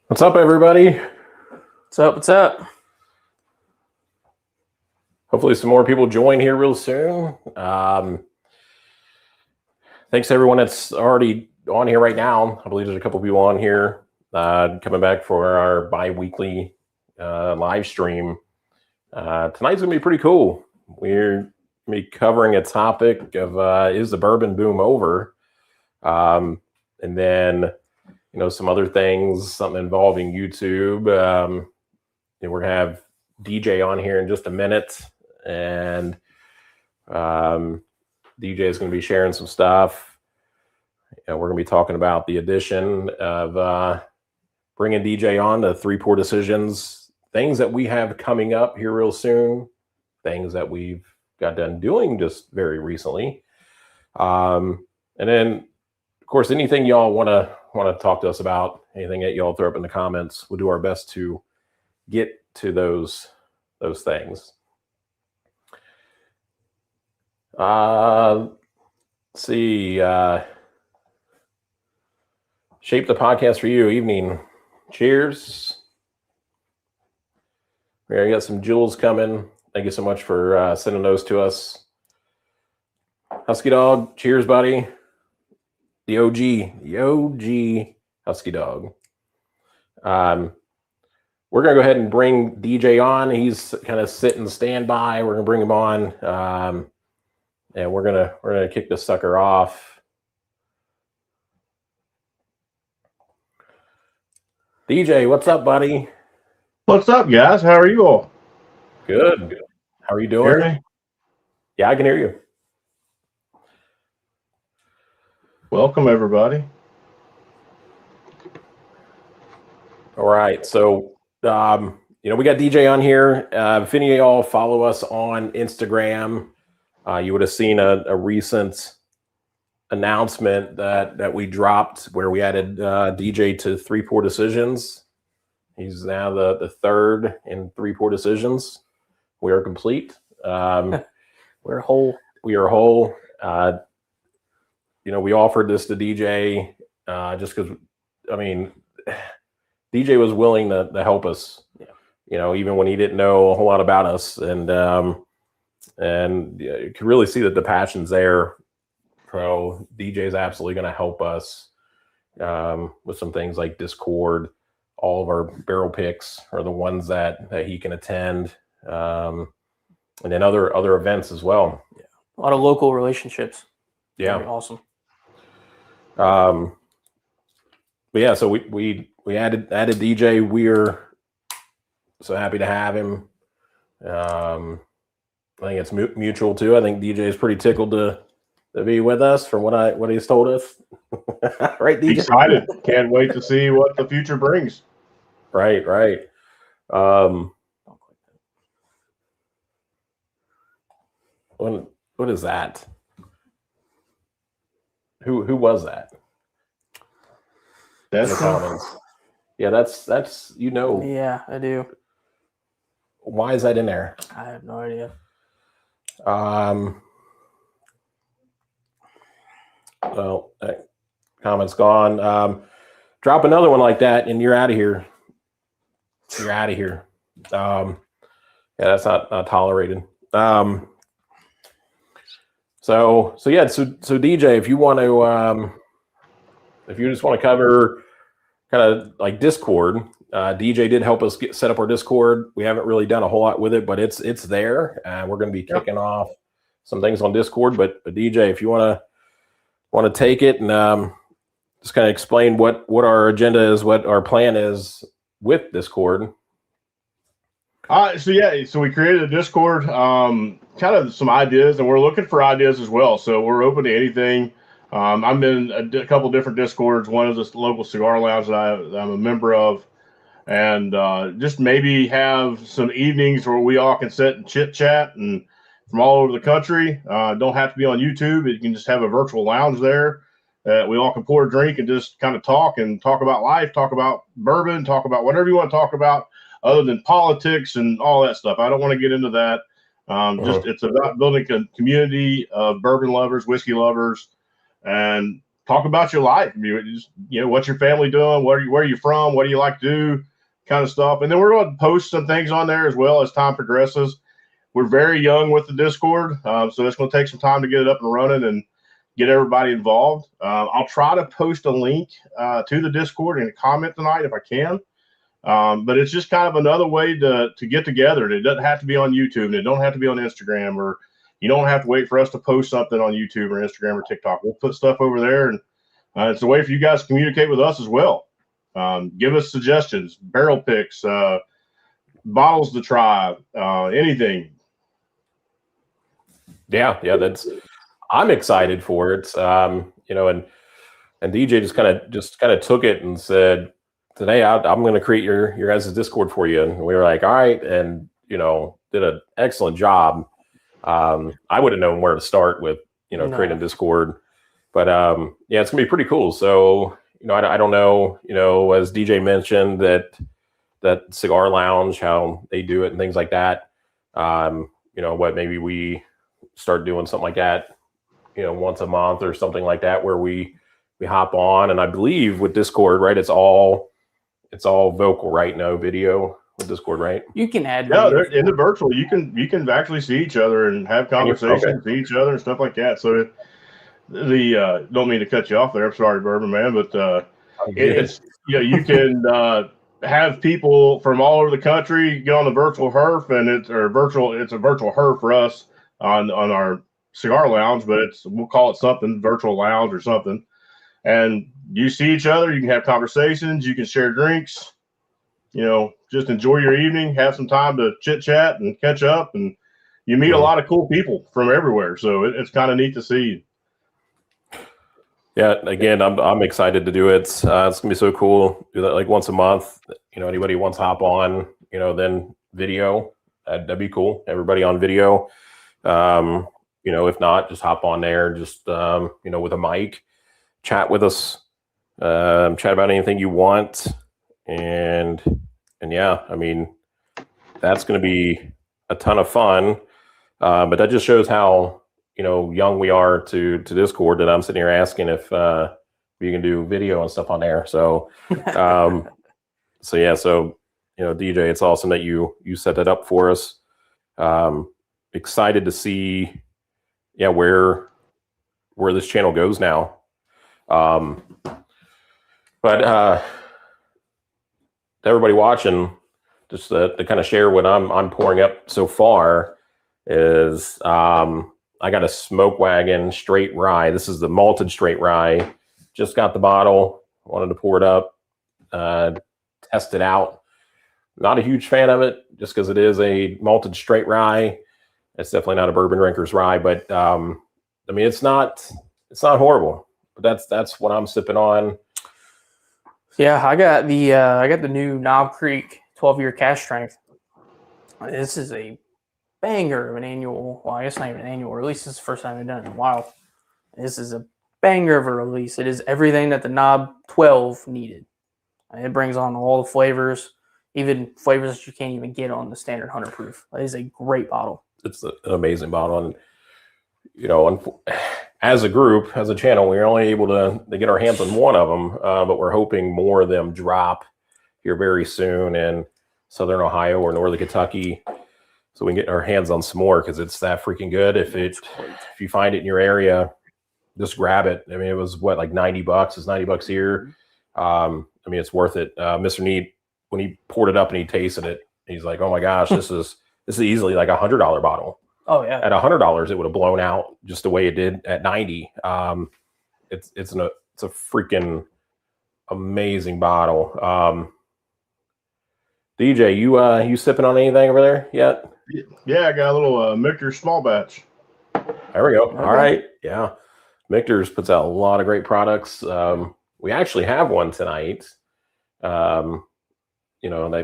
What's up, everybody? What's up? What's up? Hopefully some more people join here real soon. Thanks to everyone that's already on here right now. I believe there's a couple people on here coming back for our bi-weekly live stream. Tonight's going to be pretty cool. We're going to be covering a topic of is the bourbon boom over? And then, some other things, something involving YouTube. We're going to have DJ on here in just a minute. And DJ is going to be sharing some stuff. We're going to be talking about the addition of bringing DJ on to Threepourdecisions, things that we have coming up here real soon, things that we've got done doing just very recently. And then, of course, anything y'all want to talk to us about, anything that y'all throw up in the comments, we'll do our best to get to those things. Let's see. Shape the podcast for you. Evening. Cheers. We got some jewels coming. Thank you so much for sending those to us. Husky Dog. Cheers, buddy. The OG Husky Dog. We're gonna go ahead and bring DJ on. He's kind of sitting standby. We're gonna bring him on, and we're gonna kick this sucker off. DJ, what's up, buddy? What's up, guys? How are you all? Good. How are you doing? Hear me? Yeah, I can hear you. Welcome, everybody. All right, so we got DJ on here. If any of y'all follow us on Instagram, you would have seen a recent announcement that we dropped where we added DJ to Threepourdecisions. He's now the third in Threepourdecisions. We are complete. We're whole. We are whole. We offered this to DJ just because, DJ was willing to help us. Yeah. Even when he didn't know a whole lot about us, and you could really see that the passion's there. So DJ is absolutely going to help us with some things like Discord. All of our barrel picks are the ones that he can attend, and then other events as well. Yeah. A lot of local relationships. Yeah, very awesome. But yeah, so we added DJ. We're so happy to have him. I think it's mutual too. I think DJ is pretty tickled to be with us from what he's told us. Right, DJ? Excited. Can't wait to see what the future brings. Right. What is that? Who was that? That's in the comments. Yeah, that's Yeah, I do. Why is that in there? I have no idea. Well, that comment's gone. Drop another one like that, and you're out of here. You're out of here. Yeah, that's not tolerated. So DJ, if you want to, if you just want to cover kind of like Discord, DJ did help us set up our Discord. We haven't really done a whole lot with it, but it's there, and we're going to be kicking off some things on Discord. But DJ, if you want to take it and just kind of explain what our agenda is, what our plan is with Discord. So we created a Discord, kind of some ideas, and we're looking for ideas as well. So we're open to anything. I'm in a couple different Discords. One is this local cigar lounge that I'm a member of, and just maybe have some evenings where we all can sit and chit chat, and from all over the country. Don't have to be on YouTube. You can just have a virtual lounge there. that we all can pour a drink and just kind of talk about life, talk about bourbon, talk about whatever you want to talk about other than politics and all that stuff. I don't want to get into that. Just it's about building a community of bourbon lovers, whiskey lovers, and talk about your life. What's your family doing? Where are you from? What do you like to do? Kind of stuff. And then we're going to post some things on there as well as time progresses. We're very young with the Discord, so it's going to take some time to get it up and running and get everybody involved. I'll try to post a link to the Discord and comment tonight if I can. But it's just kind of another way to get together. It doesn't have to be on YouTube, and it don't have to be on Instagram, or you don't have to wait for us to post something on YouTube or Instagram or TikTok. We'll put stuff over there, and it's a way for you guys to communicate with us as well. Give us suggestions, barrel picks, bottles to try, anything. Yeah, I'm excited for it. And DJ just kind of took it and said, today I'm going to create your guys' Discord for you. And we were like, all right. And, did an excellent job. I would have known where to start with, creating Discord, but it's gonna be pretty cool. So, I don't know, as DJ mentioned that cigar lounge, how they do it and things like that. Maybe we start doing something like that, once a month or something like that, where we hop on. And I believe with Discord, right, it's all vocal, right? No video with Discord, right? You can add. Yeah, in the virtual, you can actually see each other and have conversations, see each other and stuff like that. So don't mean to cut you off there. I'm sorry, Bourbon Man, but it's you can have people from all over the country get on the virtual herf, and it's a virtual herf for us on our cigar lounge, but we'll call it something, virtual lounge or something. And you see each other, you can have conversations, you can share drinks, just enjoy your evening, have some time to chit chat and catch up, and you meet a lot of cool people from everywhere. So it's kind of neat to see. Yeah, again, I'm excited to do it. It's gonna be so cool. Do that like once a month. Anybody wants to hop on, then video, that'd be cool. Everybody on video. If not, just hop on there, just with a mic, chat with us, chat about anything you want, and yeah, I mean, that's going to be a ton of fun. But that just shows how young we are to Discord, that I'm sitting here asking if we can do video and stuff on there. So DJ, it's awesome that you set that up for us. Excited to see where this channel goes now. But everybody watching, just to kind of share what I'm pouring up so far is I got a Smoke Wagon straight rye. This is the malted straight rye. Just got the bottle, wanted to pour it up, test it out. Not a huge fan of it, just because it is a malted straight rye. It's definitely not a bourbon drinker's rye, but it's not horrible. But that's what I'm sipping on. Yeah, I got the new Knob Creek 12-year cash strength. This is a banger of an annual. Well, I guess not even an annual release. This is the first time I've done it in a while. This is a banger of a release. It is everything that the Knob 12 needed. It brings on all the flavors, even flavors that you can't even get on the standard 100 proof. It is a great bottle. It's an amazing bottle, and as a group, as a channel, we were only able to get our hands on one of them, but we're hoping more of them drop here very soon in Southern Ohio or Northern Kentucky, so we can get our hands on some more, because it's that freaking good. If you find it in your area, just grab it. I mean, it was like $90. It's $90 here. It's worth it. Mr. Neat, when he poured it up and he tasted it, he's like, "Oh my gosh, this is easily like $100 bottle." Oh yeah. At $100, it would have blown out just the way it did at 90. It's a freaking amazing bottle. DJ, you sipping on anything over there yet? Yeah, I got a little Michter's small batch. There we go. Okay. All right. Yeah. Michter's puts out a lot of great products. We actually have one tonight.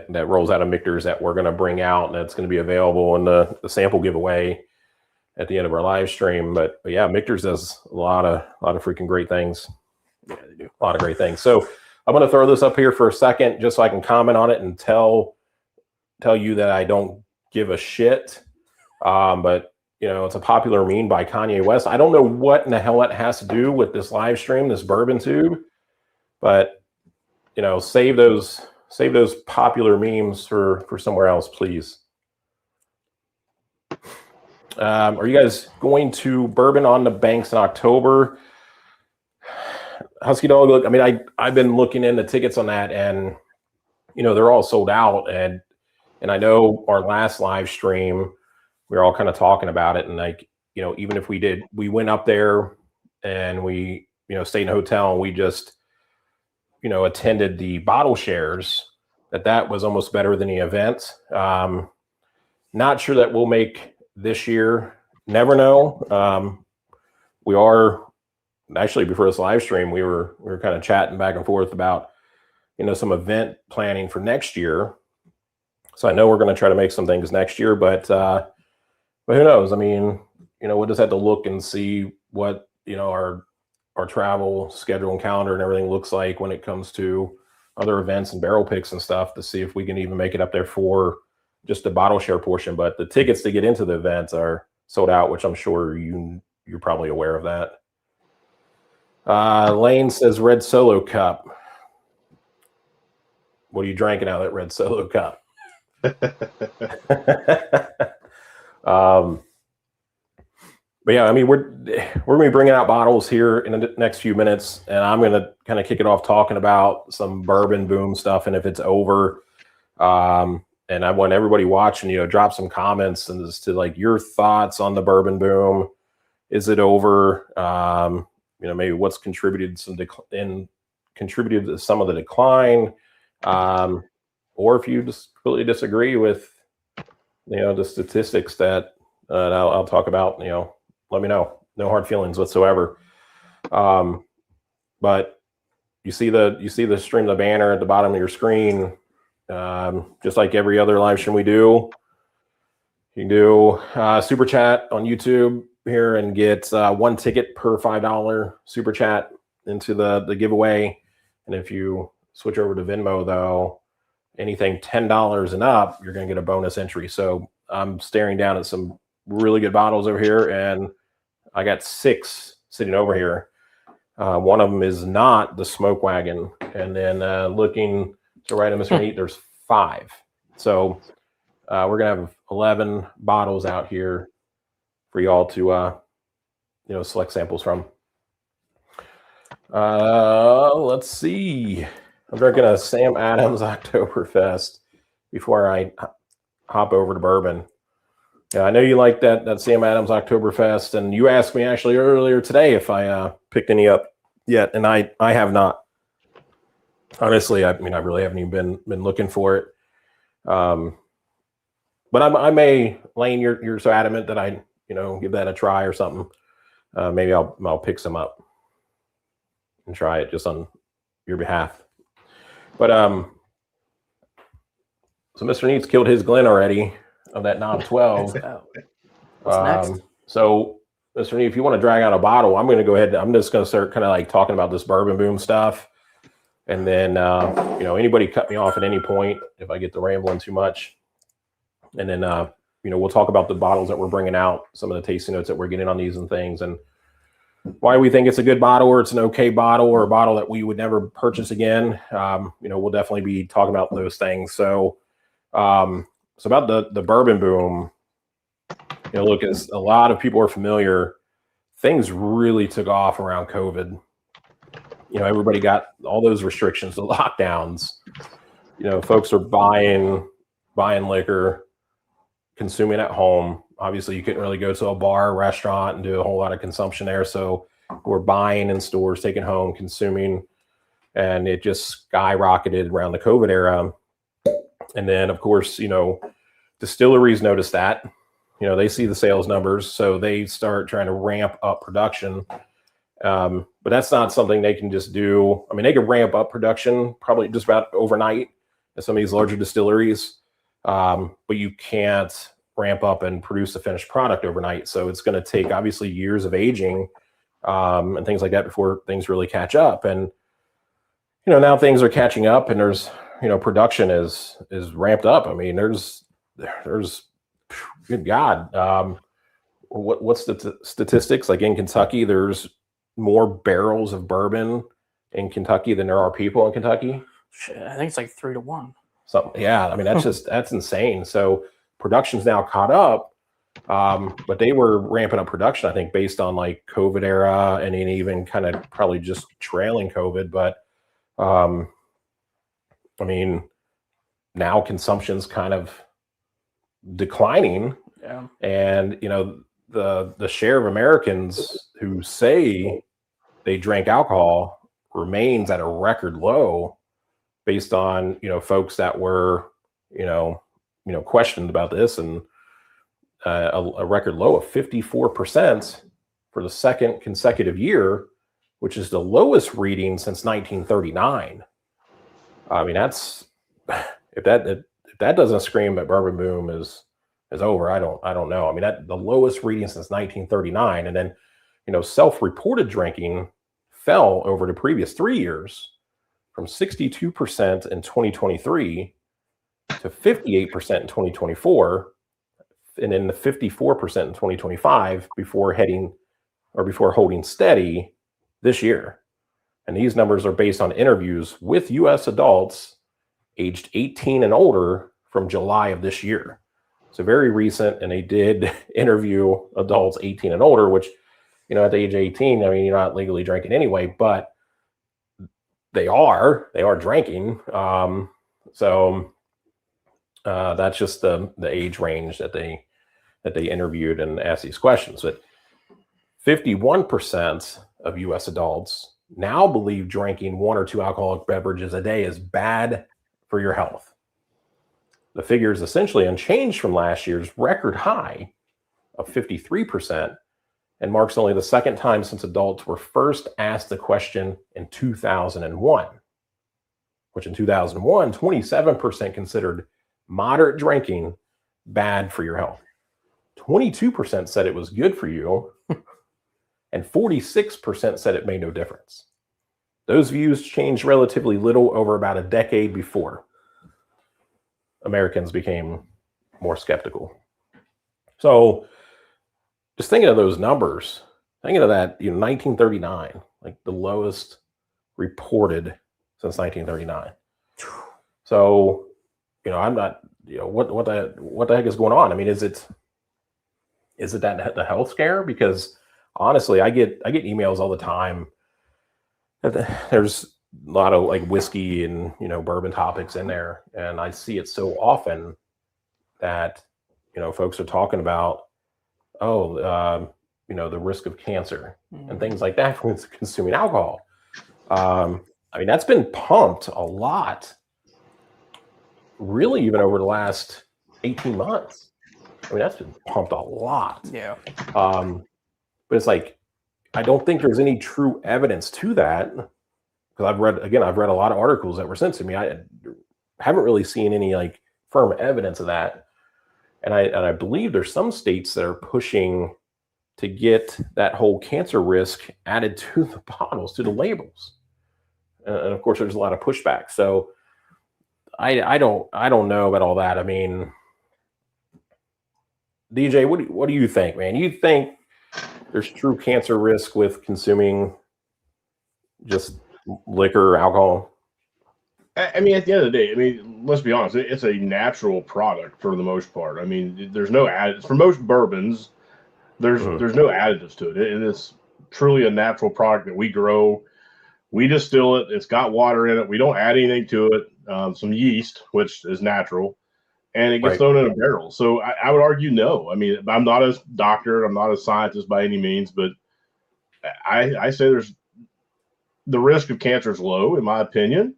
That rolls out of Michter's that we're going to bring out, and that's going to be available in the sample giveaway at the end of our live stream. But yeah, Michter's does a lot of freaking great things. Yeah, they do a lot of great things. So I'm going to throw this up here for a second, just so I can comment on it and tell you that I don't give a shit. But it's a popular meme by Kanye West. I don't know what in the hell it has to do with this live stream, this bourbon tube, but save those popular memes for somewhere else, please. Are you guys going to Bourbon on the Banks in October? Husky Dog, look, I mean, I've been looking into tickets on that, and they're all sold out. And I know our last live stream, we were all kind of talking about it, and even if we went up there and we stayed in a hotel and we just attended the bottle shares, that was almost better than the event. Not sure that we'll make this year. Never know. We are actually, before this live stream, we were kind of chatting back and forth about some event planning for next year. So I know we're going to try to make some things next year, but who knows? I mean, we'll just have to look and see what our travel schedule and calendar and everything looks like when it comes to other events and barrel picks and stuff, to see if we can even make it up there for just the bottle share portion. But the tickets to get into the events are sold out, which I'm sure you're probably aware of that. Lane says Red Solo Cup. What are you drinking out of that Red Solo Cup? But yeah, I mean, we're going to be bringing out bottles here in the next few minutes, and I'm going to kind of kick it off talking about some bourbon boom stuff, and if it's over. And I want everybody watching, drop some comments and as to your thoughts on the bourbon boom. Is it over? Maybe what's contributed to some of the decline, or if you just completely disagree with the statistics that I'll talk about. Let me know. No hard feelings whatsoever. But you see the stream, the banner at the bottom of your screen. Just like every other live stream we do, you can do super chat on YouTube here and get one ticket per $5 super chat into the giveaway. And if you switch over to Venmo, though, anything $10 and up, you're going to get a bonus entry. So I'm staring down at some really good bottles over here, and I got 6 sitting over here. One of them is not the Smoke Wagon, and then looking to right of Mr. Neat, there's 5. So we're gonna have 11 bottles out here for y'all to select samples from. Let's see. I'm drinking a Sam Adams Oktoberfest before I hop over to bourbon. Yeah, I know you like that Sam Adams Oktoberfest, and you asked me actually earlier today if I picked any up yet, and I have not. Honestly, I mean, I really haven't even been looking for it. But I may, Lane, you're so adamant that I give that a try or something. Maybe I'll pick some up and try it just on your behalf. But so Mr. Neat's killed his Glen already of that Knob 12. What's next? So Mr. Neat, if you want to drag out a bottle, I'm going to go ahead. I'm just going to start kind of talking about this bourbon boom stuff. And then, anybody cut me off at any point if I get to rambling too much. And then, we'll talk about the bottles that we're bringing out, some of the tasting notes that we're getting on these and things, and why we think it's a good bottle or it's an okay bottle or a bottle that we would never purchase again. We'll definitely be talking about those things. So, about the bourbon boom, look, as a lot of people are familiar, things really took off around COVID. Everybody got all those restrictions, the lockdowns. Folks are buying liquor, consuming at home. Obviously, you couldn't really go to a bar, restaurant, and do a whole lot of consumption there. So we're buying in stores, taking home, consuming, and it just skyrocketed around the COVID era. And then, of course, distilleries notice that. They see the sales numbers, so they start trying to ramp up production. But that's not something they can just do. I mean, they can ramp up production probably just about overnight at some of these larger distilleries, but you can't ramp up and produce a finished product overnight. So it's going to take obviously years of aging and things like that before things really catch up. And now things are catching up, and there's production is ramped up. I mean, there's good God, what's the statistics? Like in Kentucky, there's more barrels of bourbon in Kentucky than there are people in Kentucky. Shit, I think it's like 3 to 1. So yeah, I mean that's insane. So production's now caught up, but they were ramping up production, I think, based on like COVID era, and even kind of probably just trailing COVID. But I mean, now consumption's kind of declining, and the share of Americans who say they drank alcohol remains at a record low, based on folks that were questioned about this, and a record low of 54% for the second consecutive year, which is the lowest reading since 1939. I mean, that's if that doesn't scream that bourbon boom is over, I don't know. I mean, that the lowest reading since 1939, and then self-reported drinking fell over the previous 3 years from 62% in 2023 to 58% in 2024, and then the 54% in 2025 before holding steady this year. And these numbers are based on interviews with U.S. adults aged 18 and older from July of this year. So very recent, and they did interview adults 18 and older, which, at the age of 18, I mean, you're not legally drinking anyway, but they are drinking. So that's just the age range that they interviewed and asked these questions. But 51% of U.S. adults now believe drinking 1 or 2 alcoholic beverages a day is bad for your health. The figure is essentially unchanged from last year's record high of 53%, and marks only the second time since adults were first asked the question in 2001, which in 2001, 27% considered moderate drinking bad for your health. 22% said it was good for you, and 46% said it made no difference. Those views changed relatively little over about a decade before Americans became more skeptical. So just thinking of those numbers, thinking of that, 1939, like the lowest reported since 1939. So, I'm not, what the heck is going on? I mean, is it that the health scare? Because honestly, I get emails all the time that there's a lot of like whiskey and bourbon topics in there, and I see it so often that folks are talking about the risk of cancer and things like that from consuming alcohol. I mean, that's been pumped a lot, really, even over the last 18 months. I mean, that's been pumped a lot. Yeah. But it's like, I don't think there's any true evidence to that, because I've read a lot of articles that were sent to me. I haven't really seen any like firm evidence of that. And I believe there's some states that are pushing to get that whole cancer risk added to the bottles, to the labels. And of course, there's a lot of pushback. So I don't know about all that. I mean, DJ, what do you think, man? You think there's true cancer risk with consuming just liquor or alcohol? I mean, at the end of the day, I mean, let's be honest, it's a natural product for the most part. I mean, there's no additives. For most bourbons, there's no additives to it. It is truly a natural product that we grow. We distill it. It's got water in it. We don't add anything to it. Some yeast, which is natural, and it gets thrown in a barrel. So I would argue no. I mean, I'm not a doctor. I'm not a scientist by any means, but I say the risk of cancer is low, in my opinion.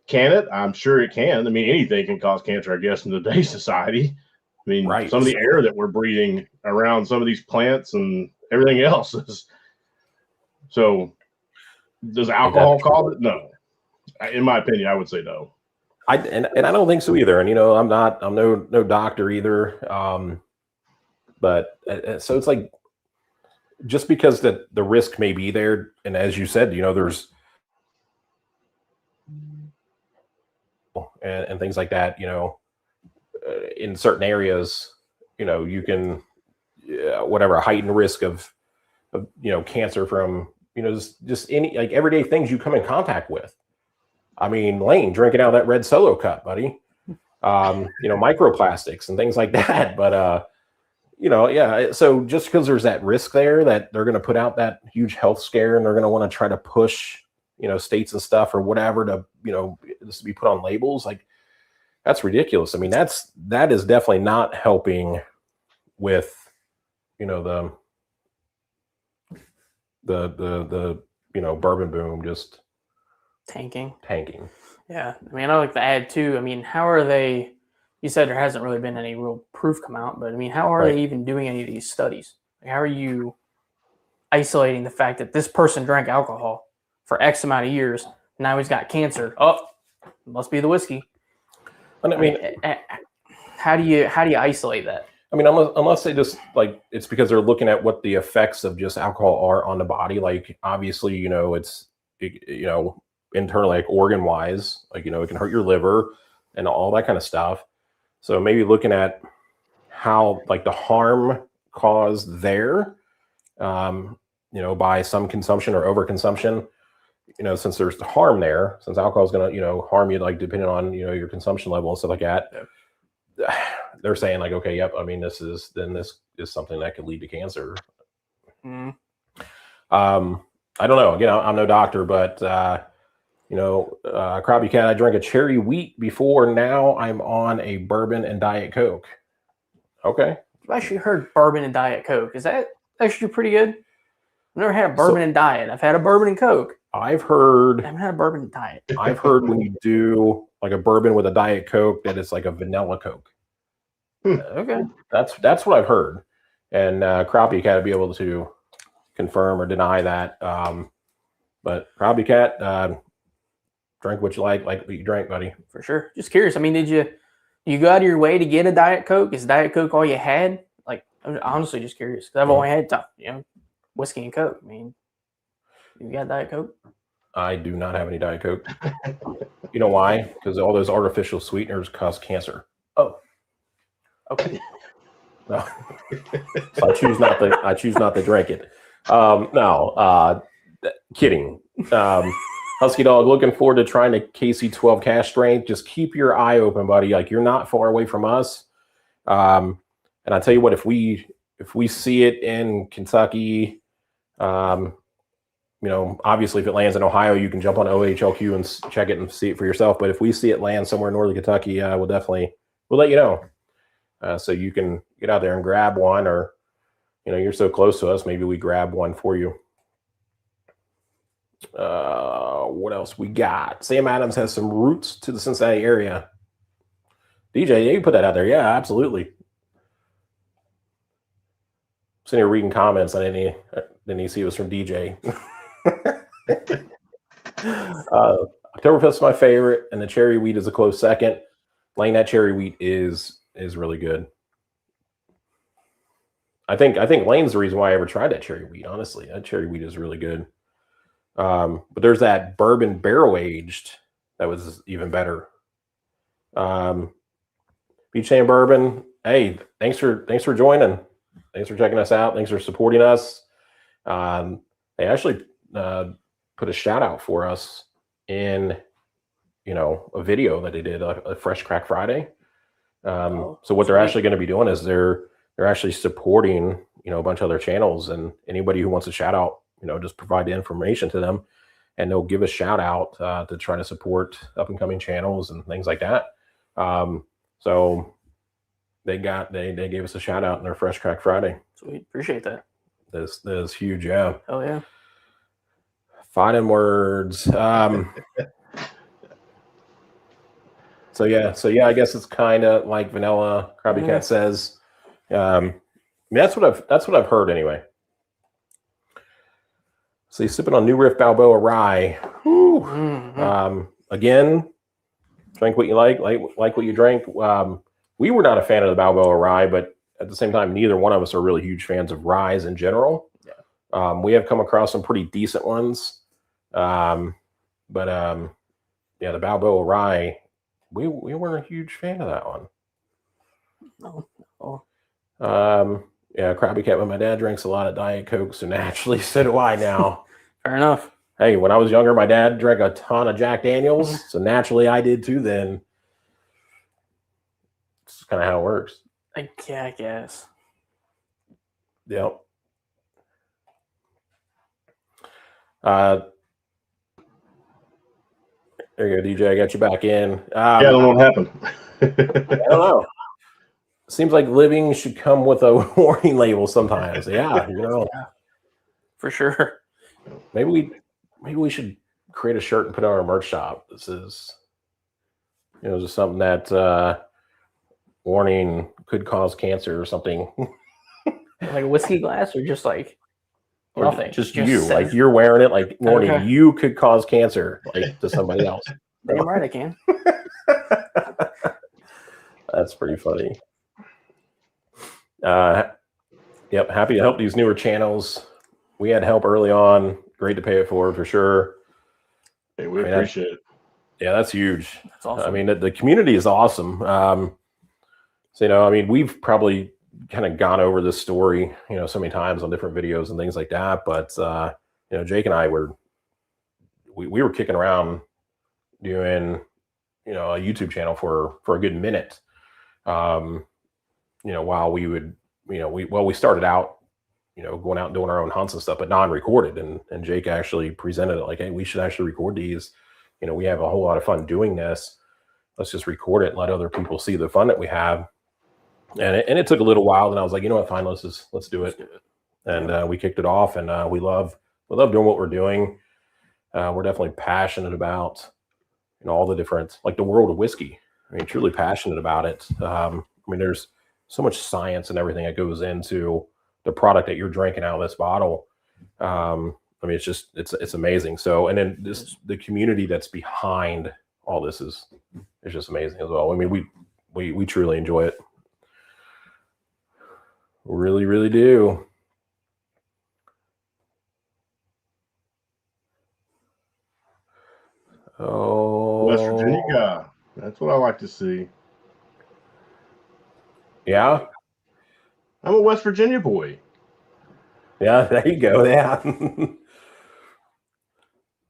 Can it? I'm sure it can. I mean, anything can cause cancer, I guess, in today's society. I mean, some of the air that we're breathing around some of these plants and everything else is. So, does alcohol cause it? No. In my opinion, I would say no. And I don't think so either. And I'm no doctor either. But so it's like, just because the risk may be there, and as you said, there's and things like that, in certain areas, you can whatever a heightened risk of cancer from just any like everyday things you come in contact with. I mean, Lane drinking out of that red Solo cup, buddy. Microplastics and things like that. But yeah. So just because there's that risk there that they're going to put out that huge health scare, and they're going to want to try to push states and stuff or whatever to this to be put on labels, like that's ridiculous. I mean, that is definitely not helping with the bourbon boom just tanking. Yeah, I mean, I like to add too. I mean, how are they? You said there hasn't really been any real proof come out, but I mean, how are they even doing any of these studies? Like, how are you isolating the fact that this person drank alcohol for X amount of years, now he's got cancer? Oh, must be the whiskey. And I mean, how do you isolate that? I mean, unless they just like it's because they're looking at what the effects of just alcohol are on the body. Like obviously, it's internally, like organ wise, like it can hurt your liver and all that kind of stuff. So maybe looking at how like the harm caused there, by some consumption or overconsumption. Since there's the harm there, since alcohol is going to harm you, like depending on your consumption level and stuff like that. Yeah. They're saying like, okay, yep. I mean, this is something that could lead to cancer. I don't know. Again, I'm no doctor, but Crappy Cat, I drank a cherry wheat before. Now I'm on a bourbon and Diet Coke. Okay. I've actually heard bourbon and Diet Coke. Is that actually pretty good? I've never had a bourbon and Diet. I've had a bourbon and Coke. I haven't had a bourbon and Diet. I've heard when you do like a bourbon with a Diet Coke that it's like a vanilla Coke. Okay. That's what I've heard. And Crappy Cat would be able to confirm or deny that. But Crappy Cat, drink what you like what you drank, buddy. For sure. Just curious. I mean, did you go out of your way to get a Diet Coke? Is Diet Coke all you had? Like, I'm honestly just curious because I've only had whiskey and Coke. I mean, you got Diet Coke? I do not have any Diet Coke. You know why? Because all those artificial sweeteners cause cancer. Oh. Okay. No. So I choose not to drink it. No. Kidding. Husky Dog, looking forward to trying the KC12 cash strength. Just keep your eye open, buddy. Like you're not far away from us. And I tell you what, if we see it in Kentucky, obviously if it lands in Ohio, you can jump on OHLQ and check it and see it for yourself. But if we see it land somewhere in northern Kentucky, we'll let you know. So you can get out there and grab one, or you're so close to us, maybe we grab one for you. What else we got? Sam Adams has some roots to the Cincinnati area. DJ, yeah, you put that out there. Yeah, absolutely. Sitting here reading comments. I didn't even see it was from DJ. Oktoberfest is my favorite, and the cherry wheat is a close second. Lane, that cherry wheat is really good. I think Lane's the reason why I ever tried that cherry wheat. Honestly, that cherry wheat is really good. But there's that bourbon barrel aged that was even better. Beach Hand Bourbon. Hey, thanks for joining. Thanks for checking us out. Thanks for supporting us. They actually put a shout out for us in a video that they did, a Fresh Crack Friday. So what they're actually going to be doing is they're actually supporting a bunch of other channels, and anybody who wants a shout out, just provide the information to them, and they'll give a shout out to try to support up and coming channels and things like that. So they gave us a shout out in their Fresh Crack Friday. Sweet, appreciate that. This is huge, yeah. Oh yeah. Finding words. So yeah, I guess it's kind of like vanilla. Krabby Cat says. I mean, that's what I've heard anyway. So you're sipping on New Riff Balboa Rye. Again, drink what you like what you drank. We were not a fan of the Balboa Rye, but at the same time, neither one of us are really huge fans of ryes in general. We have come across some pretty decent ones. But yeah, the Balboa Rye, we weren't a huge fan of that one. No. Oh. Yeah, Krabby Cat, when my dad drinks a lot of Diet Coke, so naturally so do I now. Fair enough. Hey, when I was younger, my dad drank a ton of Jack Daniels, so naturally I did too then. It's kind of how it works. Yeah, I guess. Yep. There you go, DJ. I got you back in. Yeah, I don't know what happened. I don't know. Seems like living should come with a warning label sometimes. Yeah, Yeah, for sure. Maybe we should create a shirt and put it on our merch shop. This is, just something that warning could cause cancer or something. Like a whiskey glass, or just like nothing. Just you, like you're wearing it, like warning, Okay. You could cause cancer, like to somebody else. Damn right I can. That's pretty funny. Yep, happy to help these newer channels. We had help early on. Great to pay it forward for sure. Hey, we appreciate it. Yeah, that's huge. That's awesome. I mean, the community is awesome. So, we've probably kind of gone over this story, so many times on different videos and things like that. But, Jake and I we were kicking around doing, a YouTube channel for a good minute. While we would, we started out, going out and doing our own hunts and stuff, but non-recorded. And Jake actually presented it like, hey, we should actually record these. We have a whole lot of fun doing this. Let's just record it and let other people see the fun that we have. And it took a little while. And I was like, you know what, fine, let's do it. And we kicked it off, and we love doing what we're doing. We're definitely passionate about, all the different, like the world of whiskey. Truly passionate about it. There's so much science and everything that goes into the product that you're drinking out of this bottle. It's amazing. So, and then the community that's behind all this is just amazing as well. We truly enjoy it. Really, really do. Oh, West Virginia guy. That's what I like to see. Yeah. I'm a West Virginia boy. Yeah, there you go. Yeah.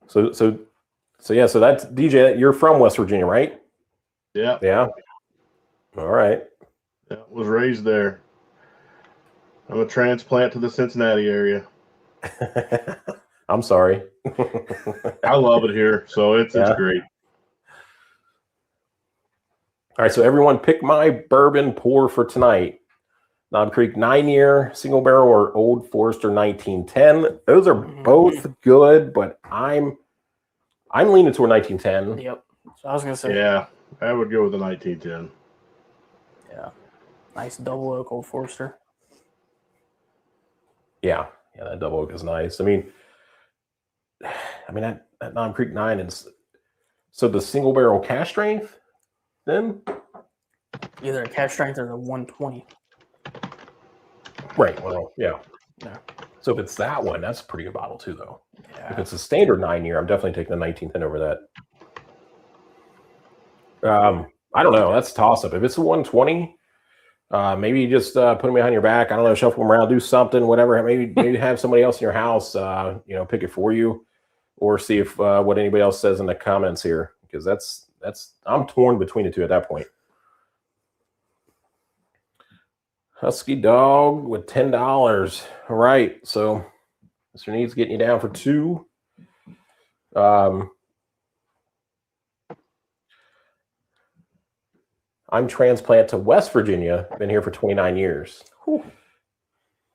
So that's DJ. You're from West Virginia, right? Yeah. Yeah. All right. Yeah, was raised there. I'm a transplant to the Cincinnati area. I'm sorry. I love it here, so it's great. All right, so everyone pick my bourbon pour for tonight. Knob Creek 9-year single barrel or Old Forester 1910. Those are both good, but I'm leaning toward 1910. Yep. So I was gonna say. Yeah, I would go with the 1910. Yeah. Nice double oak Old Forester. Yeah, that double oak is nice. That Knob Creek 9 is so the single barrel cask strength then? Either a cask strength or the 120. Right. Well, yeah. So if it's that one, that's a pretty good bottle too, though. Yeah. If it's a standard 9-year, I'm definitely taking the 1910 over that. I don't know. That's a toss-up. If it's a 120, maybe you just put them behind your back. I don't know, shuffle them around, do something, whatever. Maybe have somebody else in your house, pick it for you, or see if what anybody else says in the comments here, because that's I'm torn between the two at that point. Husky Dog with $10. All right, so Mr. Needs getting you down for 2. I'm transplant to West Virginia. Been here for 29 years. Whew.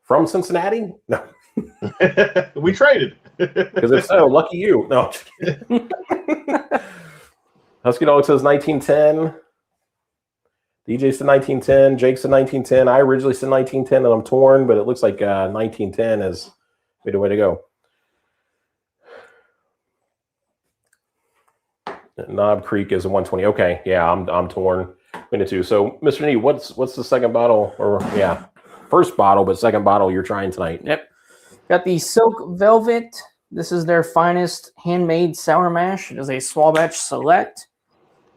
From Cincinnati? No. We traded. Because if so, lucky you. No. Husky Dog says 1910. DJ said 1910. Jake said 1910. I originally said 1910, and I'm torn, but it looks like 1910 is the way to go. Knob Creek is a 120. Okay, yeah, I'm torn between the two. So, Mr. Nee, what's the second bottle, or first bottle, but second bottle you're trying tonight? Yep. Got the Silk Velvet. This is their finest handmade sour mash. It is a small batch select.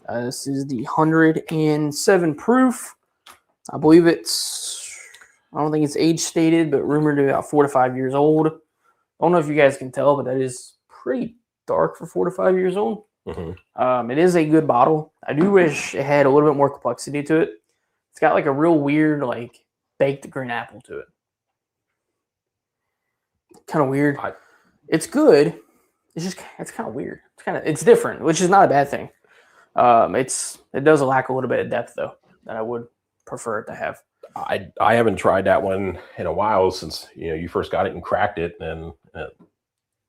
This is the 107 proof. I believe I don't think it's age stated, but rumored to be about 4 to 5 years old. I don't know if you guys can tell, but that is pretty dark for 4 to 5 years old. Mm-hmm. It is a good bottle. I do wish it had a little bit more complexity to it. It's got like a real weird, like baked green apple to it. Kind of weird. It's good. It's kind of weird. It's different, which is not a bad thing. It does lack a little bit of depth though, that I would prefer it to have. I haven't tried that one in a while since you first got it and cracked it, and it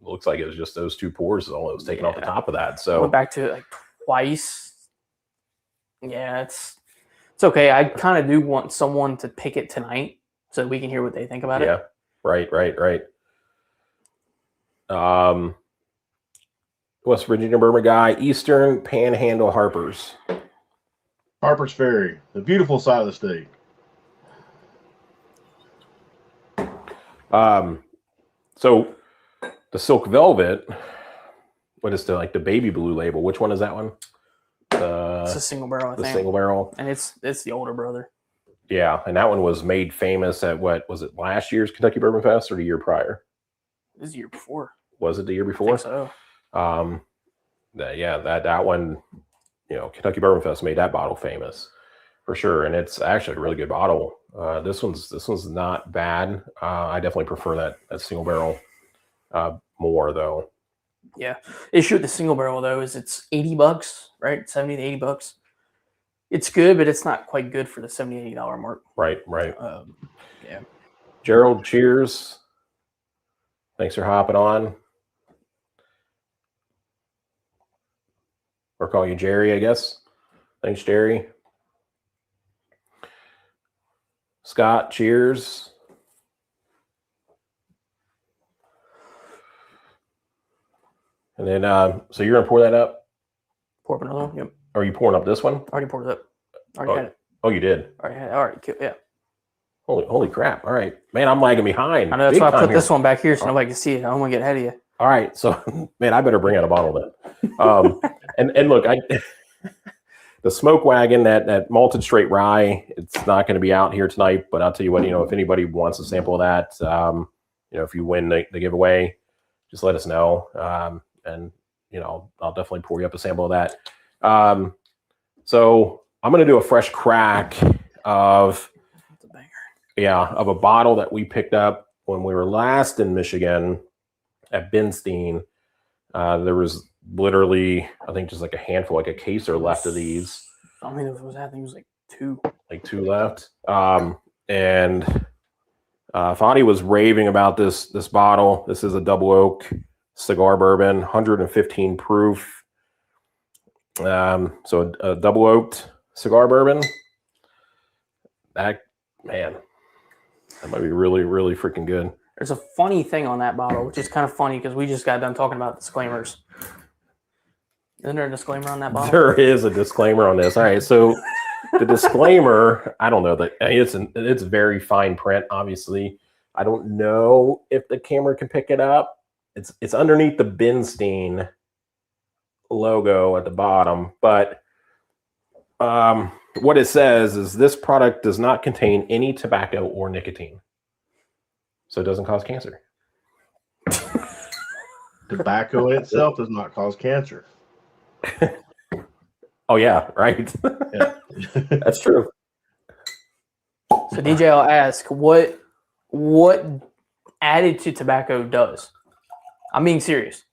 looks like it was just those 2 pours all it was taken off the top of that. So I went back to it like twice. Yeah, it's okay. I kind of do want someone to pick it tonight so that we can hear what they think about it. Yeah, right. West Virginia bourbon guy, Eastern Panhandle Harper's Ferry, the beautiful side of the state. So the Silk Velvet, what is the baby blue label? Which one is that one? It's a single barrel, I think. Single barrel. And it's the older brother. Yeah, and that one was made famous at what was it, last year's Kentucky Bourbon Fest or the year prior? It was the year before. Was it the year before? I think so. That one, Kentucky Bourbon Fest made that bottle famous for sure, and it's actually a really good bottle. This one's not bad. I definitely prefer that single barrel more though. Yeah, issue with the single barrel though is it's $80, right? $70 to $80. It's good, but it's not quite good for the $70, $80 mark. Right. Yeah. Gerald, cheers. Thanks for hopping on. Or call you Jerry, I guess. Thanks, Jerry. Scott, cheers. And then, so you're gonna pour that up? Pour up another one. Yep. Are you pouring up this one? Already poured it up. Already had it. Oh, you did. Already had it. All right. Yeah. Holy crap! All right, man, I'm lagging behind. I know that's why I put this one back here so nobody can see it. I don't want to get ahead of you. All right, so man, I better bring out a bottle then. And look, the Smoke Wagon, that malted straight rye, it's not going to be out here tonight. But I'll tell you what, if anybody wants a sample of that, if you win the giveaway, just let us know, and I'll definitely pour you up a sample of that. So I'm going to do a fresh crack of a bottle that we picked up when we were last in Michigan at Benstein. There was literally, I think, just like a handful, like a case or left of these. I mean, it was 2. Like 2 left. And Fadi was raving about this bottle. This is a double oak cigar bourbon, 115 proof. So a double oaked cigar bourbon. That might be really, really freaking good. There's a funny thing on that bottle, which is kind of funny because we just got done talking about disclaimers. Isn't there a disclaimer on that bottle? There is a disclaimer on this. All right, so the disclaimer, I don't know that it's very fine print. Obviously, I don't know if the camera can pick it up. It's underneath the Benstein logo at the bottom, but what it says is this product does not contain any tobacco or nicotine, so it doesn't cause cancer. Tobacco itself does not cause cancer. Oh yeah, right. Yeah. That's true. So DJ, I'll ask what added to tobacco does. I'm being serious.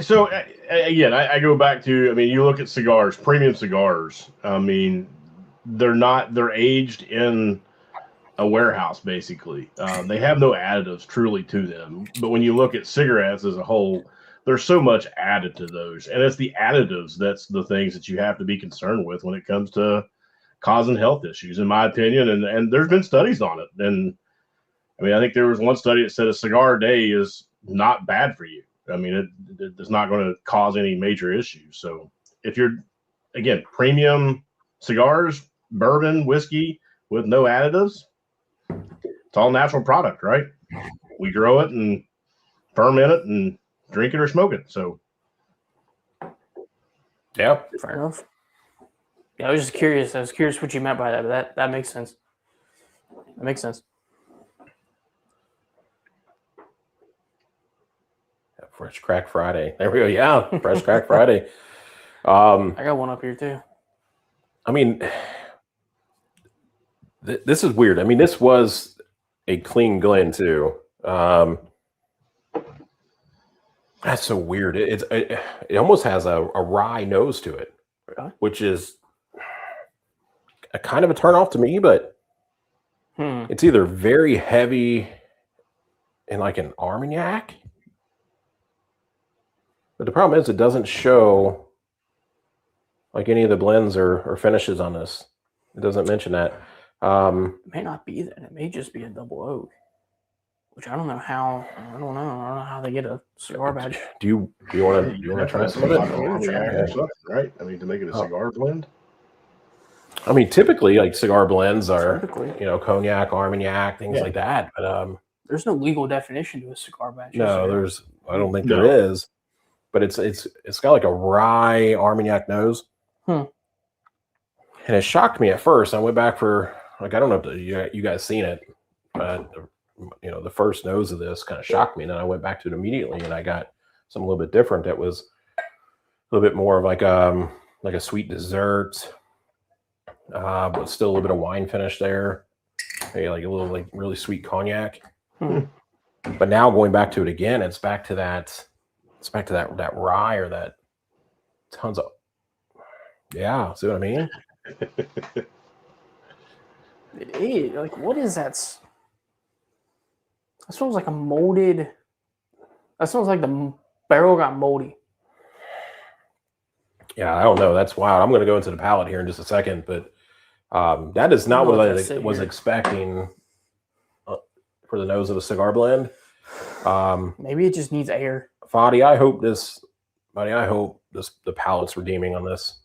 So again, I go back to, you look at cigars, premium cigars. They're aged in a warehouse, basically. They have no additives truly to them. But when you look at cigarettes as a whole, there's so much added to those. And it's the additives that's the things that you have to be concerned with when it comes to causing health issues, in my opinion. And there's been studies on it. And I think there was one study that said a cigar a day is not bad for you. It's not going to cause any major issues. So if you're, again, premium cigars, bourbon, whiskey with no additives, it's all natural product, right? we grow it and ferment it and drink it or smoke it. So, Yeah. Fair enough. Yeah, I was just curious. I was curious what you meant by that, but that makes sense. That makes sense. Fresh Crack Friday. There we go. Yeah, Fresh Crack Friday. I got one up here too. I mean, this is weird. I mean, this was a clean Glen too. That's so weird. It almost has a rye nose to it, Really? which is a kind of a turn off to me. But it's either very heavy and like an Armagnac. But the problem is it doesn't show like any of the blends or finishes on this. It doesn't mention that. It may not be that. It may just be a double oak, which I don't know how. I don't know how they get a cigar badge. Do you want to try some of it? Right? I mean, to make it a cigar blend. I mean, typically like cigar blends are Typically. cognac, Armagnac, things like that. But there's no legal definition to a cigar badge. No, I don't think there is. But it's got like a rye Armagnac nose. And it shocked me at first. I went back for like, I don't know if you guys seen it, but the first nose of this kind of shocked me. And then I went back to it immediately and I got something a little bit different that was a little bit more of like a sweet dessert, but still a little bit of wine finish there. Maybe like a little like really sweet cognac. But now going back to it again, it's back to that rye or that tons of, yeah, see what I mean? It is. Like, what is that? That smells like a molded. That smells like the barrel got moldy. Yeah, I don't know. That's wild. I'm going to go into the palate here in just a second, but that is not what I was expecting for the nose of a cigar blend. Maybe it just needs air. Fadi, I hope the palate's redeeming on this.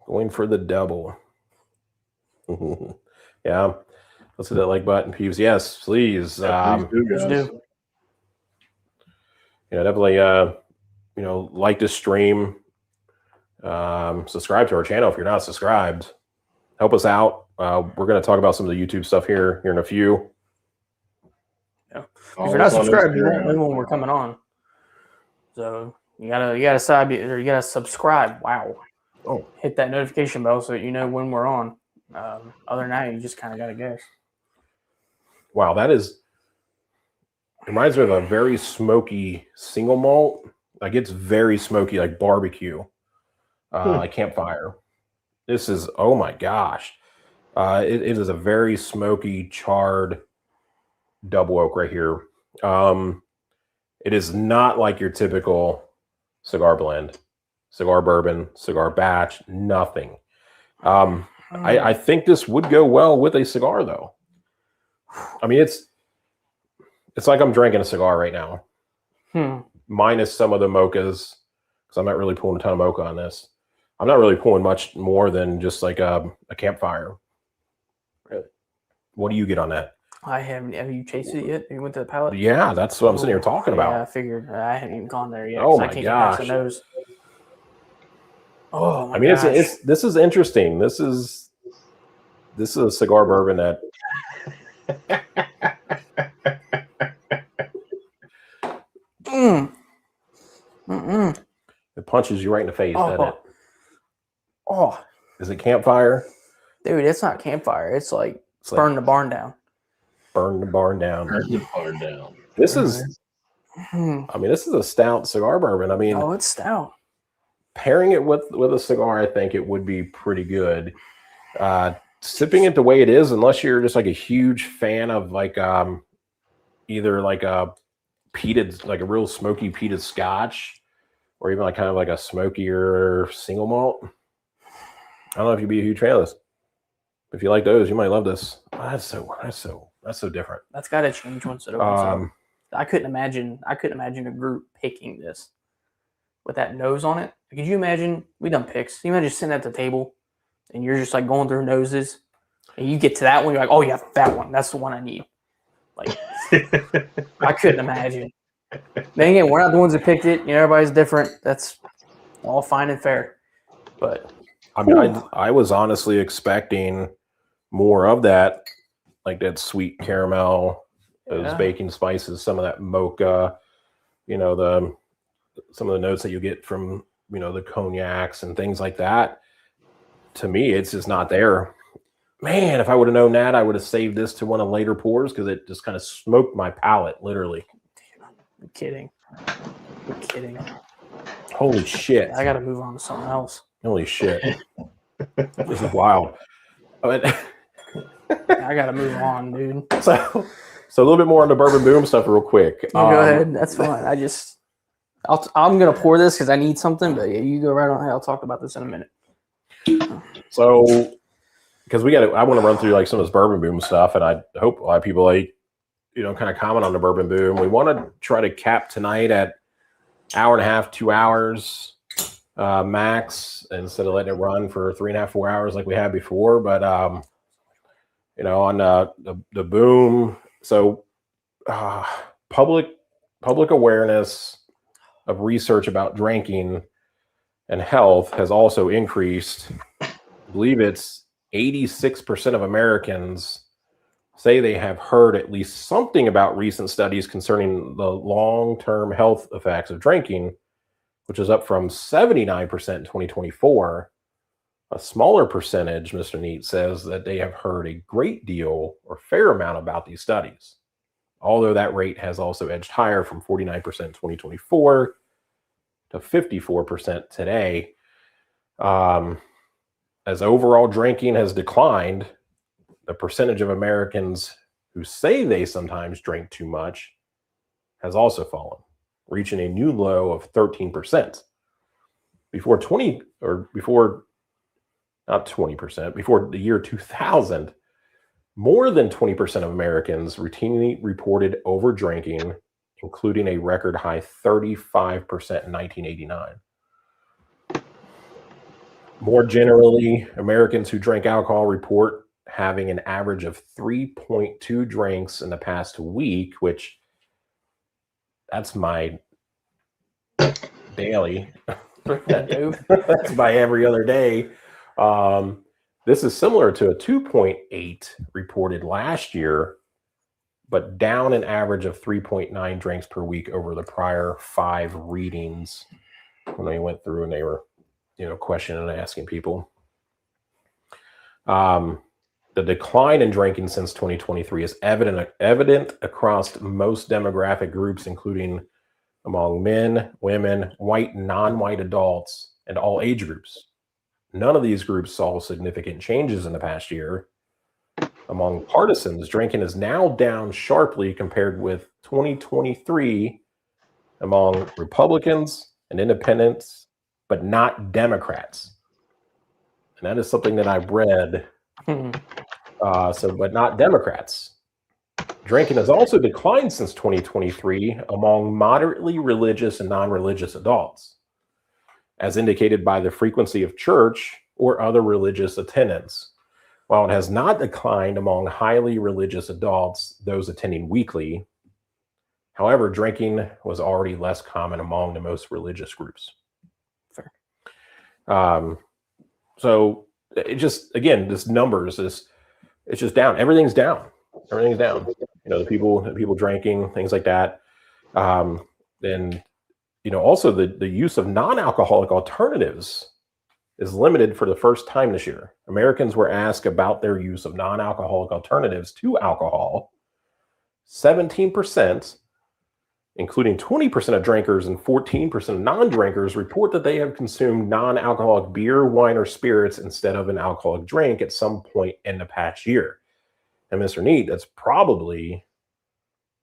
Going for the double. Yeah. Let's hit that like button, peeps. Yes, please. Please do. Definitely like this stream. Subscribe to our channel if you're not subscribed. Help us out. We're going to talk about some of the YouTube stuff here in a few. Yeah. If you're not subscribed, you won't know when we're coming on. So you gotta subscribe. Wow. Oh. Hit that notification bell so that you know when we're on. Other than that, you just kind of gotta guess. Wow, reminds me of a very smoky single malt. Like it's very smoky, like barbecue, like campfire. This is, oh my gosh. It is a very smoky, charred double oak right here. It is not like your typical cigar blend, cigar bourbon, cigar batch, nothing. I think this would go well with a cigar though. I mean, it's like I'm drinking a cigar right now, minus some of the mochas, because I'm not really pulling a ton of mocha on this. I'm not really pulling much more than just like a campfire. Really? What do you get on that? I haven't. Have you tasted it yet? You went to the palate? Yeah, that's what I'm sitting here talking about. Yeah, I figured. I haven't even gone there yet. Oh my I can't gosh! Get past the nose. Oh my I mean, gosh. this is interesting. This is a cigar bourbon that. It punches you right in the face, doesn't it? Oh, is it campfire? Dude, it's not campfire. It's like burn the barn down. Burn the barn down. Burn the barn down. This is, I mean, this is a stout cigar bourbon. I mean, it's stout. Pairing it with a cigar, I think it would be pretty good. Sipping it the way it is, unless you're just like a huge fan of like either like a peated, like a real smoky peated Scotch, or even like kind of like a smokier single malt. I don't know if you'd be a huge fan of this. If you like those, you might love this. Oh, that's so different. That's got to change once it opens up. I couldn't imagine a group picking this with that nose on it. Could you imagine? We done picks. Can you imagine sitting at the table and you're just like going through noses, and you get to that one, you're like, oh yeah, that one. That's the one I need. Like, I couldn't imagine. Then again, we're not the ones that picked it. You know, everybody's different. That's all fine and fair. But I mean, I was honestly expecting more of that, like that sweet caramel, those baking spices, some of that mocha, you know, some of the notes that you get from, you know, the cognacs and things like that. To me, it's just not there. Man, if I would have known that, I would have saved this to one of later pours because it just kind of smoked my palate, literally. I'm kidding. I'm kidding. Holy shit. I got to move on to something else. Holy shit. This is wild. I got to move on, dude. So a little bit more on the Bourbon Boom stuff real quick. Go ahead. That's fine. I'm going to pour this because I need something, but yeah, you go right on. I'll talk about this in a minute. So, because I want to run through like some of this Bourbon Boom stuff, and I hope a lot of people like, you know, kind of comment on the Bourbon Boom. We want to try to cap tonight at hour and a half, 2 hours max, instead of letting it run for 3.5, 4 hours like we had before. But you know, on the boom, so public awareness of research about drinking and health has also increased. I believe it's 86% of Americans say they have heard at least something about recent studies concerning the long-term health effects of drinking, which is up from 79% in 2024. A smaller percentage, Mr. Neat says, that they have heard a great deal or fair amount about these studies, although that rate has also edged higher from 49% in 2024 to 54% today. As overall drinking has declined, the percentage of Americans who say they sometimes drink too much has also fallen, reaching a new low of 13%. Before the year 2000, more than 20% of Americans routinely reported over drinking, including a record high 35% in 1989. More generally, Americans who drink alcohol report having an average of 3.2 drinks in the past week, which that's my daily. That's my every other day. This is similar to a 2.8 reported last year, but down an average of 3.9 drinks per week over the prior 5 readings when they went through and they were, you know, questioning and asking people. The decline in drinking since 2023 is evident across most demographic groups, including among men, women, white and non-white adults, and all age groups. None of these groups saw significant changes in the past year. Among partisans, drinking is now down sharply compared with 2023 among Republicans and independents, but not Democrats. And that is something that I've read. But not Democrats. Drinking has also declined since 2023 among moderately religious and non-religious adults, as indicated by the frequency of church or other religious attendance. While it has not declined among highly religious adults, those attending weekly, however, drinking was already less common among the most religious groups. Fair. So it just, again, this numbers is, it's just down. Everything's down. Everything's down. You know, the people drinking, things like that. And, you know, also the use of non-alcoholic alternatives is limited for the first time this year. Americans were asked about their use of non-alcoholic alternatives to alcohol. 17%, including 20% of drinkers and 14% of non-drinkers, report that they have consumed non-alcoholic beer, wine, or spirits instead of an alcoholic drink at some point in the past year. And Mr. Neat, that's probably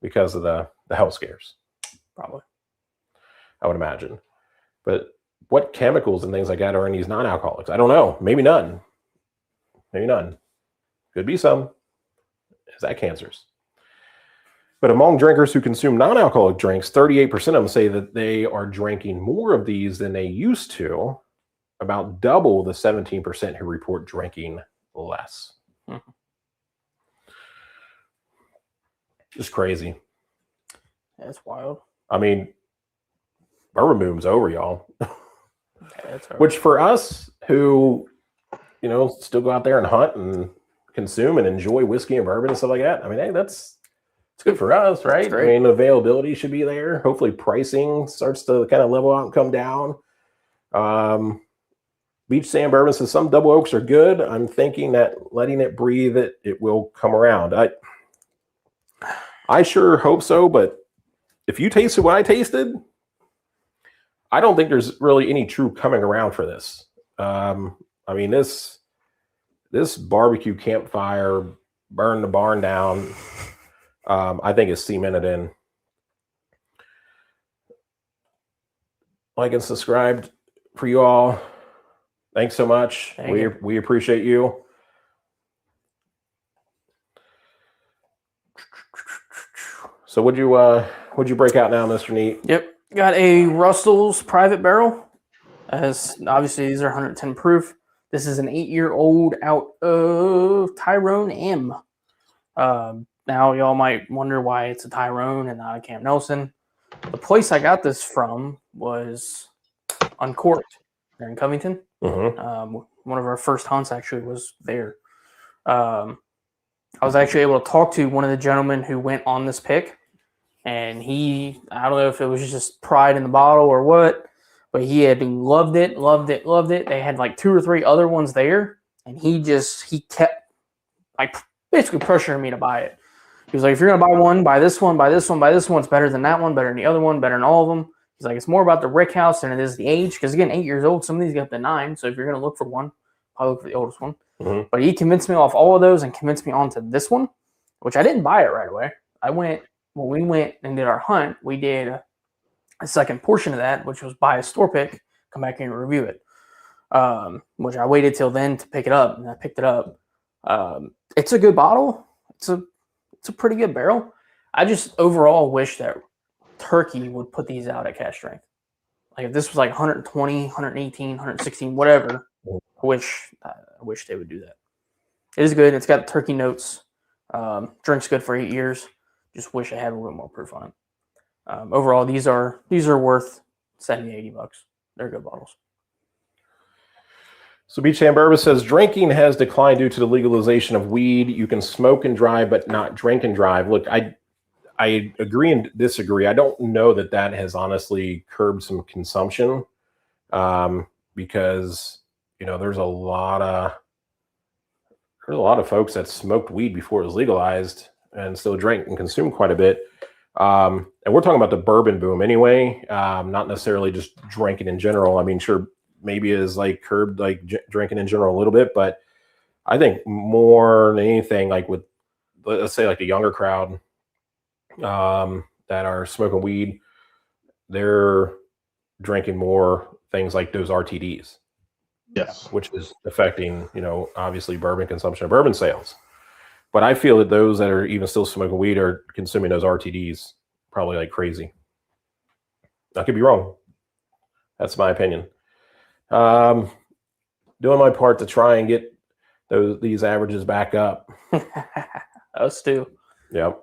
because of the health scares. Probably. I would imagine. But what chemicals and things like that are in these non-alcoholics? I don't know. Maybe none. Maybe none. Could be some. Is that cancers? But among drinkers who consume non-alcoholic drinks, 38% of them say that they are drinking more of these than they used to, about double the 17% who report drinking less. Just crazy. That's wild. I mean, bourbon boom's over, y'all. That's Which for us who, still go out there and hunt and consume and enjoy whiskey and bourbon and stuff like that. I mean, hey, it's good for us, right? I mean, availability should be there. Hopefully pricing starts to kind of level out and come down. Beach Sand Bourbon says some double oaks are good. I'm thinking that letting it breathe, it will come around. I sure hope so, but if you tasted what I tasted, I don't think there's really any true coming around for this. I mean, this barbecue campfire, burn the barn down, I think is cemented in. Like and subscribed for you all. Thanks so much. We appreciate you. So would you break out now, Mr. Neat? Yep. Got a Russell's private barrel. As obviously these are 110 proof. This is an 8-year-old out of Tyrone M. Now y'all might wonder why it's a Tyrone and not a Camp Nelson. The place I got this from was Uncorked. They're in Covington. Mm-hmm. One of our first hunts actually was there. I was actually able to talk to one of the gentlemen who went on this pick, and I don't know if it was just pride in the bottle or what, but he had loved it. They had like 2 or 3 other ones there, and he kept like basically pressuring me to buy it. He was like, if you're going to buy one, buy this one, buy this one, buy this one. It's better than that one, better than the other one, better than all of them. He's like, it's more about the rick house than it is the age. Because again, 8 years old, some of these got the 9. So if you're going to look for one, probably look for the oldest one. Mm-hmm. But he convinced me off all of those and convinced me onto this one, which I didn't buy it right away. When we went and did our hunt, we did a second portion of that, which was buy a store pick, come back and review it. Which I waited till then to pick it up, and I picked it up. It's a good bottle. It's a pretty good barrel. I just overall wish that Turkey would put these out at cask strength. Like if this was like 120, 118, 116, whatever, I wish they would do that. It is good. It's got turkey notes. Drink's good for 8 years. Just wish I had a little more proof on it. Overall, these are worth $70, $80. They're good bottles. So Beach Sand Bourbon says drinking has declined due to the legalization of weed. You can smoke and drive, but not drink and drive. Look, I agree and disagree. I don't know that has honestly curbed some consumption, because there's a lot of folks that smoked weed before it was legalized and still drank and consumed quite a bit. And we're talking about the bourbon boom anyway, not necessarily just drinking in general. I mean, sure, maybe it is like curbed like drinking in general a little bit, but I think more than anything, like with, let's say, like the younger crowd that are smoking weed, they're drinking more things like those RTDs. Yes. Which is affecting, obviously bourbon consumption and bourbon sales. But I feel that those that are even still smoking weed are consuming those RTDs probably like crazy. I could be wrong. That's my opinion. Doing my part to try and get these averages back up. Us too. Yep.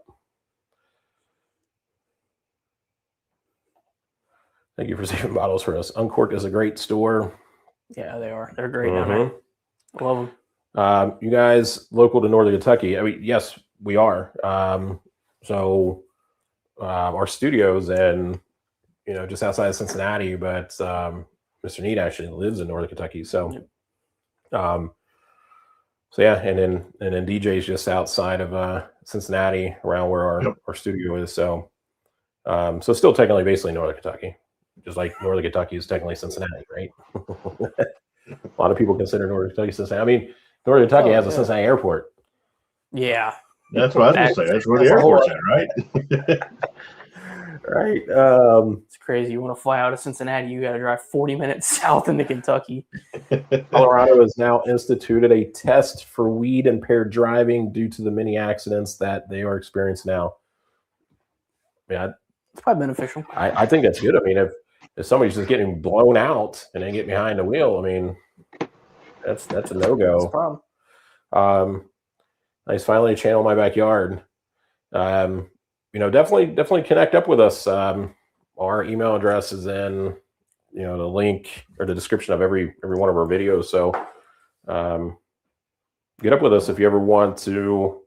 Thank you for saving bottles for us. Uncorked is a great store. Yeah, they are. They're great down there. I love them. You guys local to Northern Kentucky? I mean, yes, we are. So our studio's in, just outside of Cincinnati, but Mr. Neat actually lives in Northern Kentucky. So, so yeah, and then DJ's just outside of Cincinnati, around where our studio is. So, so still technically basically Northern Kentucky. Just like Northern Kentucky is technically Cincinnati, right? A lot of people consider Northern Kentucky Cincinnati. I mean, Northern Kentucky has a Cincinnati airport. Yeah. That's what I was going to say. That's where the airport's at, right? Right. It's crazy. You want to fly out of Cincinnati, you got to drive 40 minutes south into Kentucky. Colorado has now instituted a test for weed-impaired driving due to the many accidents that they are experiencing now. Yeah, it's probably beneficial. I think that's good. I mean, if somebody's just getting blown out and they get behind the wheel, I mean, that's a no-go. That's a problem. Nice, finally a channel in my backyard. definitely connect up with us. Our email address is in, the link or the description of every one of our videos. So get up with us if you ever want to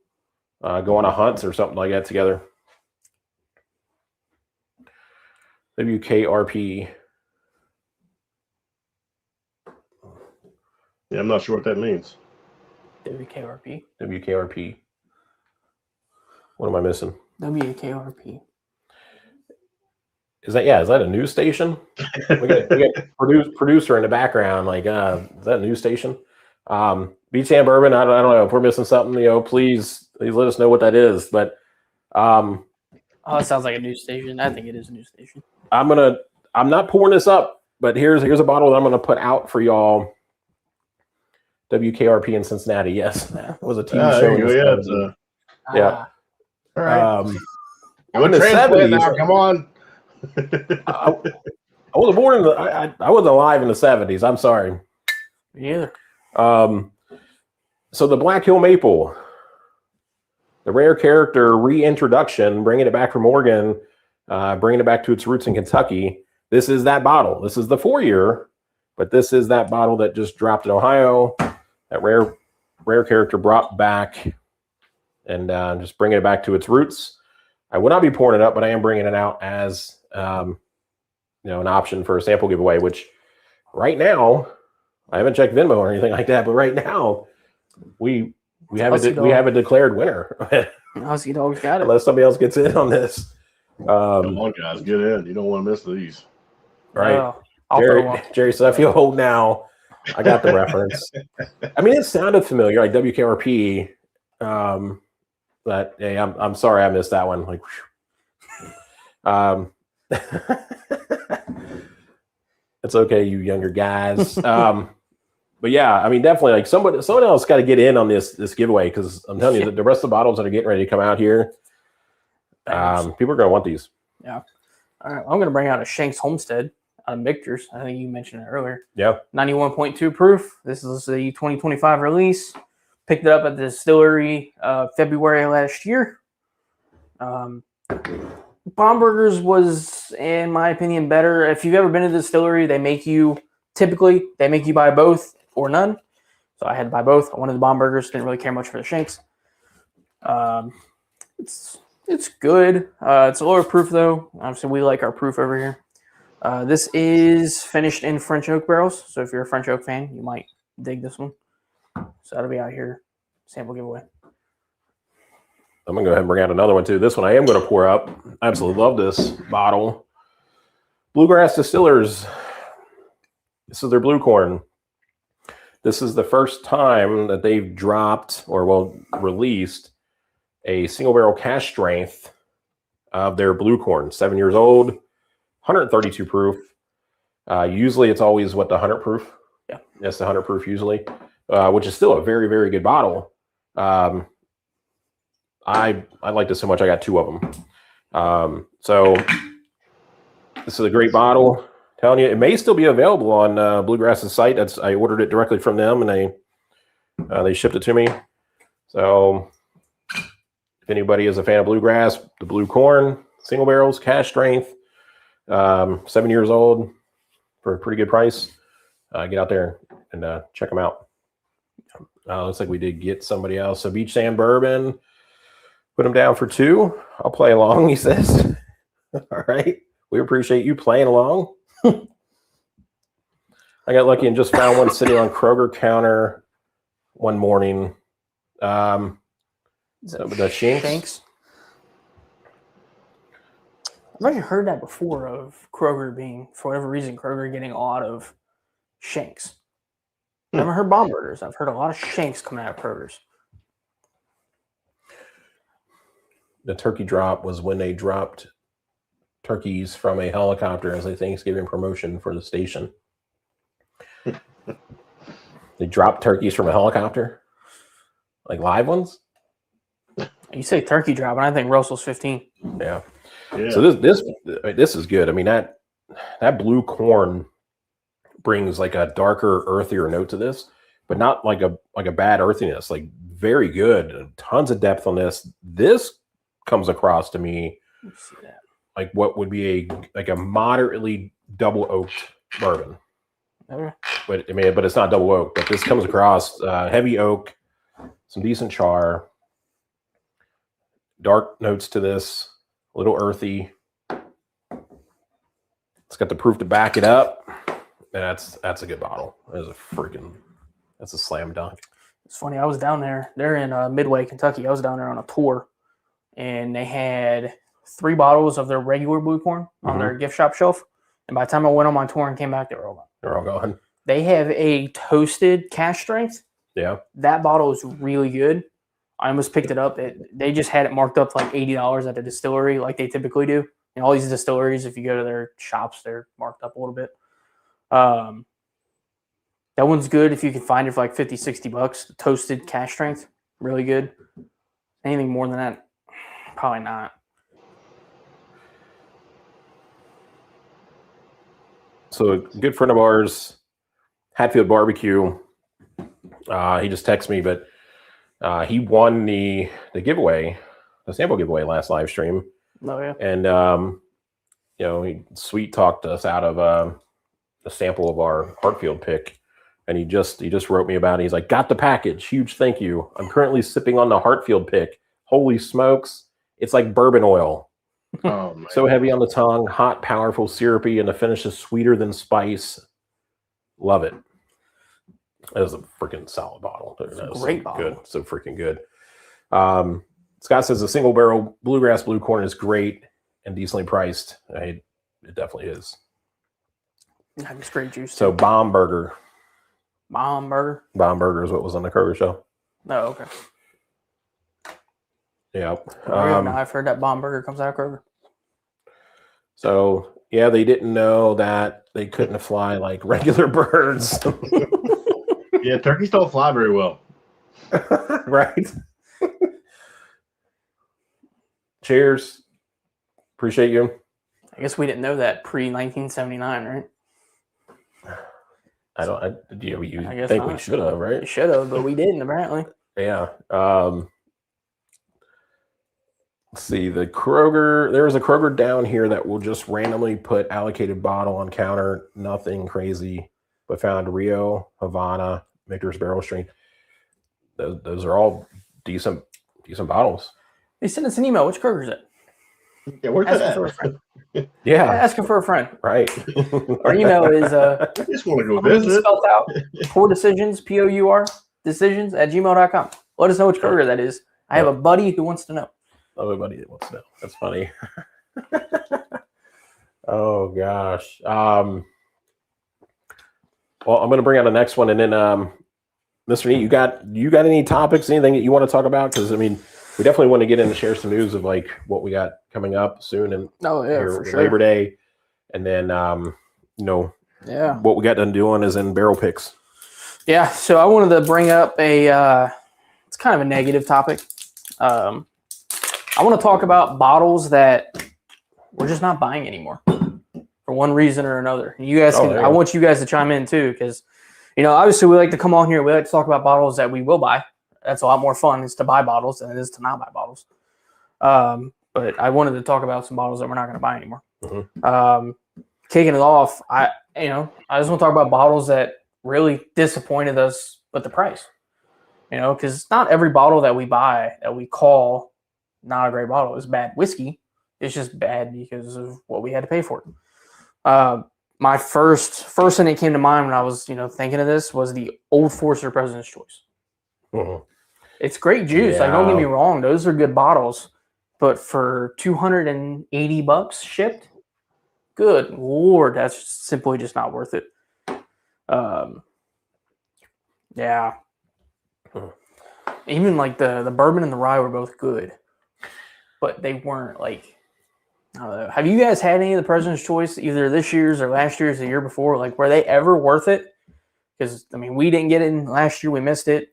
go on a hunt or something like that together. WKRP. Yeah, I'm not sure what that means. WKRP. WKRP. What am I missing? WKRP. Is that a news station? we got producer in the background. Like, is that a news station? Beach and Bourbon. I don't know if we're missing something. Please let us know what that is. But oh, it sounds like a news station. I think it is a news station. I'm not pouring this up, but here's a bottle that I'm gonna put out for y'all. WKRP in Cincinnati. Yes, it was a TV show. Yeah. All right. I'm in a the transplant 70s. now. Come on. I was born I wasn't alive in the 70s. I'm sorry. Me either. So the Black Hill Maple, the rare character reintroduction, bringing it back from Oregon, bringing it back to its roots in Kentucky. This is that bottle. This is the 4-year, but this is that bottle that just dropped in Ohio. That rare character brought back, and just bringing it back to its roots. I will not be pouring it up, but I am bringing it out as an option for a sample giveaway. Which right now, I haven't checked Venmo or anything like that, but right now we have a declared winner. Aussie Dog's got it. Unless somebody else gets in on this. Come on, guys, get in. You don't want to miss these. Right. Jerry said, I feel old now. I got the reference. I mean, it sounded familiar, like WKRP. But hey, I'm sorry I missed that one. Like, it's okay, you younger guys. But yeah, I mean, definitely, like someone else got to get in on this giveaway, because I'm telling you, the rest of the bottles that are getting ready to come out here, people are going to want these. Yeah. All right, I'm going to bring out a Shanks Homestead out of Victor's. I think you mentioned it earlier. Yeah. 91.2 proof. This is the 2025 release. Picked it up at the distillery February last year. Bomberger's was, in my opinion, better. If you've ever been to the distillery, they make you buy both or none. So I had to buy both. I wanted the Bombergers. Didn't really care much for the Shanks. It's good. It's a lower proof though. Obviously, we like our proof over here. This is finished in French oak barrels. So if you're a French oak fan, you might dig this one. So that'll be out here. Sample giveaway. I'm going to go ahead and bring out another one too. This one I am going to pour up. I absolutely love this bottle. Bluegrass Distillers. This is their blue corn. This is the first time that they've dropped released a single barrel cask strength of their blue corn. 7 years old, 132 proof. Usually it's always the 100 proof. Yeah. That's the 100 proof usually, which is still a very, very good bottle. I like this so much. I got 2 of them. So this is a great bottle. Telling you, it may still be available on Bluegrass's site. I ordered it directly from them, and they shipped it to me. So if anybody is a fan of Bluegrass, the blue corn, single barrels, cask strength, 7 years old, for a pretty good price, get out there and check them out. Looks like we did get somebody else. So Beach Sand Bourbon, put them down for 2. I'll play along, he says. All right. We appreciate you playing along. I got lucky and just found one sitting on Kroger counter one morning. The Shanks. I've actually heard that before, of Kroger being, for whatever reason, Kroger getting a lot of Shanks. I haven't heard Bombergers. I've heard a lot of Shanks coming out of Kroger's. The turkey drop was when they dropped turkeys from a helicopter as a Thanksgiving promotion for the station. They dropped turkeys from a helicopter, like live ones. You say turkey drop, and I think Russell's 15. Yeah. So this is good. I mean, that blue corn brings like a darker, earthier note to this, but not like a bad earthiness. Like very good. Tons of depth on this. This comes across to me Let's see that. like what would be a moderately double oaked bourbon. Okay. But it's not double oak. But this comes across heavy oak, some decent char, dark notes to this, a little earthy. It's got the proof to back it up. And that's a good bottle. That's a slam dunk. It's funny. I was down there. They're in Midway, Kentucky. I was down there on a tour, and they had 3 bottles of their regular blue corn on their gift shop shelf. And by the time I went on my tour and came back, they were all gone. They're all gone. They have a toasted cash strength. Yeah. That bottle is really good. I almost picked it up. They just had it marked up to like $80 at the distillery, like they typically do. And all these distilleries, if you go to their shops, they're marked up a little bit. That one's good if you can find it for like $50-$60. The toasted cash strength, really good. Anything more than that, probably not. So a good friend of ours, Hatfield Barbecue, he just texted me, but he won the giveaway, the sample giveaway last live stream. Oh yeah. And he sweet talked us out of a sample of our Hartfield pick. And he just wrote me about it. He's like, got the package. Huge thank you. I'm currently sipping on the Hartfield pick. Holy smokes. It's like bourbon oil. Oh, So heavy on the tongue, hot, powerful, syrupy, and the finish is sweeter than spice. Love it. That was a freaking solid bottle. Great bottle. Good. So freaking good. Scott says the single barrel bluegrass blue corn is great and decently priced. It definitely is. It's great juice. So Bomb Burger. Bomb Burger? Bomb Burger is what was on the Kroger show. Oh, okay. Yeah. Now I've heard that Bomb Burger comes out of Kroger. So, yeah, they didn't know that they couldn't fly like regular birds. Yeah, turkeys don't fly very well. Right? Cheers. Appreciate you. I guess we didn't know that pre-1979, right? You I guess think not. we should have, right? We should have, but we didn't, apparently. Yeah. Let's see. There was a Kroger down here that will just randomly put allocated bottle on counter. Nothing crazy, but found Rio, Havana, Victor's Barrel Stream. Those are all decent bottles. They sent us an email. Which Kroger is it? Yeah, where's Asking that for a at? friend. Yeah. Asking for a friend. Right. Our email is I just want to go I'm gonna visit. spelled out Decisions, POUR, decisions @gmail.com. Let us know which Kroger that is. I have a buddy who wants to know. Everybody that wants to know. That's funny. Oh gosh. Well, I'm going to bring out the next one, and then Mr. Neat, you got any topics, anything that you want to talk about? Because I mean, we definitely want to get in and share some news of like what we got coming up soon, and for sure. Labor Day, and then what we got done doing is in barrel picks. Yeah. So I wanted to bring up it's kind of a negative topic. I want to talk about bottles that we're just not buying anymore for one reason or another. You guys I want you guys to chime in too, because obviously we like to come on here. We like to talk about bottles that we will buy. That's a lot more fun is to buy bottles than it is to not buy bottles. But I wanted to talk about some bottles that we're not going to buy anymore. Mm-hmm. Kicking it off, I just want to talk about bottles that really disappointed us with the price. Because not every bottle that we buy that we call not a great bottle is bad whiskey. It's just bad because of what we had to pay for it. My first thing that came to mind when I was thinking of this was the Old Forester President's Choice. Mm-hmm. It's great juice. Like, don't get me wrong; those are good bottles. But for $280 shipped, good Lord, that's simply just not worth it. Yeah. Even like the bourbon and the rye were both good, but they weren't like. I don't know. Have you guys had any of the President's Choice, either this year's or last year's, the year before? Like, were they ever worth it? Because I mean, we didn't get in last year; we missed it.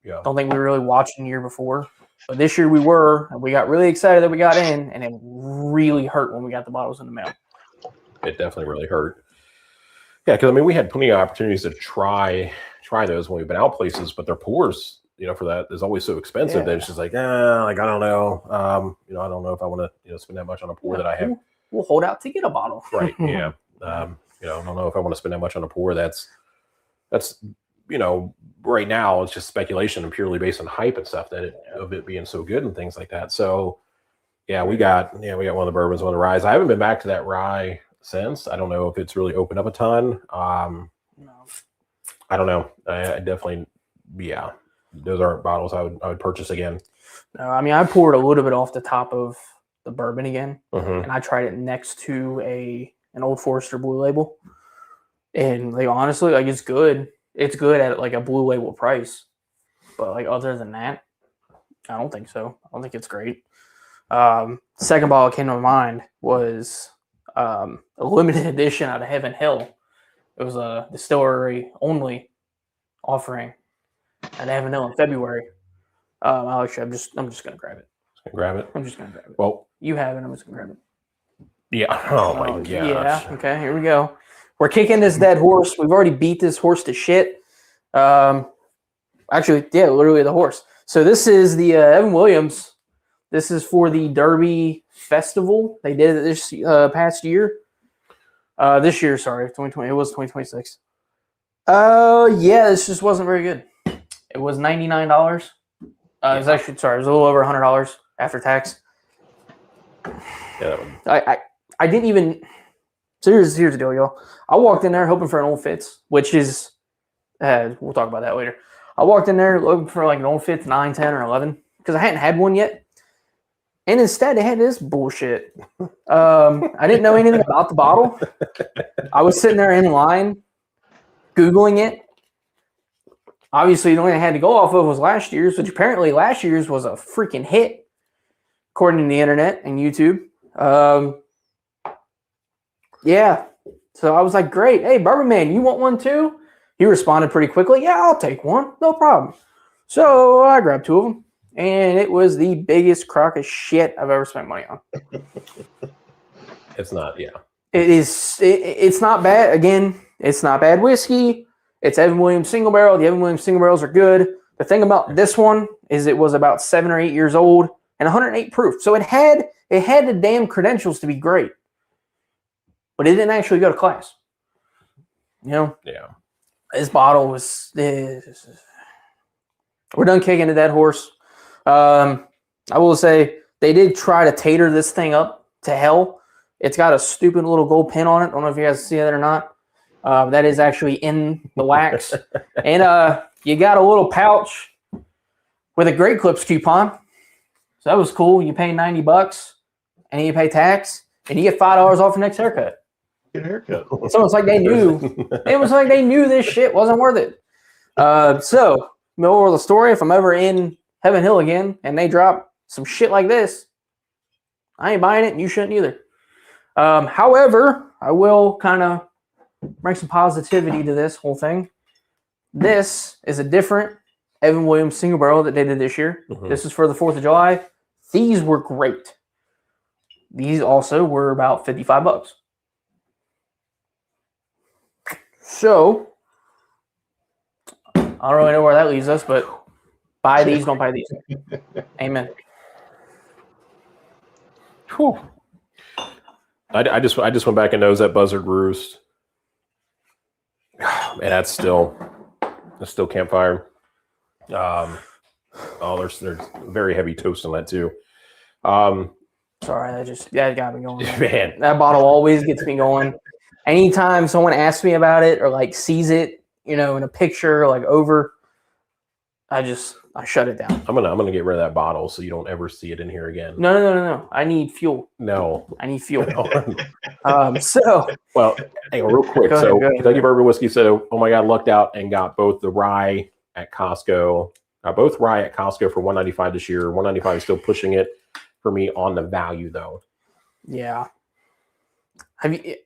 Yeah. Don't think we were really watching the year before. But this year we were, and we got really excited that we got in, and it really hurt when we got the bottles in the mail. It definitely really hurt. Yeah, because I mean, we had plenty of opportunities to try those when we've been out places, but their pours, for that is always so expensive that it's just like, like I don't know, I don't know if I want to spend that much on a pour that I have. We'll hold out to get a bottle. Right. Yeah. I don't know if I want to spend that much on a pour. That's right now it's just speculation and purely based on hype and stuff of it being so good and things like that. So yeah, we got one of the bourbons, one of the ryes. I haven't been back to that rye since. I don't know if it's really opened up a ton. No. I don't know. I definitely, those aren't bottles I would purchase again. No, I mean, I poured a little bit off the top of the bourbon again, Mm-hmm. and I tried it next to an Old Forester Blue Label, and like honestly, like it's good. It's good at like a Blue Label price, but like other than that, I don't think so. I don't think it's great. Second bottle that came to mind was a limited edition out of Heaven Hill. It was a distillery only offering at Heaven Hill in February. Alex, I'm just gonna grab it. Grab it. I'm just gonna grab it. Well, you have it. I'm just gonna grab it. Yeah. Oh my gosh. Yeah. Okay. Here we go. We're kicking this dead horse. We've already beat this horse to shit. Actually, yeah, literally the horse. So this is the Evan Williams. This is for the Derby Festival. They did it this past year. This year, sorry, 2020. It was 2026. Yeah, this just wasn't very good. It was $99. It was actually, sorry, it was a little over $100 after tax. Yeah. I didn't even. So here's the deal, y'all. I walked in there hoping for an Old Fitz, which is, we'll talk about that later. I walked in there looking for like an Old Fitz 9, 10, or 11 because I hadn't had one yet. And instead, they had this bullshit. I didn't know anything about the bottle. I was sitting there in line, Googling it. Obviously, the only thing I had to go off of was last year's, which apparently last year's was a freaking hit, according to the internet and YouTube. Yeah. So I was like, great. Hey, Bourbon Man, you want one too? He responded pretty quickly. Yeah, I'll take one. No problem. So I grabbed two of them. And it was the biggest crock of shit I've ever spent money on. It's not, yeah. It is. It's not bad. Again, it's not bad whiskey. It's Evan Williams single barrel. The Evan Williams single barrels are good. The thing about this one is it was about 7 or 8 years old and 108 proof. So it had the damn credentials to be great, but it didn't actually go to class. Yeah. This bottle was. We're done kicking a dead horse. I will say they did try to tater this thing up to hell. It's got a stupid little gold pin on it. I don't know if you guys see that or not. That is actually in the wax. And you got a little pouch with a Great Clips coupon. So that was cool. You pay $90 and you pay tax and you get $5 off your next haircut. Get a haircut. It's almost like they knew. It was like they knew this shit wasn't worth it. So, moral of the story, if I'm ever in Heaven Hill again and they drop some shit like this, I ain't buying it and you shouldn't either. However, I will kind of bring some positivity to this whole thing. This is a different Evan Williams single barrel that they did this year. Mm-hmm. This is for the 4th of July. These were great. These also were about $55. So, I don't really know where that leaves us, but buy these, don't buy these. Amen. Whew. I just went back and nosed that Buzzard Roost. And that's still campfire. There's very heavy toast on that too. Sorry, that got me going. Man, that bottle always gets me going. Anytime someone asks me about it or like sees it, in a picture like over, I shut it down. I'm gonna get rid of that bottle so you don't ever see it in here again. No. I need fuel. No, I need fuel. Well, hang on real quick. Go ahead. Kentucky Bourbon Whiskey said, "Oh my God, lucked out and got both the rye at Costco. Both rye at Costco for $195 this year. $195 is still pushing it for me on the value though." Yeah.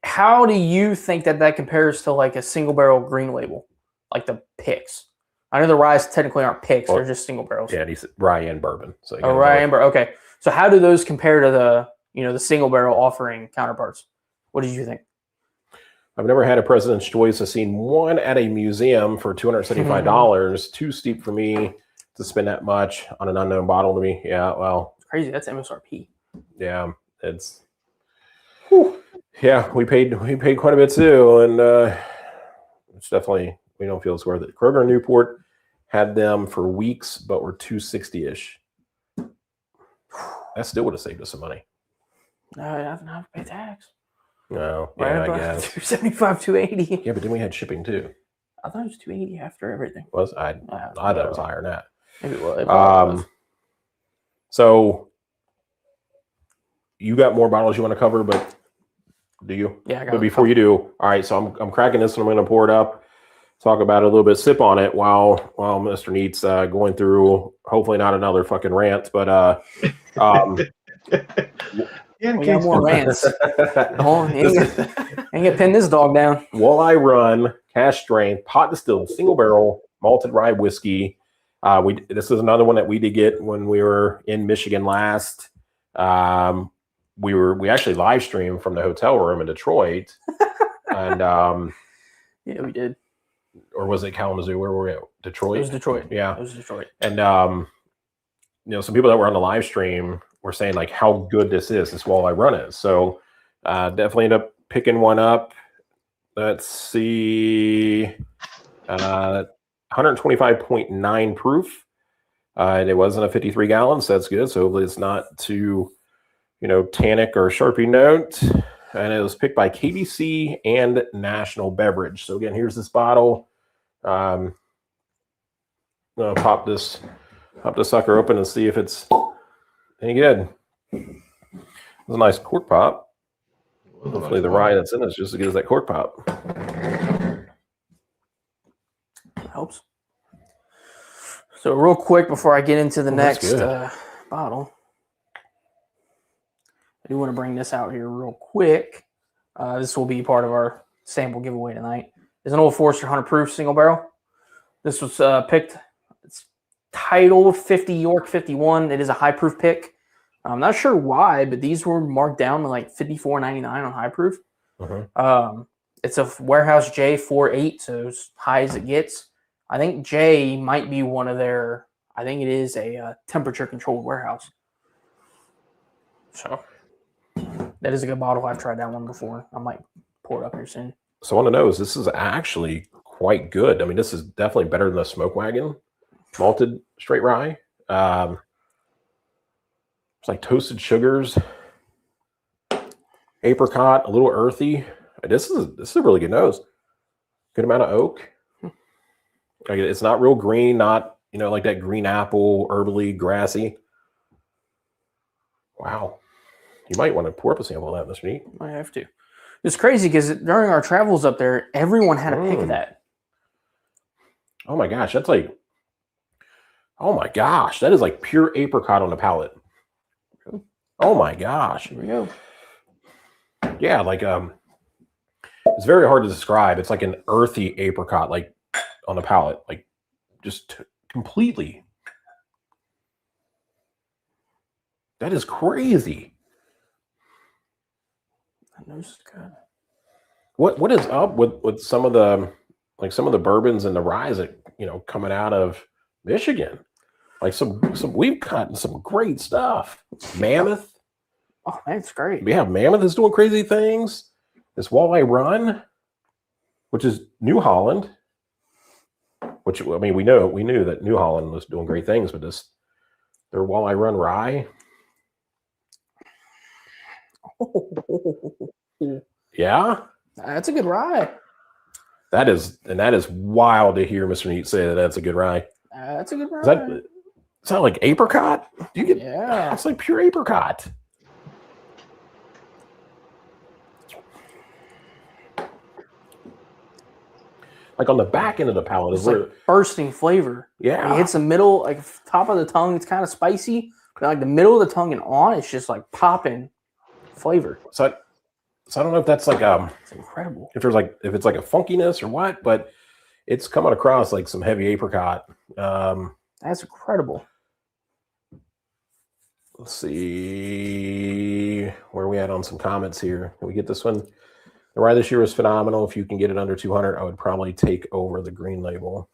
How do you think that compares to like a single barrel green label, like the picks? I know the ryes technically aren't picks; they're just single barrels. Yeah, he's rye and bourbon. So rye and bourbon. Okay, so how do those compare to the single barrel offering counterparts? What did you think? I've never had a President's Choice. I've seen one at a museum for $275. Too steep for me. to spend that much on an unknown bottle to me. Yeah, well, It's crazy. That's MSRP. yeah, it's. Whew. Yeah, we paid quite a bit too, and it's definitely, we don't feel it's worth it. Kroger and Newport had them for weeks, but were $2.60-ish. That still would have saved us some money. No, I haven't to pay tax. No, Right, yeah, I guess. $275, $280. Yeah, but then we had shipping too. I thought it was $280 after everything. I thought it was higher than that. Maybe it was. So you got more bottles you want to cover, but do you? Yeah, I got But before you do, all right. So I'm cracking this, and I'm going to pour it up. Talk about it a little bit, sip on it while Mr. Neat's going through. Hopefully not another fucking rant, but yeah, we got more rants. Ain't gonna pin this dog down. Walleye Run, cash strength, pot distilled, single barrel, malted rye whiskey. This is another one that we did get when we were in Michigan last. We actually live streamed from the hotel room in Detroit, and yeah, we did. Or was it Kalamazoo? Where were we at? Detroit. It was Detroit. Yeah, it was Detroit. And some people that were on the live stream were saying like how good this Walleye Run is. So definitely end up picking one up. Let's see, 125.9 proof. And it wasn't a 53 gallons. So that's good. So hopefully it's not too, tannic or Sharpie note. And it was picked by KBC and National Beverage. So again, here's this bottle. I'm gonna pop this sucker open and see if it's any good. It's a nice cork pop. Hopefully the rye that's in it is just as good as that cork pop. Helps. So real quick before I get into the next bottle, I do want to bring this out here real quick. This will be part of our sample giveaway tonight. It's an Old Forester 100 proof single barrel. This was picked. It's titled 50 York 51. It is a high proof pick. I'm not sure why, but these were marked down to like $54.99 on high proof. It's a warehouse J48, so as high as it gets. I think J might be one of their. I think it is a temperature controlled warehouse. So that is a good bottle. I've tried that one before. I might pour it up here soon. So I want to know is this is actually quite good. I mean, this is definitely better than the Smoke Wagon malted straight rye. It's like toasted sugars, apricot, a little earthy. This is a really good nose. Good amount of oak. Like it's not real green, not like that green apple, herbally, grassy. Wow. You might want to pour up a sample of that, Mr. Neat. I have to. It's crazy because during our travels up there, everyone had a pick of that. Oh my gosh, that's like, oh my gosh, that is like pure apricot on the palate. Oh my gosh. Here we go. Yeah, like it's very hard to describe. It's like an earthy apricot, like on the palate, like just completely. That is crazy. That nose is good. What is up with some of the bourbons and the ryes that coming out of Michigan? Like we've gotten some great stuff. Mammoth. Oh man, it's great. Yeah, Mammoth is doing crazy things. This Walleye Run, which is New Holland, which I mean we knew that New Holland was doing great things with this. Their Walleye Run rye. Yeah, that's a good rye. That is wild to hear Mr. Neat say that that's a good rye. That's a good rye. Is that like apricot? Yeah, it's like pure apricot. Like on the back end of the palate is where bursting flavor. Yeah, it hits the middle, like top of the tongue. It's kind of spicy, but like the middle of the tongue and on, it's just like popping flavor. So I don't know if that's like it's incredible. If it's like a funkiness or what, but it's coming across like some heavy apricot. That's incredible. Let's see where we at on some comments here. Can we get this one? The rye this year was phenomenal. If you can get it under 200, I would probably take over the green label.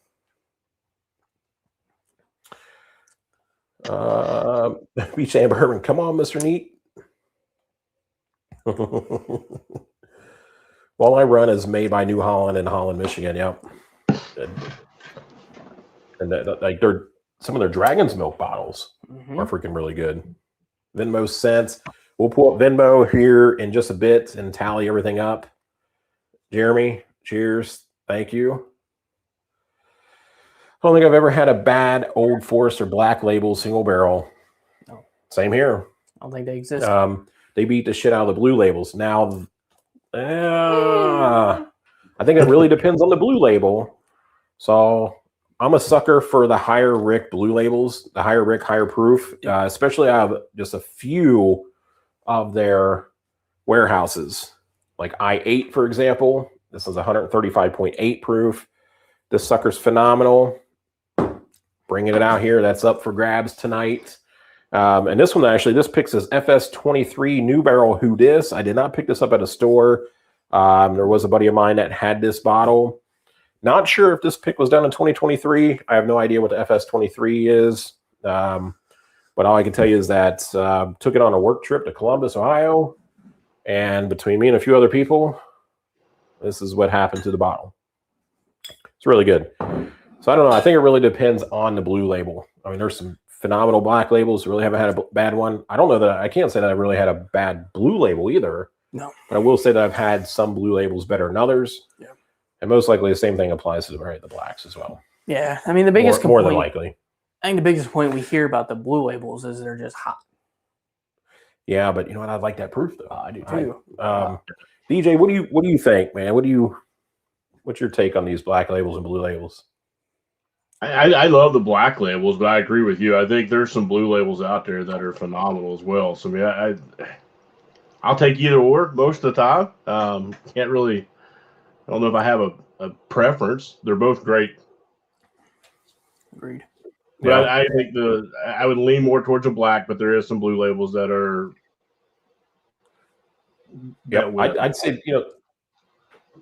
Beach and Bourbon. Come on, Mr. Neat. While I Run is made by New Holland in Holland, Michigan. Yep. And like they're some of their Dragon's Milk bottles are freaking really good. Venmo cents. We'll pull up Venmo here in just a bit and tally everything up. Jeremy, cheers. Thank you. I don't think I've ever had a bad Old Forester Black Label single barrel. No. Same here. I don't think they exist. They beat the shit out of the Blue Labels. Now, I think it really depends on the Blue Label. So I'm a sucker for the higher Rick Blue Labels, the higher Rick, higher proof, especially I have just a few of their warehouses. Like I-8, for example. This is 135.8 proof. This sucker's phenomenal. Bringing it out here. That's up for grabs tonight. And this one, actually, this pick says FS23 New Barrel Who Dis. I did not pick this up at a store. There was a buddy of mine that had this bottle. Not sure if this pick was done in 2023. I have no idea what the FS23 is. But all I can tell you is that took it on a work trip to Columbus, Ohio. And between me and a few other people, this is what happened to the bottle. It's really good. So I don't know. I think it really depends on the Blue Label. I mean, there's some phenomenal Black Labels. Really haven't had a bad one. I don't know that I can't say that I really had a bad Blue Label either. No. But I will say that I've had some Blue Labels better than others. Yeah. And most likely the same thing applies to the Blacks as well. Yeah. I mean, the biggest more complaint, than likely. I think the biggest point we hear about the Blue Labels is they're just hot. Yeah, but you know what? I like that proof though. I do too. DJ, what do you think, man? What's your take on these Black Labels and Blue Labels? I love the Black Labels, but I agree with you. I think there's some Blue Labels out there that are phenomenal as well. So I mean, I'll take either or most of the time. Can't really. I don't know if I have a preference. They're both great. Agreed. But yeah. I think I would lean more towards a Black, but there is some Blue Labels that are. Yeah, I'd say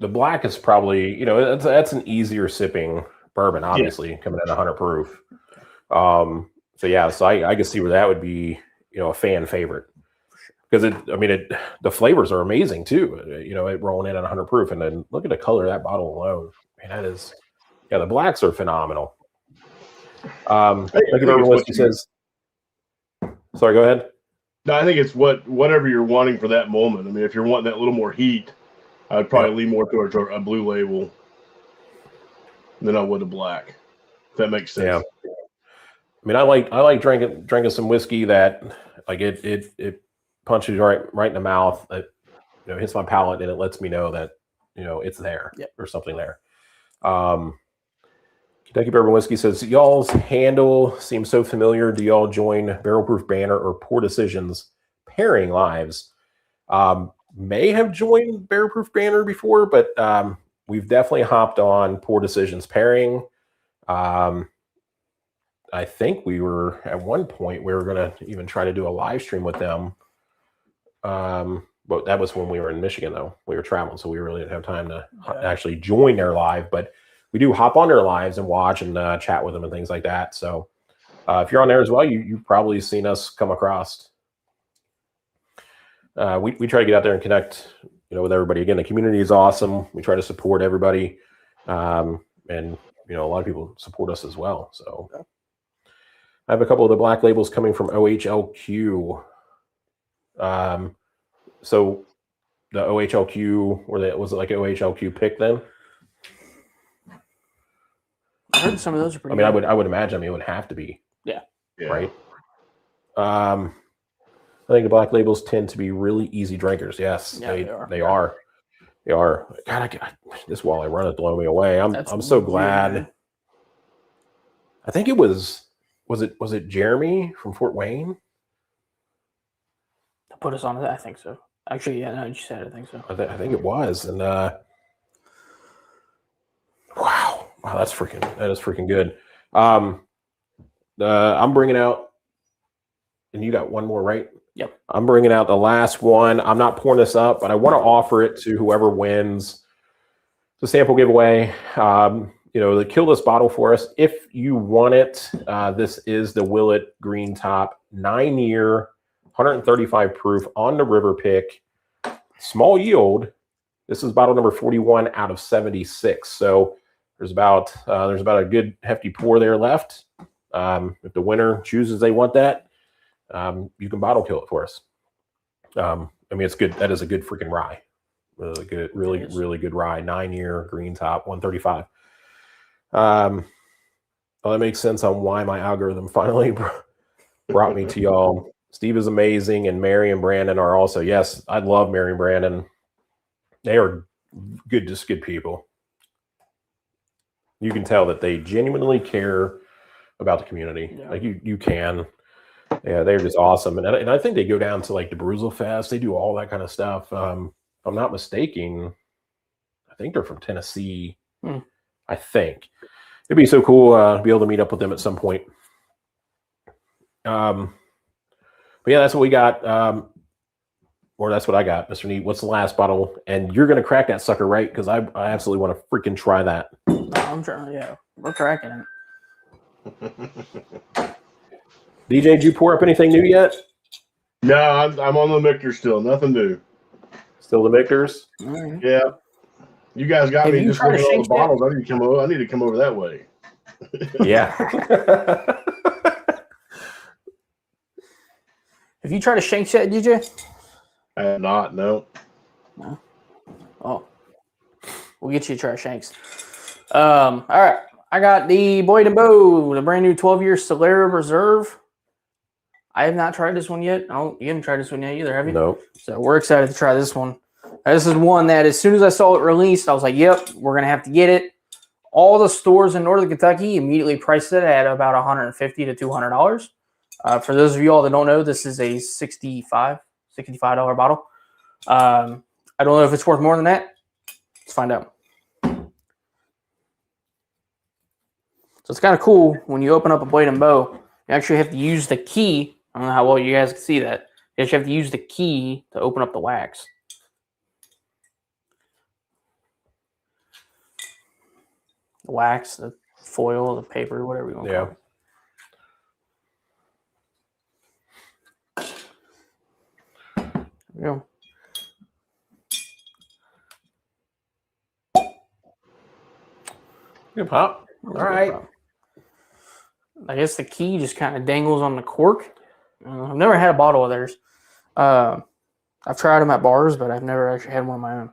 the Black is probably that's an easier sipping bourbon, obviously coming at 100 proof. So I can see where that would be a fan favorite because the flavors are amazing too. It rolling in at 100 proof, and then look at the color of that bottle alone. Man, that is the Blacks are phenomenal. Thank you very much. He says, sorry, go ahead. No, I think it's whatever you're wanting for that moment. I mean, if you're wanting that little more heat, I'd probably lean more towards a Blue Label than I would a Black. If that makes sense. Yeah. I mean, I like drinking some whiskey that like it punches right in the mouth. It hits my palate and it lets me know that it's there or something there. Kentucky Bourbon Whiskey says, y'all's handle seems so familiar. Do y'all join Barrel Proof Banner or Pour Decisions pairing lives? May have joined Barrel Proof Banner before, but we've definitely hopped on Pour Decisions pairing. I think we were at one point we were going to even try to do a live stream with them. But that was when we were in Michigan, though. We were traveling, so we really didn't have time to actually join their live. But we do hop on their lives and watch and chat with them and things like that. So if you're on there as well, you've probably seen us come across. We try to get out there and connect, with everybody. Again, the community is awesome. We try to support everybody, and a lot of people support us as well. So I have a couple of the Black Labels coming from OHLQ. So the OHLQ, was it like OHLQ pick then? I heard some of those are pretty. I would imagine. It would have to be. Yeah. Right. I think the Black Labels tend to be really easy drinkers. Yes, yeah, they are. They are. God, this While I Run is blowing me away. I'm so glad. Weird. I think it was it Jeremy from Fort Wayne? Put us on it. I think so. Actually, yeah, no, you said I think so. I think it was, and wow, that is freaking good. I'm bringing out, and you got one more, right? Yep. I'm bringing out the last one. I'm not pouring this up, but I want to offer it to whoever wins the sample giveaway. to kill this bottle for us, if you want it, this is the Willet Green Top 9-year, 135 proof on the river pick, small yield. This is bottle number 41 out of 76. So there's about a good hefty pour there left. If the winner chooses they want that, you can bottle kill it for us. It's good. That is a good freaking rye. Really good, really good rye. 9-year green top, 135. Well, that makes sense on why my algorithm finally brought me to y'all. Steve is amazing, and Mary and Brandon are also. Yes, I love Mary and Brandon. They are just good people. You can tell that they genuinely care about the community. Yeah. Like you can. Yeah, they're just awesome. And I think they go down to like the Bruzel Fest. They do all that kind of stuff. If I'm not mistaken, I think they're from Tennessee. I think. It'd be so cool to be able to meet up with them at some point. But yeah, that's what we got. Or that's what I got, Mr. Neat. What's the last bottle? And you're going to crack that sucker, right? Because I absolutely want to freaking try that. I'm trying. Yeah, we're cracking it. DJ, did you pour up anything new yet? No, I'm on the Michter's still. Nothing new. Still the Michter's? Right. Yeah. You guys got me just looking at all the bottles. I need to come over that way. Yeah. Have you tried a shank yet, DJ? I have not, no. No. Oh. We'll get you to try shanks. All right. I got the Boyd & Bow, the brand new 12-year Solera Reserve. I have not tried this one yet. You haven't tried this one yet either, have you? No. So we're excited to try this one. This is one that as soon as I saw it released, I was like, yep, we're going to have to get it. All the stores in Northern Kentucky immediately priced it at about $150 to $200. For those of you all that don't know, this is a $65 bottle. I don't know if it's worth more than that. Let's find out. So it's kind of cool when you open up a Boyd & Bow, you actually have to use the key. I don't know how well you guys can see that. You actually have to use the key to open up the wax. The wax, the foil, the paper, whatever you want to call it. There we go. Good pop. All right. I guess the key just kind of dangles on the cork. I've never had a bottle of theirs. I've tried them at bars, but I've never actually had one of my own.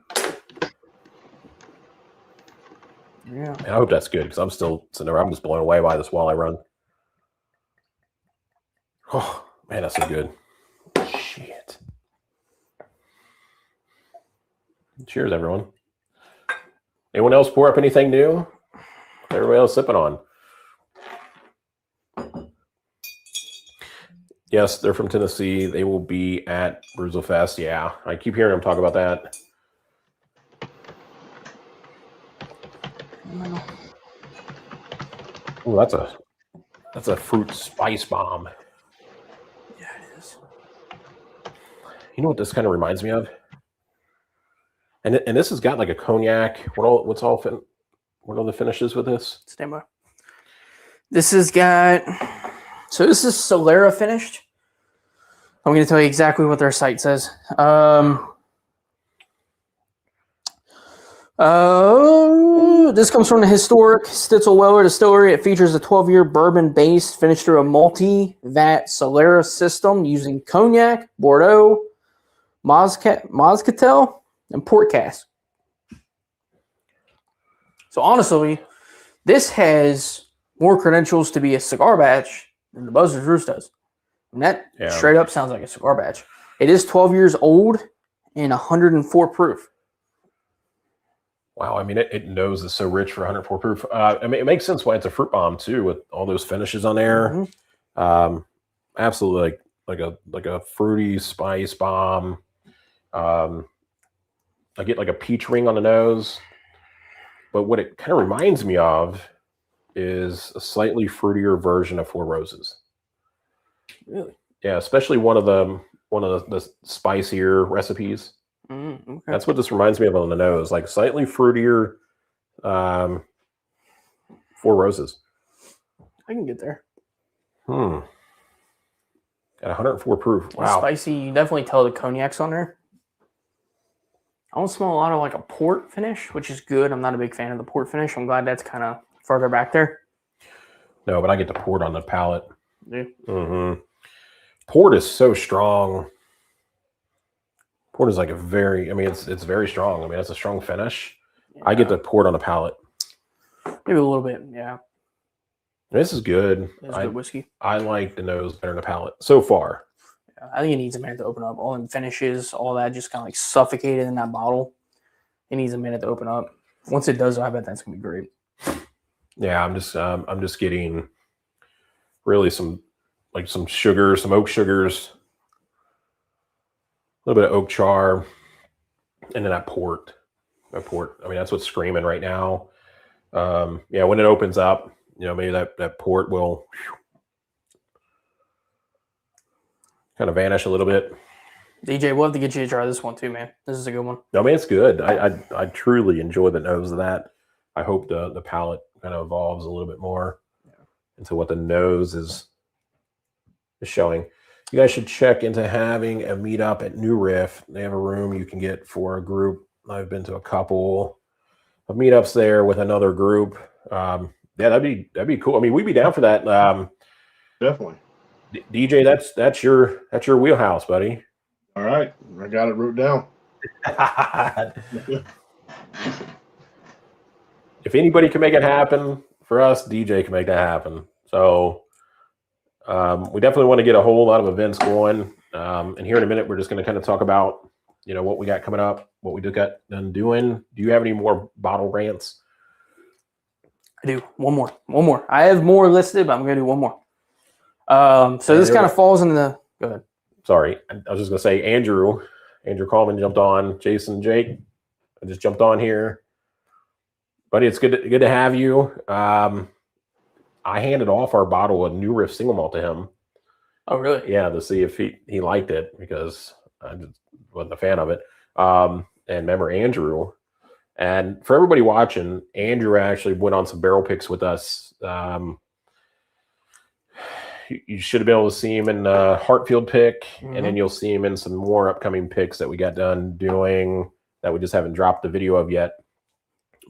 Yeah. I hope that's good because I'm still sitting there. I'm just blown away by this while I run. Oh, man, that's so good. Shit. Cheers, everyone. Anyone else pour up anything new? Everybody else sipping on? Yes, they're from Tennessee. They will be at Bruzel Fest. Yeah, I keep hearing them talk about that. Oh, that's a fruit spice bomb. Yeah, it is. You know what this kind of reminds me of? And this has got like a cognac. What are all the finishes with this? Stand by. This has got. So this is Solera finished. I'm going to tell you exactly what their site says. This comes from the historic Stitzel-Weller distillery. It features a 12-year bourbon base finished through a multi-vat Solera system using cognac, Bordeaux, Moscatel, and port cask. So honestly, this has more credentials to be a cigar batch than the Buzzard's Roost does. And that straight up sounds like a cigar batch. It is 12 years old and 104 proof. Wow, I mean, it knows it's so rich for 104 proof. I mean, it makes sense why it's a fruit bomb too, with all those finishes on there. Mm-hmm. Absolutely, like a fruity spice bomb. I get like a peach ring on the nose, but what it kind of reminds me of is a slightly fruitier version of Four Roses. Really? Yeah, especially one of the spicier recipes. Okay. That's what this reminds me of on the nose, like slightly fruitier, Four Roses. I can get there. Got 104 proof. Wow. Spicy. You definitely tell the cognac's on there. I don't smell a lot of like a port finish, which is good. I'm not a big fan of the port finish. I'm glad that's kind of further back there. No, but I get the port on the palate. Yeah. Port is so strong. Port is like it's very strong. I mean, it's a strong finish. Yeah. I get the port on the palate. Maybe a little bit, yeah. This is good. It's good whiskey. I like the nose better than the palate so far. Yeah, I think it needs a minute to open up. All them finishes, all that just kind of like suffocated in that bottle. It needs a minute to open up. Once it does, I bet that's gonna be great. Yeah, I'm just getting really some sugar, some oak sugars, a little bit of oak char, and then that port. I mean, that's what's screaming right now. Yeah, when it opens up, maybe that port will kind of vanish a little bit. DJ, we'll have to get you to try this one too, man. This is a good one. I mean, it's good. I truly enjoy the nose of that. I hope the palate kind of evolves a little bit more into what the nose is showing. You guys should check into having a meetup at New Riff. They have a room you can get for a group. I've been to a couple of meetups there with another group. Yeah, that'd be cool. I mean, we'd be down for that. Definitely. DJ, that's your wheelhouse, buddy. All right, I got it wrote down. If anybody can make it happen for us, DJ can make that happen. So we definitely want to get a whole lot of events going. And here in a minute, we're just going to kind of talk about what we got coming up, what we just got done doing. Do you have any more bottle rants? I do. One more. I have more listed, but I'm going to do one more. So this kind of falls into the... Go ahead. Sorry. I was just going to say Andrew Coleman jumped on. Jason, Jake, I just jumped on here. Buddy, it's good to have you. I handed off our bottle of New Riff single malt to him. Oh, really? Yeah, to see if he liked it, because I just wasn't a fan of it. And remember Andrew. And for everybody watching, Andrew actually went on some barrel picks with us. You should have been able to see him in the Hartfield pick, and then you'll see him in some more upcoming picks that we got done doing that we just haven't dropped the video of yet.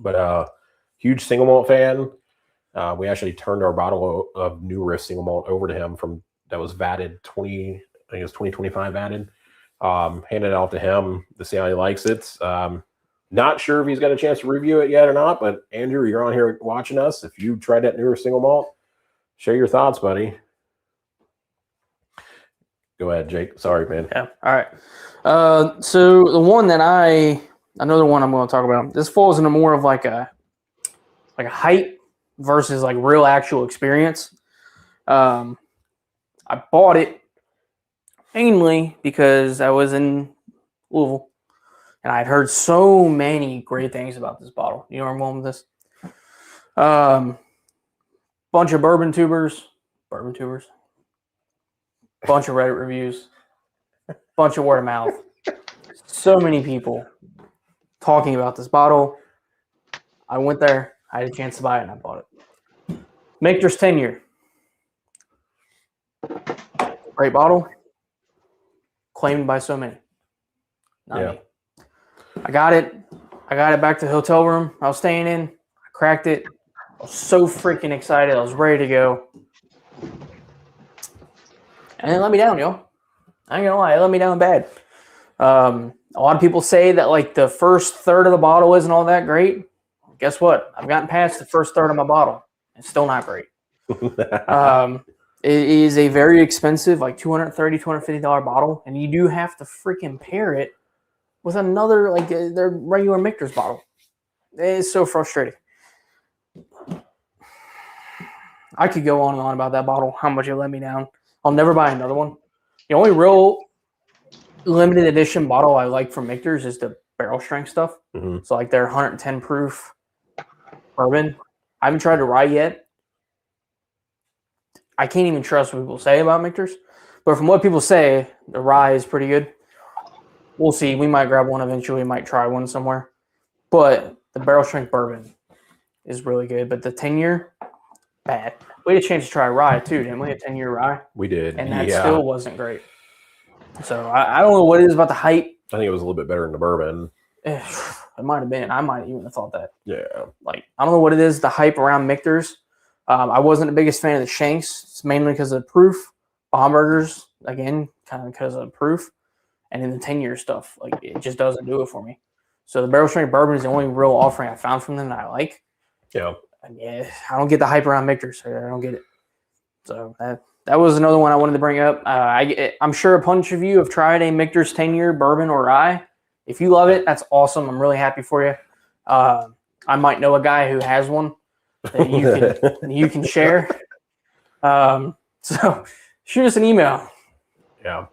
But huge single malt fan. We actually turned our bottle of New Riff single malt over to him that was vatted 2025 vatted. Handed it off to him to see how he likes it. Not sure if he's got a chance to review it yet or not, but Andrew, you're on here watching us. If you tried that New Riff single malt, share your thoughts, buddy. Go ahead, Jake. Sorry, man. Yeah. All right. So the one that another one I'm going to talk about, this falls into more of like a hype versus like real actual experience. I bought it mainly because I was in Louisville and I'd heard so many great things about this bottle. You know where I'm going with this? Bunch of bourbon tubers, bunch of Reddit reviews, bunch of word of mouth. So many people talking about this bottle. I went there, I had a chance to buy it, and I bought it. Michter's 10-year. Great bottle. Claimed by so many. Not me. I got it back to the hotel room I was staying in. I cracked it. I was so freaking excited. I was ready to go. And it let me down, yo. I ain't gonna lie, it let me down bad. A lot of people say that like the first third of the bottle isn't all that great. Guess what? I've gotten past the first third of my bottle. It's still not great. It is a very expensive, like $230, $250 bottle, and you do have to freaking pair it with another, like their regular Michter's bottle. It's so frustrating. I could go on and on about that bottle, how much it let me down. I'll never buy another one. The only real limited edition bottle I like from Michter's is the barrel strength stuff. Mm-hmm. So like their 110 proof bourbon. I haven't tried the rye yet. I can't even trust what people say about Michter's. But from what people say, the rye is pretty good. We'll see. We might grab one eventually. We might try one somewhere. But the barrel strength bourbon is really good. But the 10-year, bad. We had a chance to try rye too, didn't we? A 10-year rye, We did. and that still wasn't great. So I don't know what it is about the hype. I think it was a little bit better than the bourbon. It might have been. I might even have thought that. Yeah. Like, I don't know what it is, the hype around Michter's. I wasn't the biggest fan of the Shanks. It's mainly because of proof. Bombergers, again, kind of because of proof. And then the 10-year stuff, like, it just doesn't do it for me. So the barrel strength bourbon is the only real offering I found from them that I like. Yeah. And yeah, I don't get the hype around Michter's. I don't get it. So that was another one I wanted to bring up. I'm sure a bunch of you have tried a Michter's 10-year bourbon or rye. If you love it, that's awesome. I'm really happy for you. I might know a guy who has one that you can share. So shoot us an email. Yeah.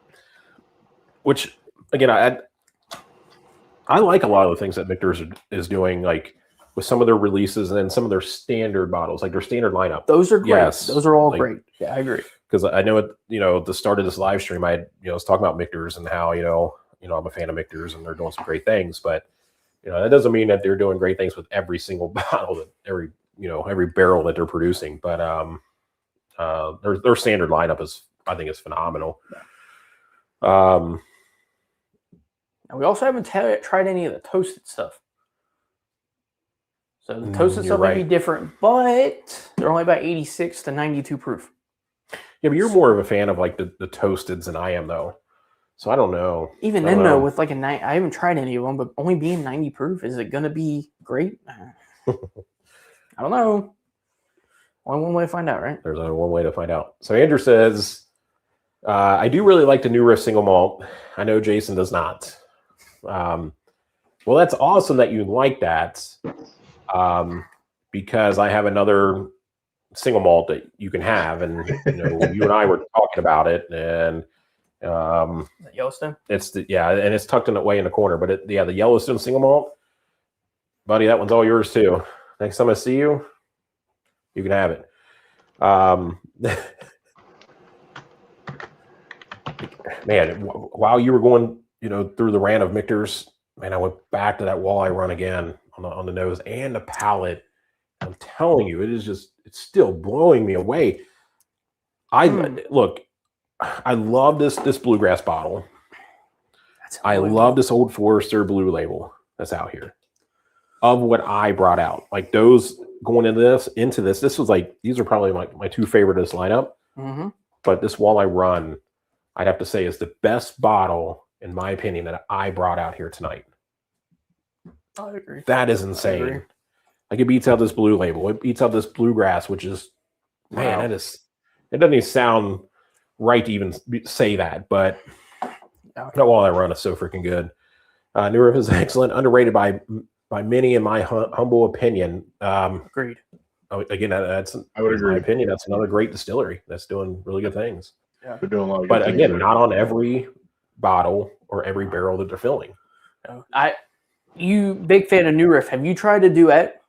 Which, again, I like a lot of the things that Michter's is doing, like with some of their releases and then some of their standard bottles, like their standard lineup. Those are great. Yes. Those are all Like, great. Yeah, I agree. Because I know at the start of this live stream, I was talking about Michter's and how I'm a fan of Michter's and they're doing some great things, but that doesn't mean that they're doing great things with every single bottle that every barrel that they're producing. But their standard lineup I think is phenomenal. And we also haven't tried any of the toasted stuff. So the toasted stuff might be different, but they're only about 86 to 92 proof. Yeah, but you're more of a fan of like the toasteds than I am, though. So I don't know. Even then, though, with like I haven't tried any of them, but only being 90 proof, is it going to be great? I don't know. Only one way to find out, right? There's only one way to find out. So Andrew says, I do really like the New Riff single malt. I know Jason does not. Well, that's awesome that you like that. Because I have another single malt that you can have, and you and I were talking about it, and Yellowstone. And it's tucked away in the corner. But the Yellowstone single malt, buddy, that one's all yours too. Next time I see you, you can have it. Man, while you were going, through the rant of Michter's, man, I went back to that walleye run again on the nose and the palate. I'm telling you, it's still blowing me away. Look, I love this bluegrass bottle. I love this Old Forester Blue Label that's out here. Of what I brought out, like those going into this, this was like, these are probably my two favorite of this lineup. Mm-hmm. But this Walleye Run, I'd have to say, is the best bottle, in my opinion, that I brought out here tonight. I agree. That is insane. Like, it beats out this Blue Label. It beats out this Bluegrass, which is, man, it doesn't even sound right to even say that, but that Walleye Run is so freaking good. New Riff is excellent, underrated by many, in my humble opinion. Agreed. Again, I would agree. In my opinion, that's another great distillery that's doing really good things. Yeah, they're doing a lot of good but things. Again, not on every bottle or every barrel that they're filling. You big fan of New Riff? Have you tried a duet?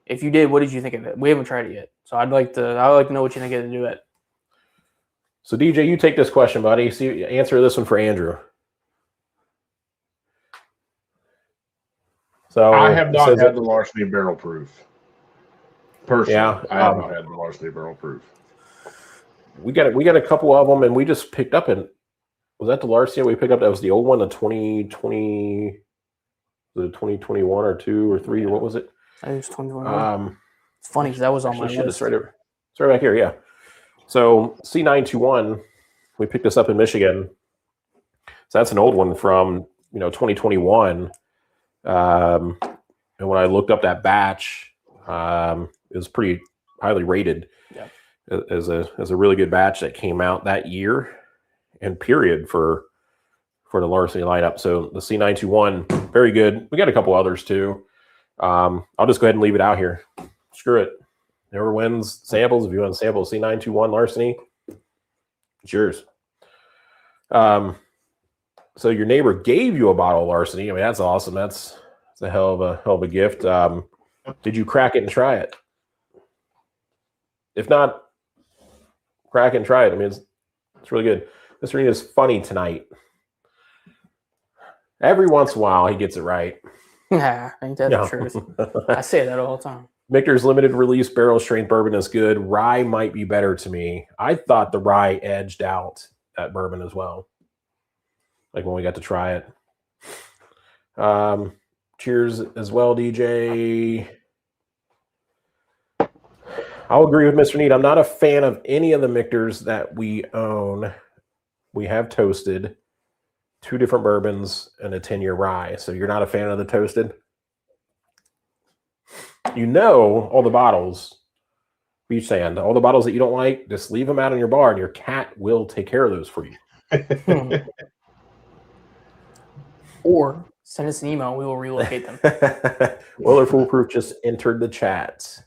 If you did, what did you think of it? We haven't tried it yet, so I'd like to know what you think of the duet. So DJ, you take this question, buddy. Answer this one for Andrew. So I have not had the Larceny barrel proof. Personally, yeah, I have not had the Larceny barrel proof. We got a couple of them, and we just picked up. And was that the Larceny we picked up? That was the old one, the 2020, the 2021 or 2 or 3. What was it? I think it was 2021. It's funny because that was on my list. It's right back here. Yeah. So C921, we picked this up in Michigan. So that's an old one from 2021. And when I looked up that batch, it was pretty highly rated as a really good batch that came out that year and period for the Larceny lineup. So the C921, very good. We got a couple others too. I'll just go ahead and leave it out here. Screw it. Whoever wins samples, if you want to sample C921 Larceny, it's yours. So your neighbor gave you a bottle of Larceny. I mean, that's awesome. That's a hell of a gift. Did you crack it and try it? If not, crack it and try it. I mean, it's really good. Mr. Rena's funny tonight. Every once in a while, he gets it right. Nah, ain't that the truth? I say that all the time. Michter's limited release barrel strength bourbon is good. Rye might be better to me. I thought the rye edged out that bourbon as well. Like when we got to try it. Cheers as well, DJ. I'll agree with Mr. Need. I'm not a fan of any of the Michters that we own. We have toasted 2 different bourbons and a 10-year rye. So you're not a fan of the toasted? You know all the bottles, beach sand, all the bottles that you don't like, just leave them out in your bar and your cat will take care of those for you. Or send us an email. We will relocate them. Weller Foolproof just entered the chat.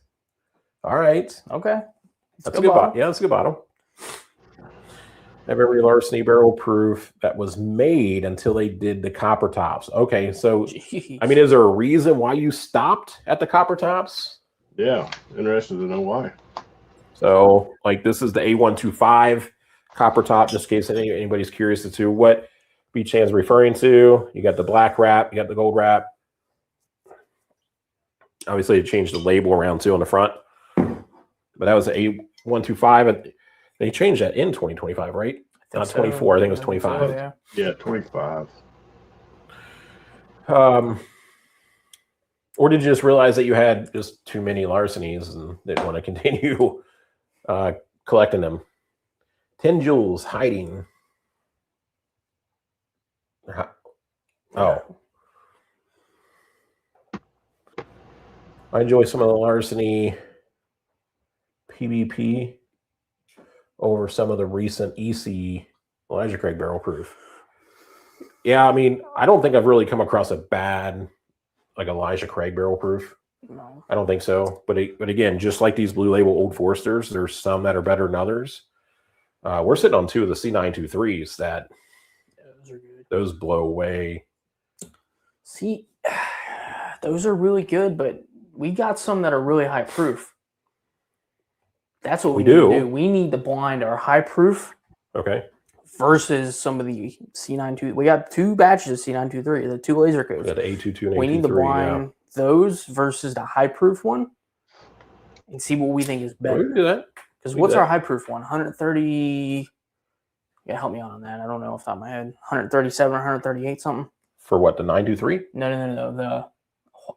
All right. Okay. That's a good bottle. Yeah, that's a good bottle. Have every larceny barrel proof that was made until they did the copper tops. Okay, so Jeez. I mean, is there a reason why you stopped at the copper tops? Yeah, interested to know why. So, like, this is the A125 copper top, just in case anybody's curious as to what Beach Hand's referring to. You got the black wrap, you got the gold wrap. Obviously, it changed the label around too on the front. But that was the A125, and they changed that in 2025, right? Not 24. I think it was 25. So, Yeah, 25. Or did you just realize that you had just too many larcenies and didn't want to continue collecting them? 10 jewels hiding. Oh. I enjoy some of the larceny PBP over some of the recent EC Elijah Craig barrel proof. Yeah, I mean, I don't think I've really come across a bad like Elijah Craig barrel proof. no. I don't think so. But again, just like these Blue Label Old Foresters, there's some that are better than others. We're sitting on 2 of the C923s that Those are good. those blow away. See, those are really good, but we got some that are really high proof. That's what we need to do. We need to blind our high proof Okay. versus some of the C92. We got 2 batches of C923, the 2 laser We codes. got the A22 and A23. We need to blind Yeah. those versus the high proof one and see what we think is We better. can do that. Because we what's do our that. high proof one? 130. Yeah, help me out on that. I don't know off the top of my head. 137 or 138 something. For what, the 923? No. The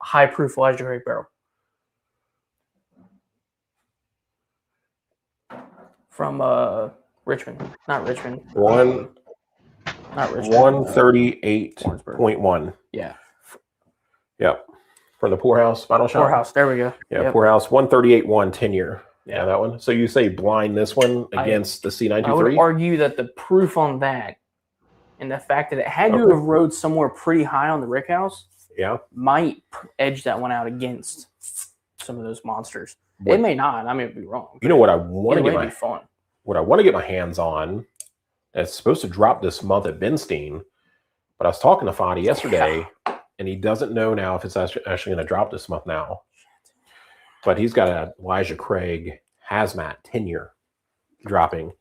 high proof Elijah Craig barrel. From Richmond. Not Richmond. Not Richmond. 138.1. Yeah. Yep. From the Poorhouse Bottle Shop. Poorhouse. There we go. Yeah, Yep. Poorhouse 138.1 10-year. Yeah, Yeah. that one. So you say blind this one against the I would C923? argue that the proof on that and the fact that it had to have rode somewhere pretty high on the rick house Yeah. might edge that one out against some of those monsters. What- It may not. I may be wrong. You know what I want to It get may my be fun. hands on? And it's supposed to drop this month at Benstein, but I was talking to Fadi yesterday, and he doesn't know now if it's actually going to drop this month now. But he's got an Elijah Craig hazmat 10-year dropping,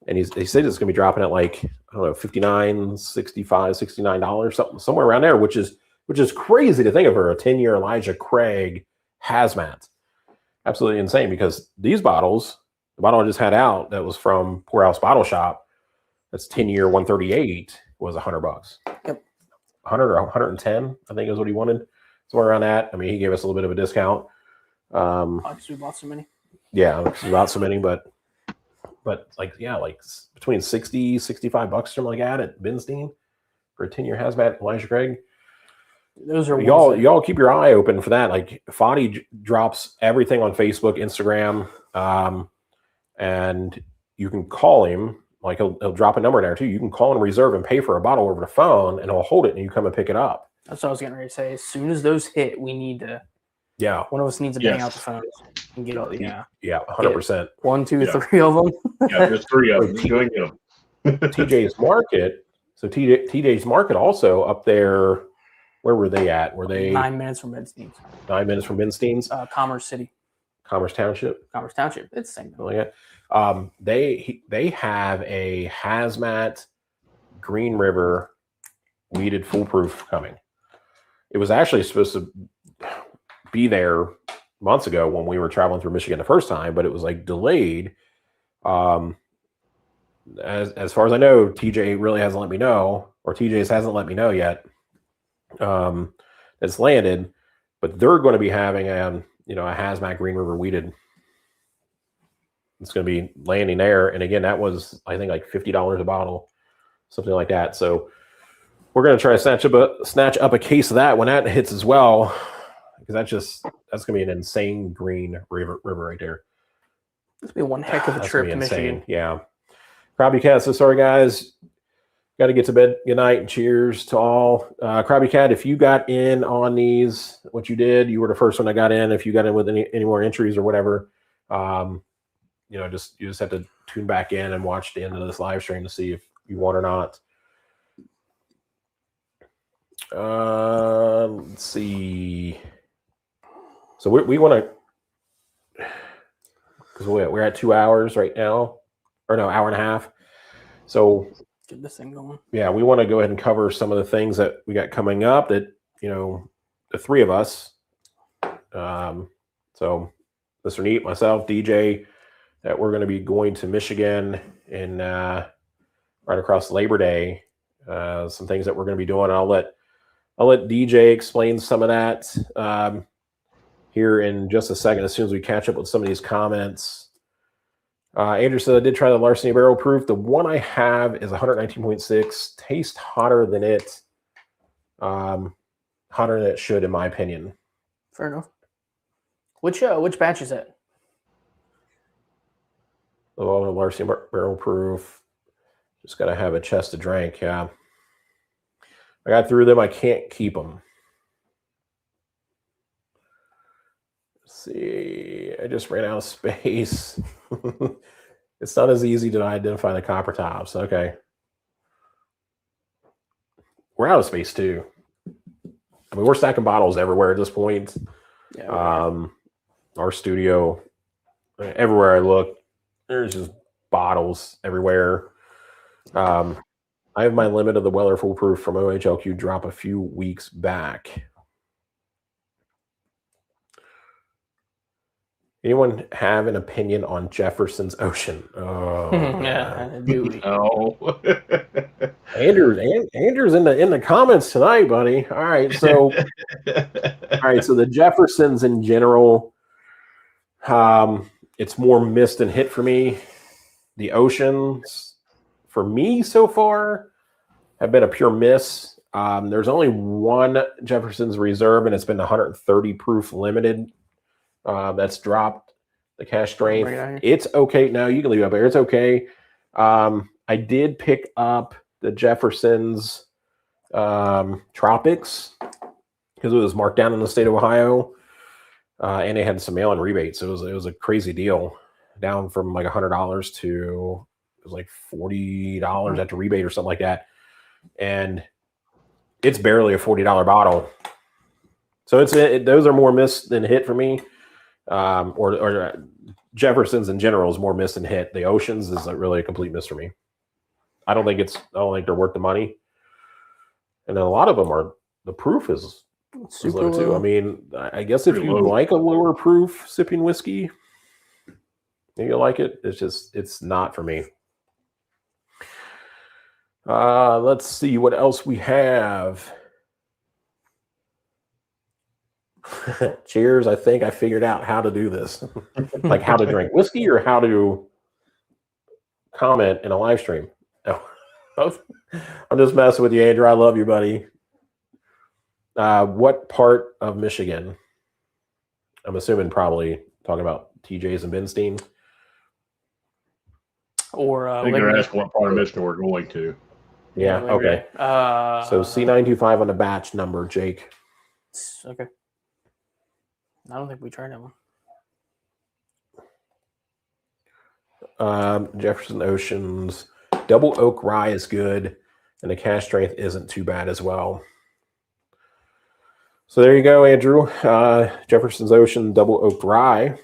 and he said it's going to be dropping at like, I don't know, $59, $65, $69, something somewhere around there, which is crazy to think of for a 10-year Elijah Craig hazmat. Absolutely insane, because these bottles, the bottle I just had out that was from Poorhouse Bottle Shop, that's 10-year 138, was $100. Yep. 100 or 110, I think is what he wanted. Somewhere around that. I mean, he gave us a little bit of a discount. Obviously, we bought so many. Yeah, not so many, but like between 60, 65 bucks, something like that at Benstein for a 10-year hazmat Elijah Craig. Those are Y'all keep your eye open for that. Like, Fadi drops everything on Facebook, Instagram, and you can call him. Like, he'll drop a number there too. You can call and reserve and pay for a bottle over the phone, and he'll hold it, and you come and pick it up. That's what I was getting ready to say. As soon as those hit, we need to. Yeah. One of us needs to bang out the phones and get all the. Yeah. 100%. 1, 2, Yeah. 3 of them. Yeah, there's 3 of them. Just go and get them. TJ's Market. So TJ's Market also up there. Where were they at? Were they 9 minutes from Benstein's. 9 minutes from Benstein's? Commerce City. Commerce Township. Commerce Township. It's the same. Something like that. They have a hazmat Green River weeded foolproof coming. It was actually supposed to be there months ago when we were traveling through Michigan the first time, but it was like delayed. As far as I know, TJ really hasn't let me know, or TJ's hasn't let me know yet. It's landed, but they're going to be having a hazmat Green River weeded. It's going to be landing there, and again, that was I think like $50 a bottle, something like that. So we're going to try to snatch up a case of that when that hits as well, because that's going to be an insane Green River right there. This will be one heck of a trip to Michigan. Yeah. Krabby Cat says, sorry guys, got to get to bed. Good night and cheers to all. Krabby Cat, if you got in on these, what you did, you were the first one that got in. If you got in with any more entries or whatever, you just have to tune back in and watch the end of this live stream to see if you won or not. Let's see. So we want to, because we're at 2 hours right now, or no, hour and a half. So get this thing going. Yeah, we want to go ahead and cover some of the things that we got coming up that, the three of us. So Mr. Neat, myself, DJ, that we're going to be going to Michigan and right across Labor Day. Some things that we're going to be doing. I'll let DJ explain some of that here in just a second, as soon as we catch up with some of these comments. Andrew said, I did try the Larceny Barrel Proof. The one I have is 119.6. Tastes hotter than it. Hotter than it should, in my opinion. Fair enough. Which batch is it? The Larceny Barrel Proof. Just got to have a chest to drink, yeah. I got through them. I can't keep them. Let's see. I just ran out of space. It's not as easy to identify the copper tops. Okay. We're out of space too. I mean, we're stacking bottles everywhere at this point. Yeah. Our studio, everywhere I look, there's just bottles everywhere. I have my limit of the Weller Foolproof from OHLQ drop a few weeks back. Anyone have an opinion on Jefferson's Ocean? Oh, yeah, dude. No. Andrew's in the comments tonight, buddy. All right, so the Jeffersons in general, it's more miss than hit for me. The Oceans, for me so far, have been a pure miss. There's only one Jefferson's Reserve, and it's been 130 proof limited. That's dropped the cash strength. It's okay. No, you can leave it up there. It's okay. I did pick up the Jefferson's Tropics because it was marked down in the state of Ohio, and they had some mail-in rebates. It was a crazy deal, down from like $100 to it was like $40 after rebate or something like that, and it's barely a $40 bottle. So those are more miss than hit for me. Or Jefferson's in general is more miss than hit. The Oceans is really a complete miss for me. I don't think they're worth the money. And then a lot of them are, the proof is super low too. I mean, I guess if you like a lower proof sipping whiskey, maybe you like it. It's not for me. Let's see what else we have. Cheers. I think I figured out how to do this. Like how to drink whiskey or how to comment in a live stream. No. Both. I'm just messing with you, Andrew. I love you, buddy. What part of Michigan? I'm assuming probably talking about TJ's and Benstein. Or I think they're asking what part of Michigan we're going to. Yeah, okay. So C925 on the batch number, Jake. Okay. I don't think we tried that one. Jefferson Oceans. Double Oak Rye is good, and the cash strength isn't too bad as well. So there you go, Andrew. Jefferson's Ocean Double Oak Rye.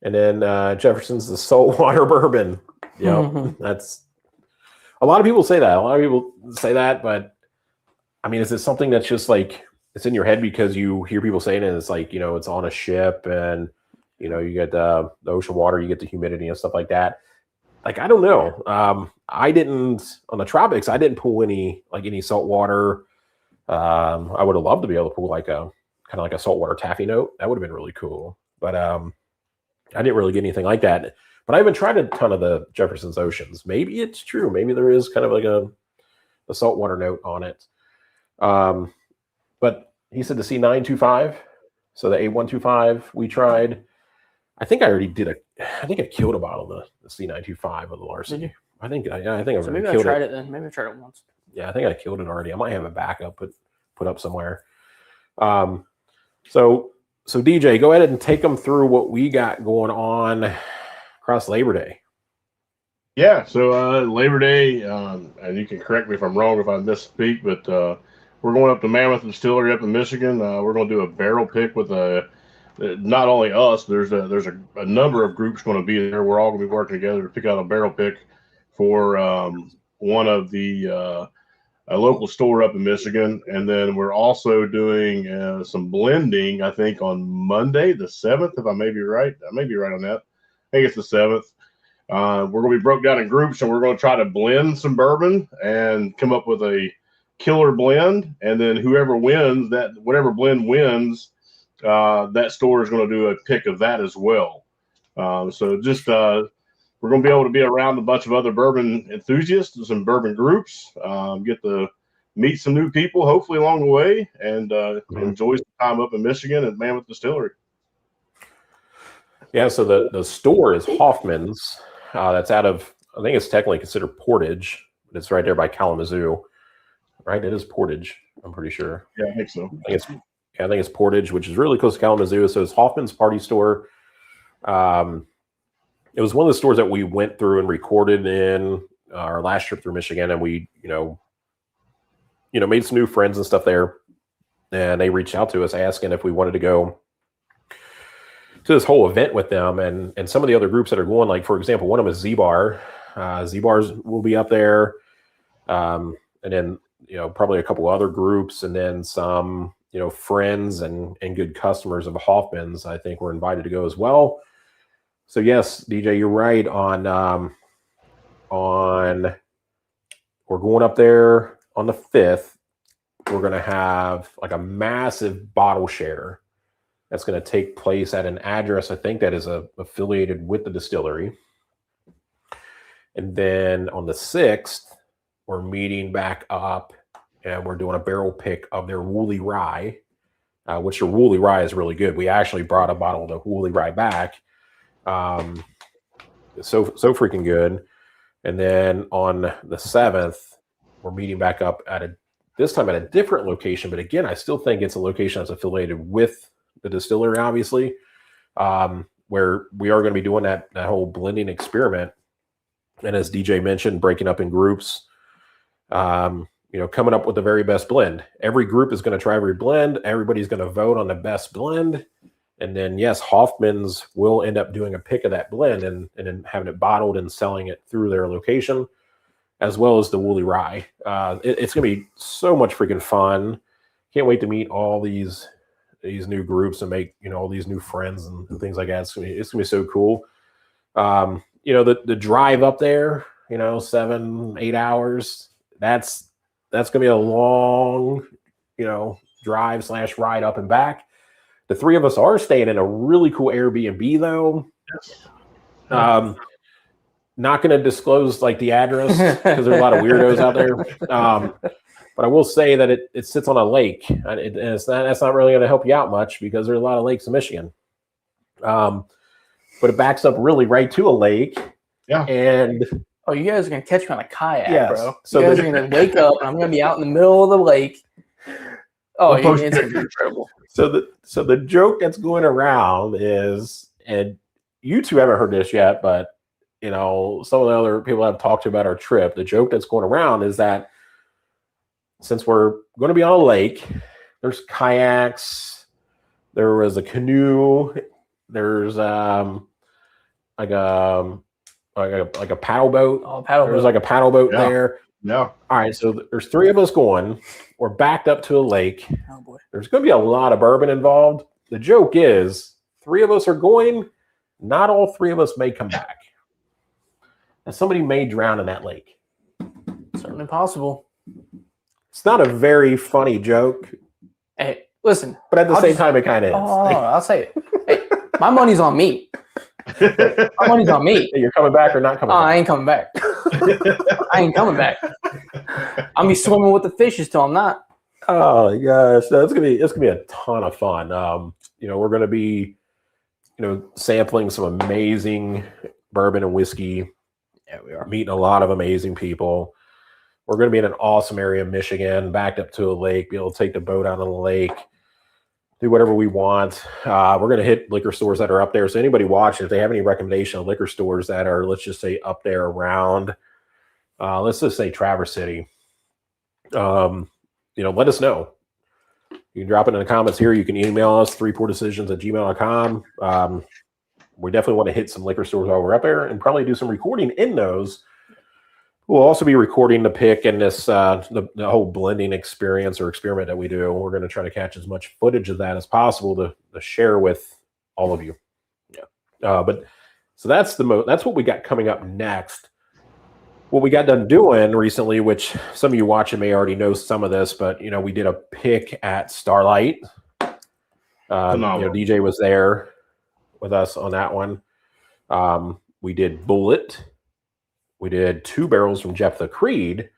And then Jefferson's the Saltwater Bourbon. Yeah, that's a lot of people say that. But I mean, is it something that's just like, it's in your head because you hear people saying it. And it's like, it's on a ship, and you get the ocean water, you get the humidity and stuff like that. Like, I don't know. I didn't on the tropics. I didn't pull any salt water. I would have loved to be able to pull like a kind of like a saltwater taffy note. That would have been really cool. But I didn't really get anything like that. But I haven't tried a ton of the Jefferson's Oceans. Maybe it's true. Maybe there is kind of like a saltwater note on it. But he said the C925. So the A125 we tried. I think I already did I think I killed a bottle of the C925 of the Larceny. I think I think so maybe I tried it then. Maybe I tried it once. Yeah, I think I killed it already. I might have a backup put up somewhere. So DJ, go ahead and take them through what we got going on across Labor Day. Yeah, so Labor Day, and you can correct me if I'm wrong if I misspeak, but we're going up to Mammoth Distillery up in Michigan. We're going to do a barrel pick with not only us. There's a number of groups going to be there. We're all going to be working together to pick out a barrel pick for one of the a local store up in Michigan, and then we're also doing some blending. I think on Monday the 7th, if I may be right. I may be right on that. I think it's the 7th. We're going to be broke down in groups, and we're going to try to blend some bourbon and come up with a killer blend. And then whoever wins whatever blend wins, that store is going to do a pick of that as well. So just we're going to be able to be around a bunch of other bourbon enthusiasts and some bourbon groups, get to meet some new people, hopefully along the way, and enjoy some time up in Michigan at Mammoth Distillery. Yeah, so the store is Hoffman's. That's out of, I think it's technically considered Portage, but it's right there by Kalamazoo. Right? It is Portage, I'm pretty sure. Yeah, I think so. I think it's Portage, which is really close to Kalamazoo. So it's Hoffman's Party Store. It was one of the stores that we went through and recorded in our last trip through Michigan, and we, made some new friends and stuff there. And they reached out to us asking if we wanted to go to this whole event with them, and some of the other groups that are going, like, for example, one of them is Z-Bar. Z-Bars will be up there. And then, probably a couple other groups, and then some, friends and good customers of Hoffman's, I think, were invited to go as well. So yes, DJ, you're right on we're going up there on the 5th. We're going to have like a massive bottle share that's going to take place at an address, I think, that is affiliated with the distillery. And then on the 6th, we're meeting back up, and we're doing a barrel pick of their Woolly Rye, which their Woolly Rye is really good. We actually brought a bottle of the Woolly Rye back. So freaking good. And then on the 7th, we're meeting back up this time at a different location. But again, I still think it's a location that's affiliated with the distillery, obviously, where we are going to be doing that whole blending experiment. And as DJ mentioned, breaking up in groups, coming up with the very best blend. Every group is going to try every blend. Everybody's going to vote on the best blend. And then, yes, Hoffman's will end up doing a pick of that blend and then having it bottled and selling it through their location, as well as the Woolly Rye. It's going to be so much freaking fun. Can't wait to meet all these new groups and make, all these new friends and things like that. It's going to be so cool. The drive up there, 7-8 hours, that's going to be a long, drive / ride up and back. The three of us are staying in a really cool Airbnb, though. Not going to disclose like the address because there's a lot of weirdos out there. But I will say that it sits on a lake, and that's not really going to help you out much because there's a lot of lakes in Michigan. But it backs up really right to a lake. Yeah. And you guys are going to catch me on a kayak, yes. bro. So you guys are going to wake up, and I'm going to be out in the middle of the lake. Oh, it's going to be incredible. So the joke that's going around is, and you two haven't heard this yet, but some of the other people I've talked to about our trip, the joke that's going around is that since we're going to be on a lake, there's kayaks, there was a canoe, there's like a paddle boat. Oh, paddle boat. There's like a paddle boat there. No. All right, so there's 3 of us going. We're backed up to a lake. Oh boy. There's going to be a lot of bourbon involved. The joke is 3 of us are going. Not all 3 of us may come back. And somebody may drown in that lake. Certainly possible. It's not a very funny joke, Hey, listen. but at the same time, it kind of is. Oh, I'll say it. Hey, my money's on me. My money's on me. You're coming back or not coming back? I ain't coming back. I ain't coming back. I'll be swimming with the fishes till I'm not. Oh my gosh, no, it's gonna be a ton of fun. We're gonna be, sampling some amazing bourbon and whiskey. Yeah, we are meeting a lot of amazing people. We're gonna be in an awesome area of Michigan, backed up to a lake, be able to take the boat out on the lake, do whatever we want. We're gonna hit liquor stores that are up there. So anybody watching, if they have any recommendation of liquor stores that are, let's just say, up there around, let's just say Traverse City. Let us know. You can drop it in the comments here. You can email us, threepourdecisions@gmail.com. We definitely want to hit some liquor stores while we're up there and probably do some recording in those. We'll also be recording the pick and this the whole blending experience or experiment that we do. We're going to try to catch as much footage of that as possible to share with all of you. Yeah. So that's what we got coming up next. What we got done doing recently, which some of you watching may already know some of this, but we did a pick at Starlight. DJ was there with us on that one. We did Bullet. We did 2 barrels from Jephthah Creed.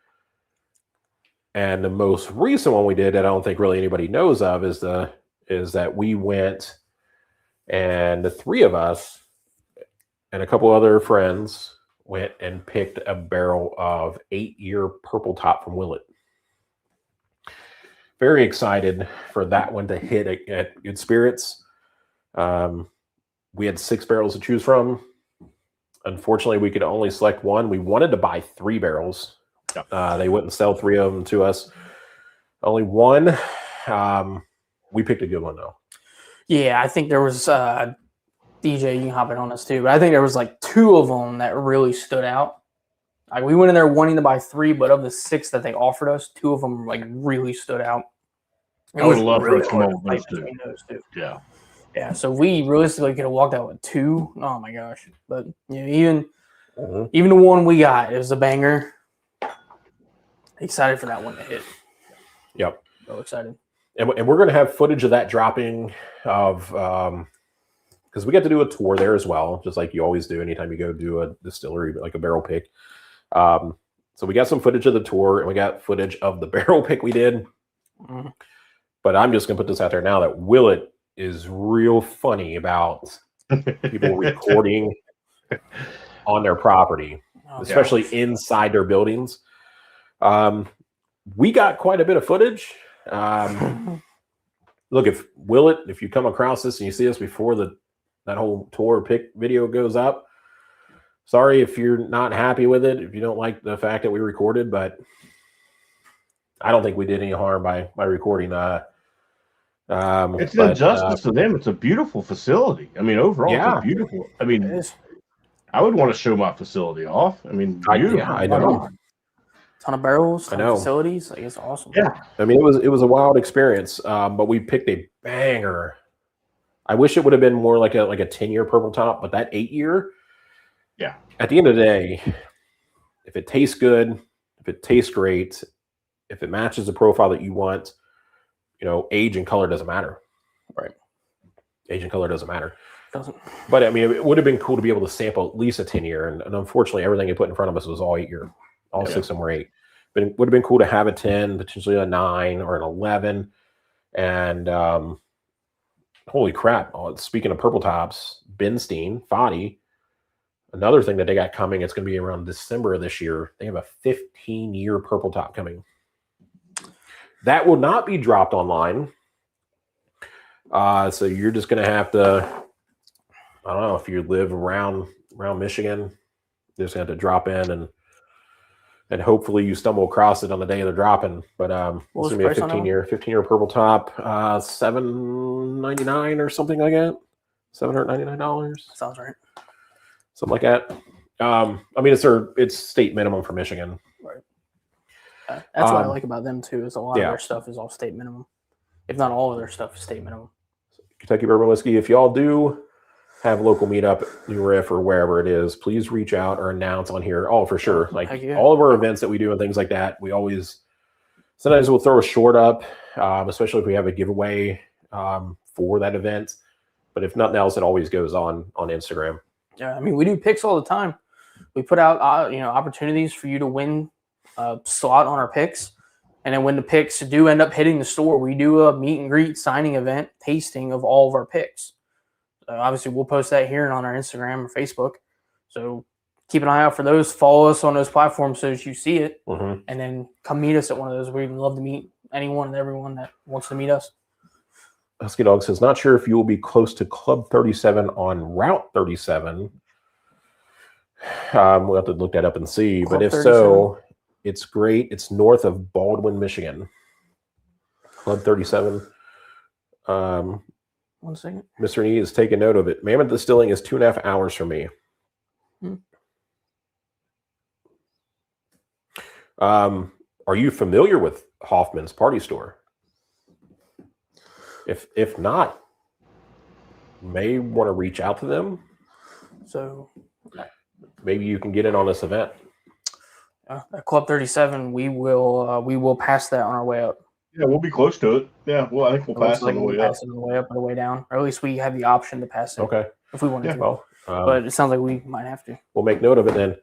And the most recent one we did that I don't think really anybody knows of is that we went and the 3 of us and a couple other friends went and picked a barrel of 8-year Purple Top from Willet. Very excited for that one to hit at Good Spirits. We had 6 barrels to choose from. Unfortunately, we could only select one. We wanted to buy 3 barrels. They wouldn't sell 3 of them to us. Only one. We picked a good one, though. Yeah, I think there was DJ, you can hop in on this too, but I think there was like 2 of them that really stood out. Like we went in there wanting to buy 3, but of the 6 that they offered us, 2 of them like really stood out. I would love for us to come over with those 2. Yeah. Yeah. So we realistically could have walked out with 2. Oh my gosh. But even the one we got, it was a banger. Excited for that one to hit. Yep. So excited. And we're going to have footage of that dropping of because we get to do a tour there as well, just like you always do anytime you go do a distillery, like a barrel pick. So we got some footage of the tour and we got footage of the barrel pick we did. Mm-hmm. But I'm just going to put this out there now that Willet is real funny about people recording on their property, especially inside their buildings. We got quite a bit of footage. Look, if you come across this and you see us before that whole tour pick video goes up, sorry if you're not happy with it, if you don't like the fact that we recorded, but I don't think we did any harm by recording. It's an injustice to them. It's a beautiful facility. I mean, overall, it's beautiful. I mean, I would want to show my facility off. I mean, beautiful. I know. Ton of barrels, ton of facilities. Like, it's awesome. Yeah. I mean, it was a wild experience. But we picked a banger. I wish it would have been more like a 10-year Purple Top, but that 8-year. Yeah. At the end of the day, if it tastes good, if it tastes great, if it matches the profile that you want, age and color doesn't matter. Right. Age and color doesn't matter. Doesn't. But I mean, it would have been cool to be able to sample at least a 10-year. And unfortunately, everything they put in front of us was all 8-year. All 6 of them were 8. But it would have been cool to have a 10, potentially a 9 or an 11. And holy crap. Speaking of Purple Tops, Benstein, Foddy, another thing that they got coming, it's going to be around December of this year. They have a 15-year Purple Top coming. That will not be dropped online. So you're just going to have to, I don't know, if you live around Michigan, you're just going to have to drop in and hopefully you stumble across it on the day of the dropping. But it's going to be a 15-year Purple Top, $799 or something like that. $799. Sounds right. Something like that. I mean, it's state minimum for Michigan. Right. That's what I like about them too. Is a lot of yeah. their stuff is all state minimum, if not all of their stuff is state minimum. Kentucky Bourbon Whiskey. If y'all do have a local meetup, New Riff or wherever it is, please reach out or announce on here. Oh, for sure. Like all of our events that we do and things like that, we always sometimes we'll throw a short up, especially if we have a giveaway for that event. But if nothing else, it always goes on Instagram. Yeah, I mean, we do picks all the time. We put out opportunities for you to win a slot on our picks. And then when the picks do end up hitting the store, we do a meet and greet signing event tasting of all of our picks. Obviously, we'll post that here and on our Instagram or Facebook. So keep an eye out for those. Follow us on those platforms so that you see it. Mm-hmm. And then come meet us at one of those. We'd love to meet anyone and everyone that wants to meet us. Husky Dog says, not sure if you will be close to Club 37 on Route 37. We'll have to look that up and see. Club but if 37? So, it's great. It's north of Baldwin, Michigan. Club 37. 1 second. Mr. Nee is taking note of it. Mammoth Distilling is 2.5 hours from me. Are you familiar with Hoffman's Party Store? If not, you may want to reach out to them. So maybe you can get in on this event. At Club 37, we will pass that on our way up. Yeah, we'll be close to it. Yeah, well, I think we'll pass it on the way up. Pass it on the way up or the way down, or at least we have the option to pass it. Okay. If we wanted to. Well, but it sounds like we might have to. We'll make note of it then.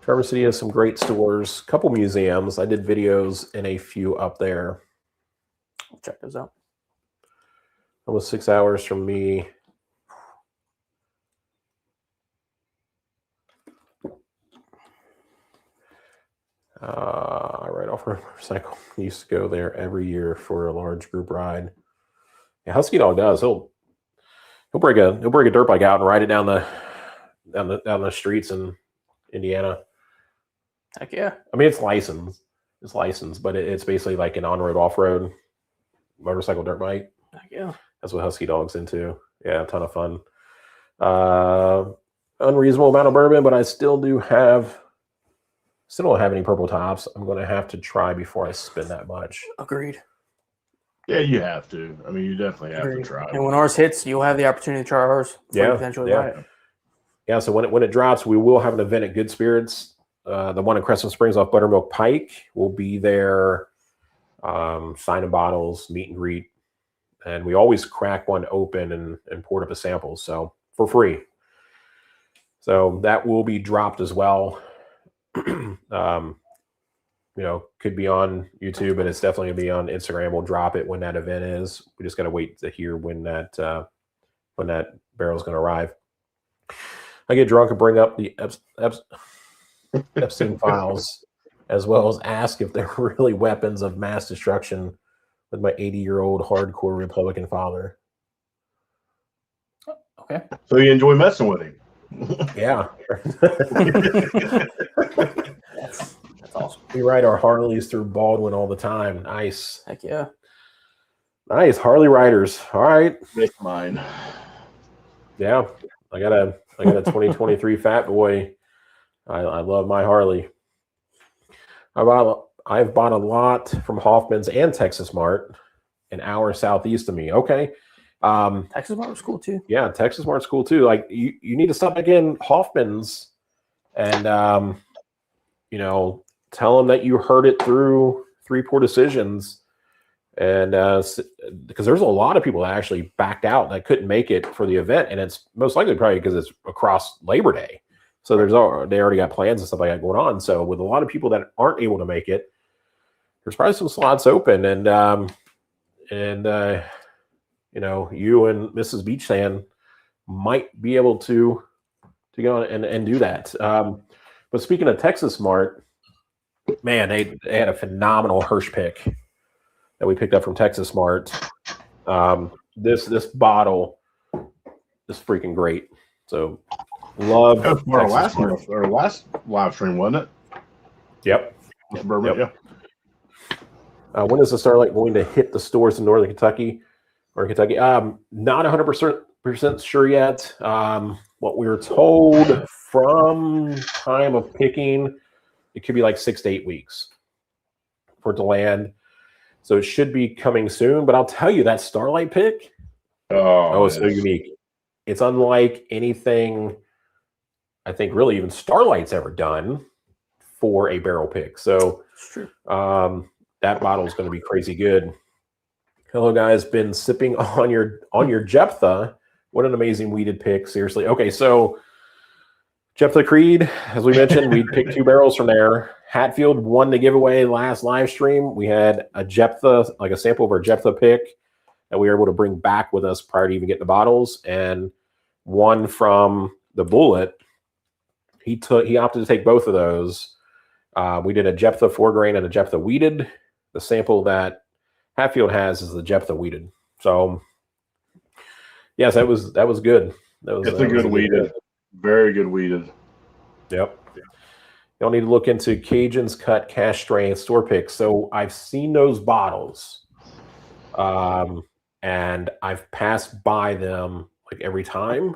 Traverse City has some great stores, couple museums. I did videos in a few up there. I'll check those out. Almost 6 hours from me. Right off Road Motorcycle. I used to go there every year for a large group ride. Yeah, Husky Dog does. He'll break a dirt bike out and ride it down the streets in Indiana. Heck yeah! I mean, it's licensed, but it's basically like an on-road, off-road motorcycle dirt bike. Heck yeah! That's what Husky Dog's into. Yeah, a ton of fun. Unreasonable amount of bourbon, but I still don't have any purple tops. I'm going to have to try before I spend that much. Agreed. Yeah, you have to. I mean, you definitely have to try. And when ours hits, you'll have the opportunity to try ours. Yeah, Buy it. Yeah. So when it drops, we will have an event at Good Spirits. The one in Crescent Springs off Buttermilk Pike will be there. Signing bottles, meet and greet, and we always crack one open and pour up a sample, so for free. So that will be dropped as well. Could be on YouTube, but it's definitely gonna be on Instagram. We'll drop it when that event is. We just got to wait to hear when that barrel is going to arrive. I get drunk and bring up the Epstein files, as well as ask if they're really weapons of mass destruction with my 80-year-old hardcore Republican father. Okay. So you enjoy messing with him? Yeah. That's awesome. We ride our Harleys through Baldwin all the time. Nice. Heck yeah. Nice. Harley riders. All right. Make mine. Yeah. I got a 2023 Fat Boy. I love my Harley. I've bought a lot from Hoffman's and Texas Mart, an hour southeast of me. Okay. Texas Mart was cool too. Yeah, Texas Mart's cool too. Like you need to stop again Hoffman's and tell them that you heard it through Threepourdecisions, and because there's a lot of people that actually backed out that couldn't make it for the event, and it's most likely probably because it's across Labor Day, so they already got plans and stuff like that going on. So with a lot of people that aren't able to make it, there's probably some slots open, and you and Mrs. Beach Sand might be able to go and do that. But speaking of Texas Mart, man, they had a phenomenal Hirsch pick that we picked up from Texas Mart. This bottle is freaking great. So love that was our last live stream, wasn't it? Yep. Bourbon, yep. Yeah. When is the Starlight going to hit the stores in Northern Kentucky or Kentucky? Not 100% sure yet. what we were told from time of picking, it could be like 6 to 8 weeks for it to land. So it should be coming soon. But I'll tell you, that Starlight pick, it's so unique. It's unlike anything I think really even Starlight's ever done for a barrel pick. So that bottle is going to be crazy good. Hello, guys. Been sipping on your Jephthah. What an amazing weeded pick. Seriously. Okay, so Jephthah Creed, as we mentioned, we picked 2 barrels from there. Hatfield won the giveaway last live stream. We had a Jephthah, like a sample of our Jephthah pick that we were able to bring back with us prior to even getting the bottles. And one from the Bullet, he opted to take both of those. We did a Jephthah 4-grain and a Jephthah weeded. The sample that Hatfield has is the Jephthah weeded. So yes, that was good. It's a good weeded. Very good weeded. Yep. You'll need to look into Cajun's Cut cash strength store picks. So I've seen those bottles, and I've passed by them like every time,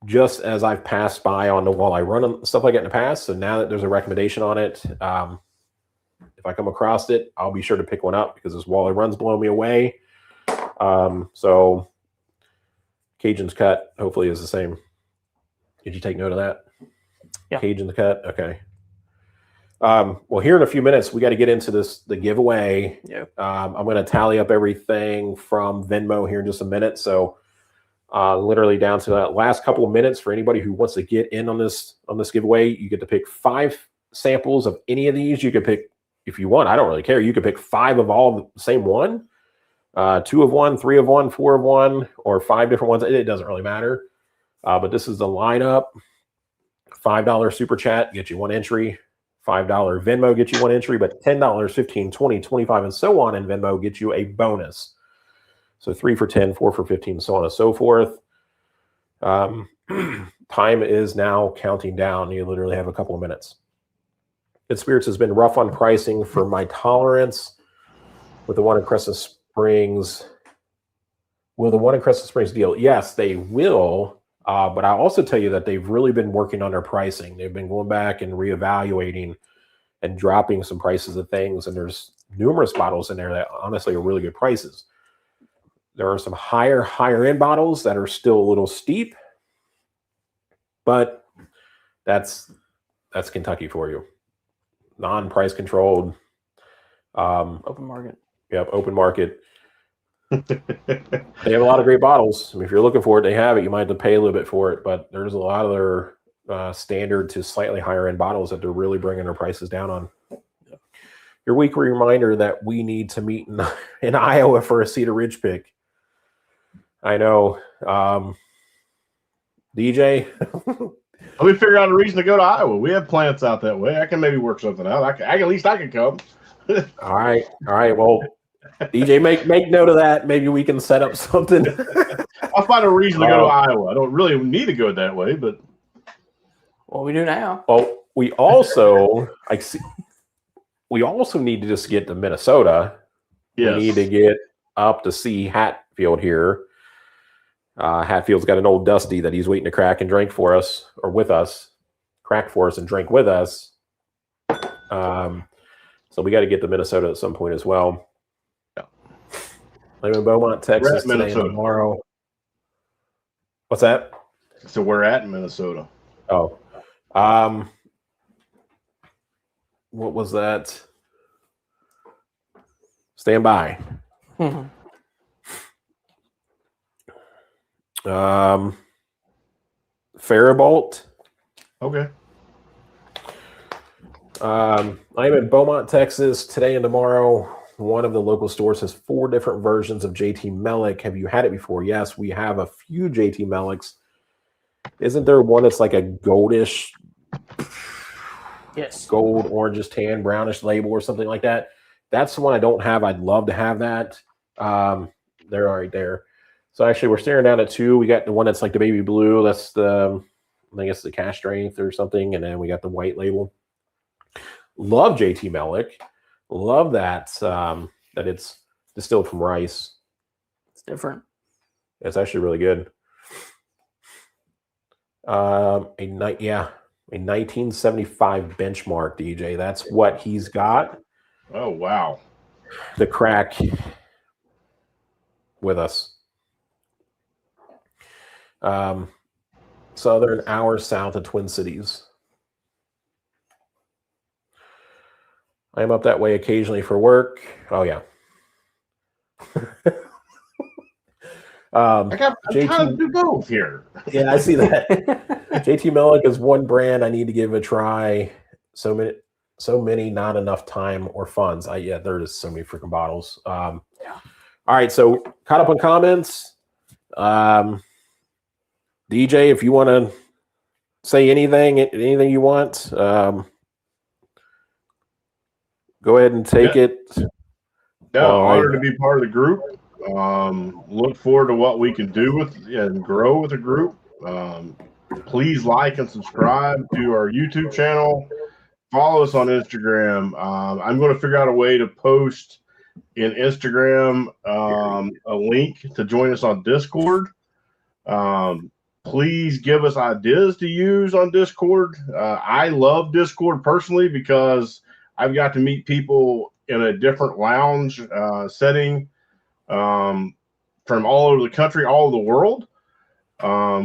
just as I've passed by on the wall I run and stuff like that in the past. So now that there's a recommendation on it, if I come across it, I'll be sure to pick one up because this wall I run's blowing me away. So Cajun's Cut hopefully is the same. Did you take note of that? Yeah. Cajun's Cut. Okay. Well, here in a few minutes, we got to get into the giveaway. Yep. I'm going to tally up everything from Venmo here in just a minute. So literally down to that last couple of minutes for anybody who wants to get in on this giveaway, you get to pick 5 samples of any of these. You could pick, if you want, I don't really care. You could pick 5 of all the same one, 2 of one, 3 of one, 4 of one, or 5 different ones. It doesn't really matter. But this is the lineup. $5 super chat gets you 1 entry. $5 Venmo gets you 1 entry, but $10, $15, $20, $25, and so on in Venmo gets you a bonus. So 3 for 10, 4 for 15, so on and so forth. Time is now counting down. You literally have a couple of minutes. Good Spirits has been rough on pricing for my tolerance with the one in Crescent Springs. Will the one in Crescent Springs deal? Yes, they will. But I'll also tell you that they've really been working on their pricing. They've been going back and reevaluating and dropping some prices of things. And there's numerous bottles in there that honestly are really good prices. There are some higher end bottles that are still a little steep, but that's Kentucky for you. Non-price controlled. Open market. Yep, open market. They have a lot of great bottles. I mean, if you're looking for it, they have it. You might have to pay a little bit for it, but there's a lot of their standard to slightly higher end bottles that they're really bringing their prices down on. Yeah. Your weekly reminder that we need to meet in Iowa for a Cedar Ridge pick. I know. DJ? Let me figure out a reason to go to Iowa. We have plants out that way. I can maybe work something out. At least I can come. All right. Well, DJ, make note of that. Maybe we can set up something. I'll find a reason to go to Iowa. I don't really need to go that way, but well, we do now. Well, we also need to just get to Minnesota. Yes. We need to get up to see Hatfield here. Hatfield's got an old Dusty that he's waiting to crack and drink for us, or with us, crack for us and drink with us. So we got to get to Minnesota at some point as well. I'm in Beaumont, Texas today and tomorrow. What's that? So we're at Minnesota. Oh. What was that? Stand by. Faribault. Okay. I'm in Beaumont, Texas today and tomorrow. One of the local stores has 4 different versions of JT Mellick. Have you had it before? Yes, we have a few JT Mellicks. Isn't there one that's like a goldish, gold, orangish, tan, brownish label or something like that? That's the one I don't have. I'd love to have that. They're right there. So actually, we're staring down at 2. We got the one that's like the baby blue. That's I think it's the cash strength or something. And then we got the white label. Love JT Mellick. Love that that it's distilled from rice. It's different. It's actually really good. A 1975 benchmark, DJ. That's what he's got. Oh, wow. The crack with us. Southern hour south of Twin Cities. I am up that way occasionally for work. Oh yeah. I kind of do both here. Yeah, I see that. JT Millick is one brand I need to give a try. So many, not enough time or funds. Yeah, there is so many freaking bottles. Yeah. All right, so caught up on comments. DJ, if you want to say anything you want, go ahead and take it. Yeah, honored to be part of the group. Look forward to what we can do with and grow with the group. Please like and subscribe to our YouTube channel. Follow us on Instagram. I'm going to figure out a way to post in Instagram a link to join us on Discord. Please give us ideas to use on Discord. I love Discord personally because I've got to meet people in a different lounge setting from all over the country, all over the world.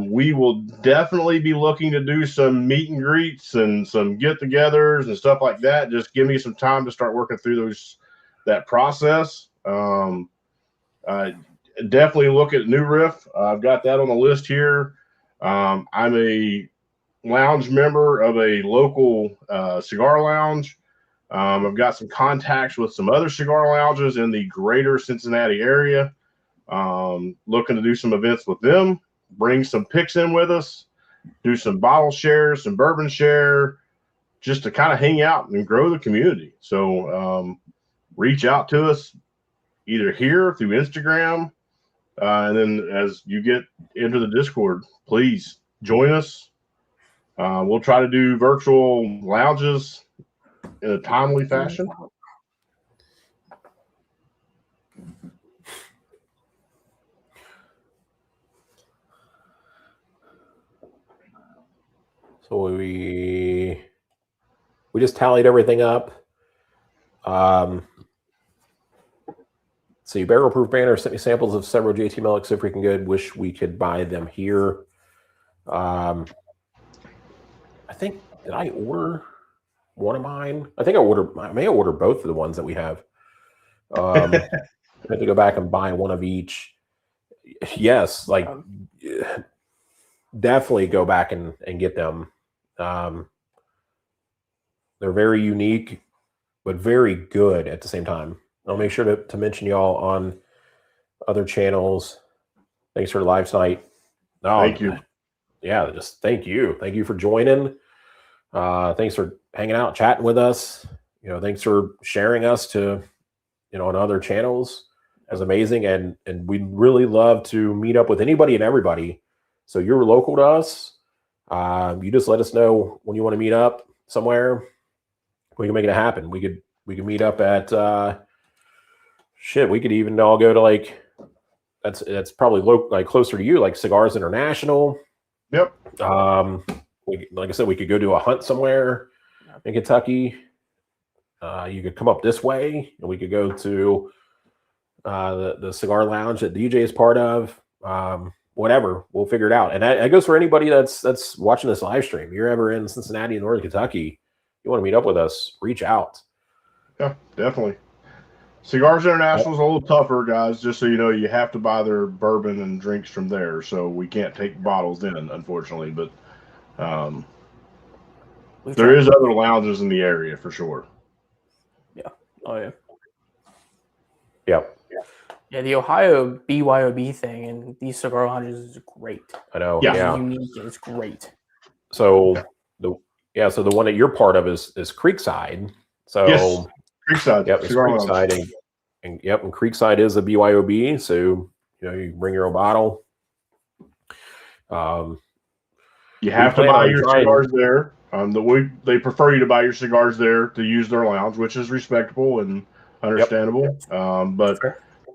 We will definitely be looking to do some meet and greets and some get-togethers and stuff like that. Just give me some time to start working through that process. Definitely look at New Riff. I've got that on the list here. I'm a lounge member of a local cigar lounge. I've got some contacts with some other cigar lounges in the greater Cincinnati area. Looking to do some events with them, bring some picks in with us, do some bottle shares, some bourbon share, just to kind of hang out and grow the community. So reach out to us either here through Instagram, and then as you get into the Discord, please join us. We'll try to do virtual lounges in a timely fashion. So we just tallied everything up. See, Barrel Proof Banner sent me samples of several JT Millick, so freaking good. Wish we could buy them here. I think, did I order one of mine? I think I may have ordered both of the ones that we have. I have to go back and buy one of each. Yes, like definitely go back and get them. They're very unique, but very good at the same time. I'll make sure to mention y'all on other channels. Thanks for the live tonight. Oh, thank you. Yeah, just thank you. Thank you for joining. Thanks for hanging out, chatting with us. Thanks for sharing us to, on other channels. That's amazing. And we'd really love to meet up with anybody and everybody. So you're local to us. You just let us know when you want to meet up somewhere. We can make it happen. We could meet up at we could even all go to that's probably closer to you, like Cigars International. Yep. Like I said, we could go do a hunt somewhere in Kentucky. You could come up this way, and we could go to the cigar lounge that DJ is part of. Whatever, we'll figure it out. And that goes for anybody that's watching this live stream. You're ever in Cincinnati, Northern Kentucky, you want to meet up with us, reach out. Yeah, definitely. Cigars International is a little tougher, guys. Just so you know, you have to buy their bourbon and drinks from there, so we can't take bottles in, unfortunately. But there is other lounges in the area for sure. Yeah. Oh yeah. Yep. Yeah, the Ohio BYOB thing and these cigar lounges is great. I know. Yeah. It's unique. It's great. So the one that you're part of is Creekside. So yes. Creekside. Yep, it's Creekside, and Creekside is a BYOB. So you can bring your own bottle. You have to buy your cigars there. They prefer you to buy your cigars there to use their lounge, which is respectable and understandable. But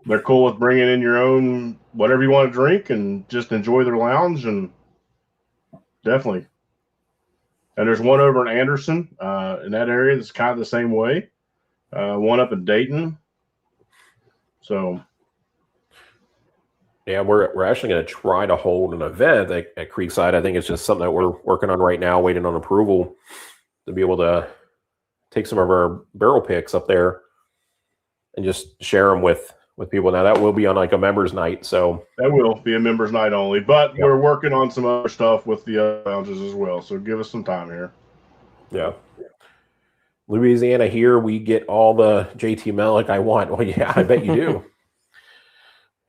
they're cool with bringing in your own whatever you want to drink and just enjoy their lounge. And definitely. And there's one over in Anderson, in that area that's kind of the same way. One up in Dayton. So, yeah, we're actually going to try to hold an event at Creekside. I think it's just something that we're working on right now, waiting on approval to be able to take some of our barrel picks up there and just share them with people. Now that will be on like a members night, so that will be a members night only, but Yep. we're working on some other stuff with the other lounges as well. So give us some time here. yeah. Louisiana here, we get all the JT Melick I want. Well, yeah, I bet you do.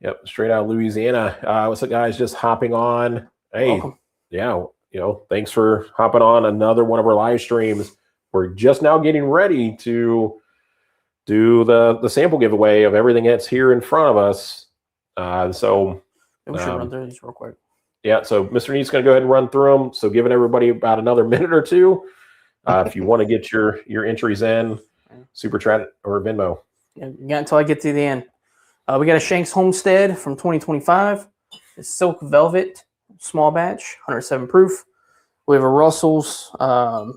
Yep, straight out of Louisiana. What's up, guys? Just hopping on. Hey, Welcome. yeah, thanks for hopping on another one of our live streams. We're just now getting ready to do the sample giveaway of everything that's here in front of us. So We should run through these real quick. yeah, so Mr. Neat's going to go ahead and run through them. So giving everybody about another minute or two. If you want to get your entries in, Super Chat or Venmo. Yeah, you got until I get to the end. We got a Shanks Homestead from 2025. It's Silk Velvet, small batch, 107 proof. We have a Russell's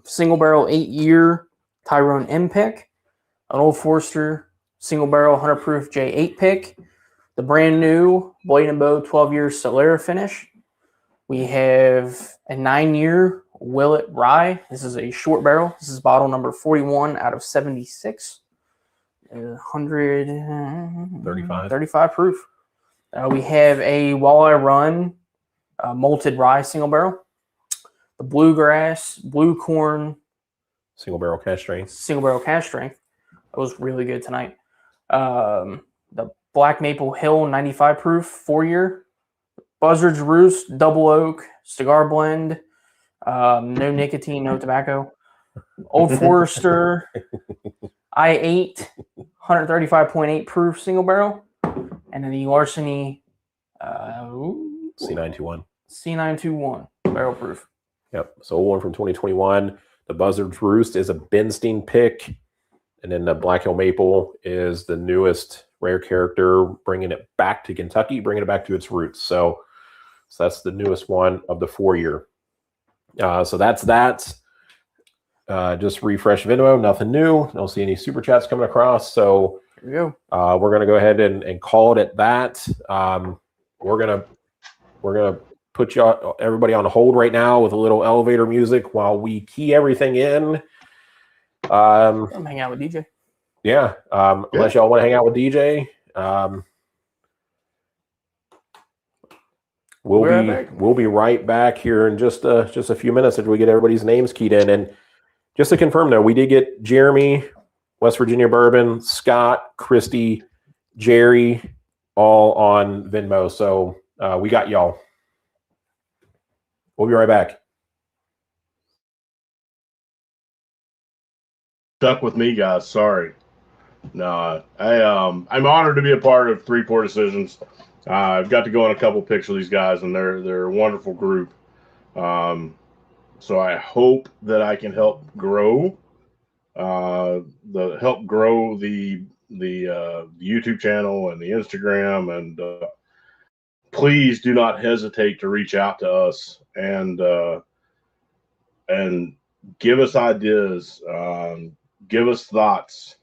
single barrel 8-year Tyrone M pick, an Old Forester single barrel 100 proof J8 pick, the brand new Blade and Bow 12-year Solera finish. We have a 9-year Willet Rye. This is a short barrel. This is bottle number 41 out of 76. 135 proof. We have a Walleye Run malted rye single barrel. The Bluegrass Blue Corn Single barrel cash strength. That was really good tonight. The Black Maple Hill 95 proof 4-year. Buzzard's Roost Double Oak Cigar Blend. No nicotine, no tobacco. Old Forester I8 135.8 proof single barrel, and then the Larceny C921 barrel proof. Yep. So one from 2021. The Buzzard's Roost is a Benstein pick, and then the Black Hill Maple is the newest rare character, bringing it back to Kentucky, bringing it back to its roots. So that's the newest one of the 4-year. So that's that. Just refresh Venmo, nothing new. Don't see any super chats coming across. So here we go. We're gonna go ahead and call it at that. We're gonna put everybody on hold right now with a little elevator music while we key everything in. I'm hanging out with DJ. Yeah. Unless y'all want to hang out with DJ. We'll be right back here in just a few minutes after we get everybody's names keyed in. And just to confirm, though, we did get Jeremy, West Virginia Bourbon, Scott, Christy, Jerry, all on Venmo. So we got y'all. We'll be right back. Stuck with me, guys. Sorry. No, I'm honored to be a part of Threepourdecisions. I've got to go on a couple picks with these guys, and they're a wonderful group. So I hope that I can help grow the YouTube channel and the Instagram, and please do not hesitate to reach out to us and give us ideas, give us thoughts.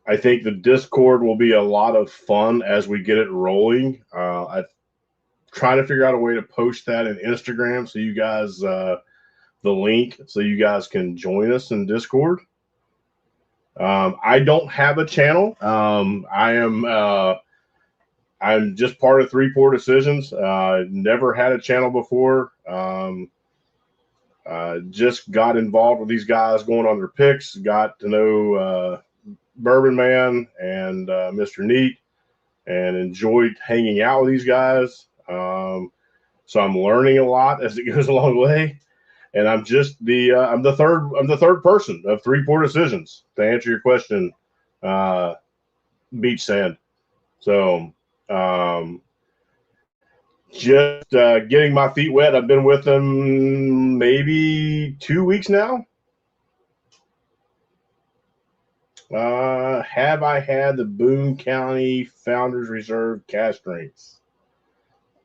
I think the Discord will be a lot of fun as we get it rolling. I'm trying to figure out a way to post that in Instagram so you guys, the link, so you guys can join us in Discord. I don't have a channel. I'm just part of Threepourdecisions. Never had a channel before. Just got involved with these guys going on their picks, got to know Bourbon Man and Mr. Neat, and enjoyed hanging out with these guys. So I'm learning a lot as it goes along the way. And I'm just I'm the third person of Threepourdecisions to answer your question, Beach Sand. So just getting my feet wet. I've been with them maybe 2 weeks now. Have I had the Boone County Founders Reserve cask strengths?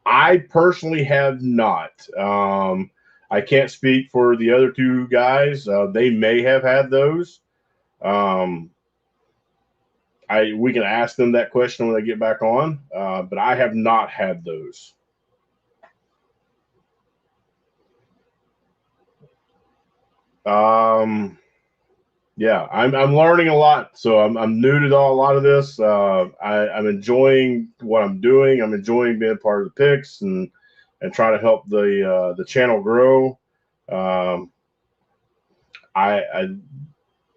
I personally have not. I can't speak for the other two guys. They may have had those. We can ask them that question when they get back on, but I have not had those. Yeah, I'm learning a lot, so I'm new to a lot of this. I'm enjoying what I'm doing. I'm enjoying being part of the picks and trying to help the channel grow. I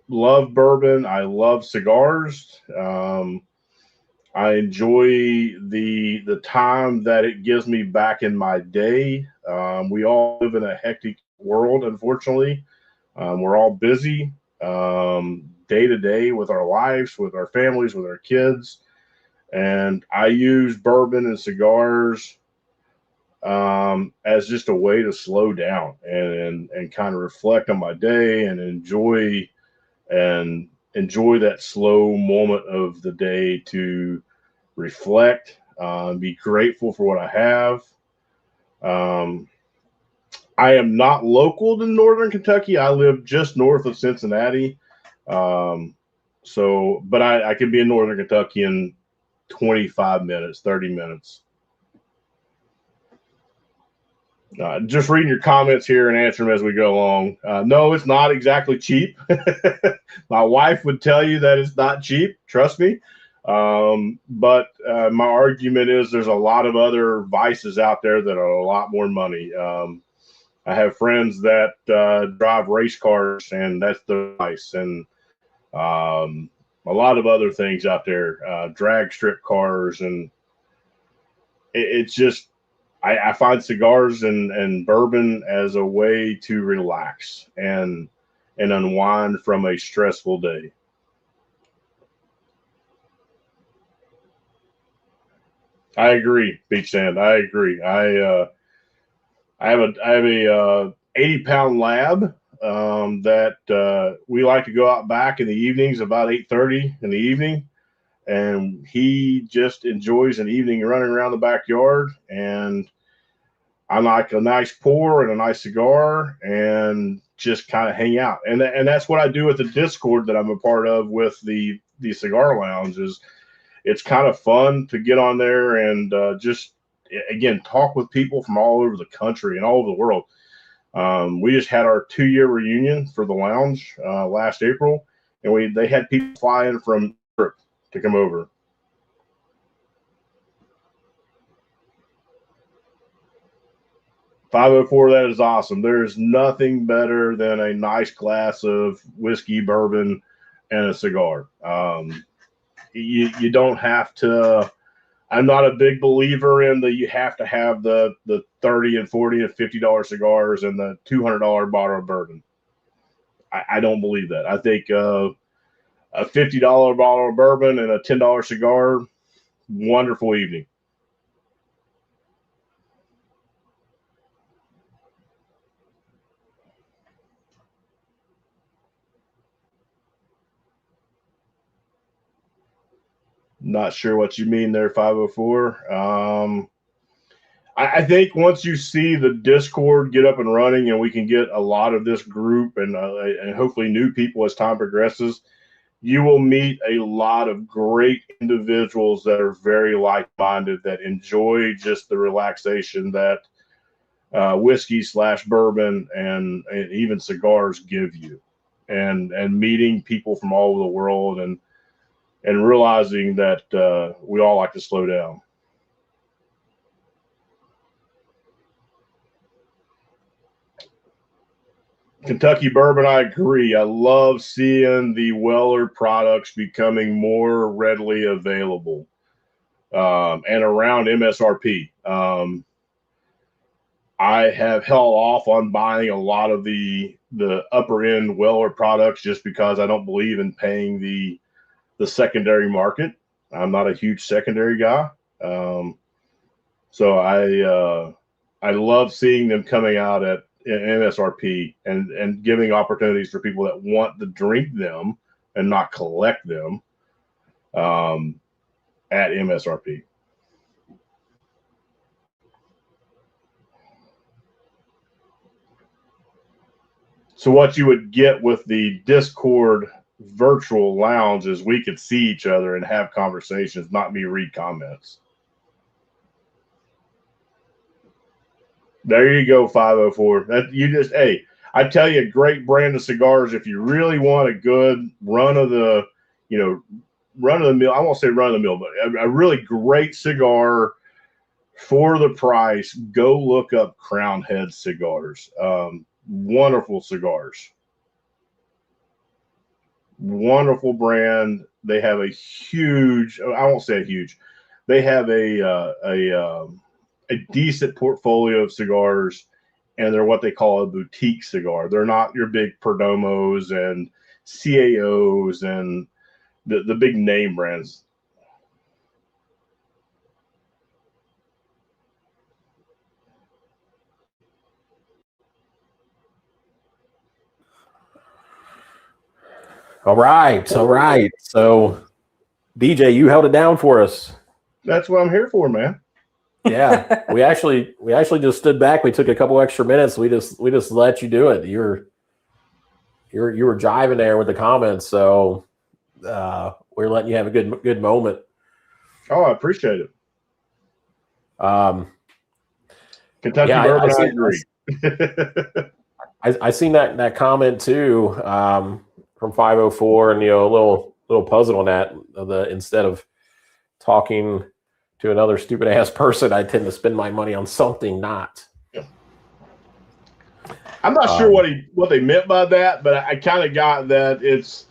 love bourbon. I love cigars. I enjoy the time that it gives me back in my day. We all live in a hectic world, unfortunately. We're all busy day to day with our lives, with our families, with our kids. And I use bourbon and cigars as just a way to slow down and kind of reflect on my day and enjoy that slow moment of the day to reflect, be grateful for what I have. I am not local to Northern Kentucky. I live just north of Cincinnati. But I can be in Northern Kentucky in 25 minutes, 30 minutes. Just reading your comments here and answering them as we go along. No, it's not exactly cheap. My wife would tell you that it's not cheap. Trust me. But my argument is there's a lot of other vices out there that are a lot more money. I have friends that drive race cars, and that's the vice. And a lot of other things out there, drag strip cars. And it's just, I find cigars and bourbon as a way to relax and unwind from a stressful day. I agree, Beach Sand. I agree. I have a 80-pound lab that we like to go out back in the evenings about 8:30 in the evening, and he just enjoys an evening running around the backyard. And I like a nice pour and a nice cigar and just kind of hang out. And that's what I do with the Discord that I'm a part of with the cigar lounge. Is it's kind of fun to get on there and just, again, talk with people from all over the country and all over the world. We just had our 2-year reunion for the lounge last April, and they had people fly in from Europe to come over. .504, that is awesome. There is nothing better than a nice glass of whiskey, bourbon, and a cigar. You don't have to. I'm not a big believer in you have to have the $30 and $40 and $50 cigars and the $200 bottle of bourbon. I don't believe that. I think a $50 bottle of bourbon and a $10 cigar, wonderful evening. Not sure what you mean there, 504. I think once you see the Discord get up and running and we can get a lot of this group and hopefully new people as time progresses, you will meet a lot of great individuals that are very like-minded, that enjoy just the relaxation that whiskey / bourbon and even cigars give you, and meeting people from all over the world and realizing that we all like to slow down. Kentucky bourbon, I agree. I love seeing the Weller products becoming more readily available and around MSRP. I have held off on buying a lot of the upper end Weller products just because I don't believe in paying the secondary market. I'm not a huge secondary guy. So I love seeing them coming out at MSRP and giving opportunities for people that want to drink them and not collect them at MSRP. So what you would get with the Discord virtual lounge is we could see each other and have conversations, not me read comments. There you go, 504. That you just, hey, I tell you, a great brand of cigars. If you really want a good run of the mill, I won't say run of the mill, but a really great cigar for the price, go look up Crown Head cigars. Wonderful cigars. Wonderful brand. They have a huge, I won't say a huge, they have a decent portfolio of cigars, and they're what they call a boutique cigar. They're not your big Perdomos and CAOs and the big name brands. All right. So, DJ, you held it down for us. That's what I'm here for, man. Yeah, we actually just stood back. We took a couple extra minutes. We just let you do it. You were jiving there with the comments, so we're letting you have a good moment. Oh, I appreciate it. Kentucky yeah, bourbon, I agree. I seen that comment too from 504, and a little puzzle on that. Instead of talking to another stupid ass person, I tend to spend my money on something not. I'm not sure what they meant by that, but I kind of got that it's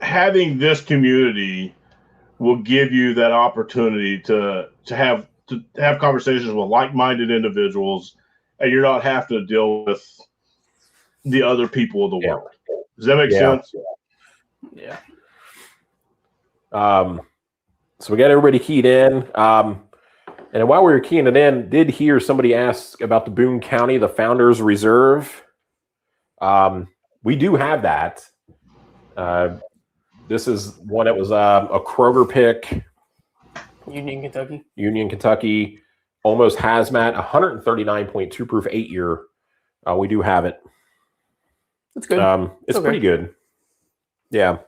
having this community will give you that opportunity to have conversations with like-minded individuals, and you're not having to deal with the other people of the world. Does that make sense? Yeah. So we got everybody keyed in. And while we were keying it in, did hear somebody ask about the Boone County, the Founders Reserve. We do have that. This is one that was a Kroger pick. Union, Kentucky, almost hazmat, 139.2 proof, 8-year. We do have it. That's good. It's okay. Pretty good. Yeah.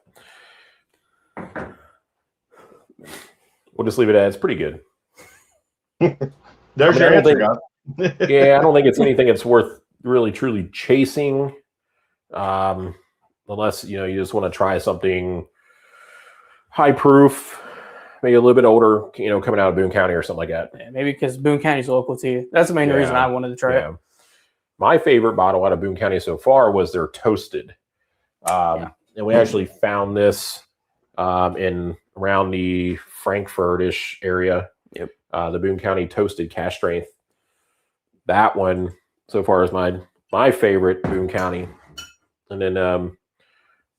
We'll just leave it at it's pretty good. There's your answer, guys. Yeah, I don't think it's anything that's worth really truly chasing. Unless you just want to try something high proof, maybe a little bit older, coming out of Boone County or something like that. Yeah, maybe because Boone County's local to you. That's the main reason I wanted to try it. My favorite bottle out of Boone County so far was their Toasted. And we actually found this in around the Frankfurt-ish area. Yep. The Boone County Toasted Cash Strength. That one so far is my favorite Boone County. And then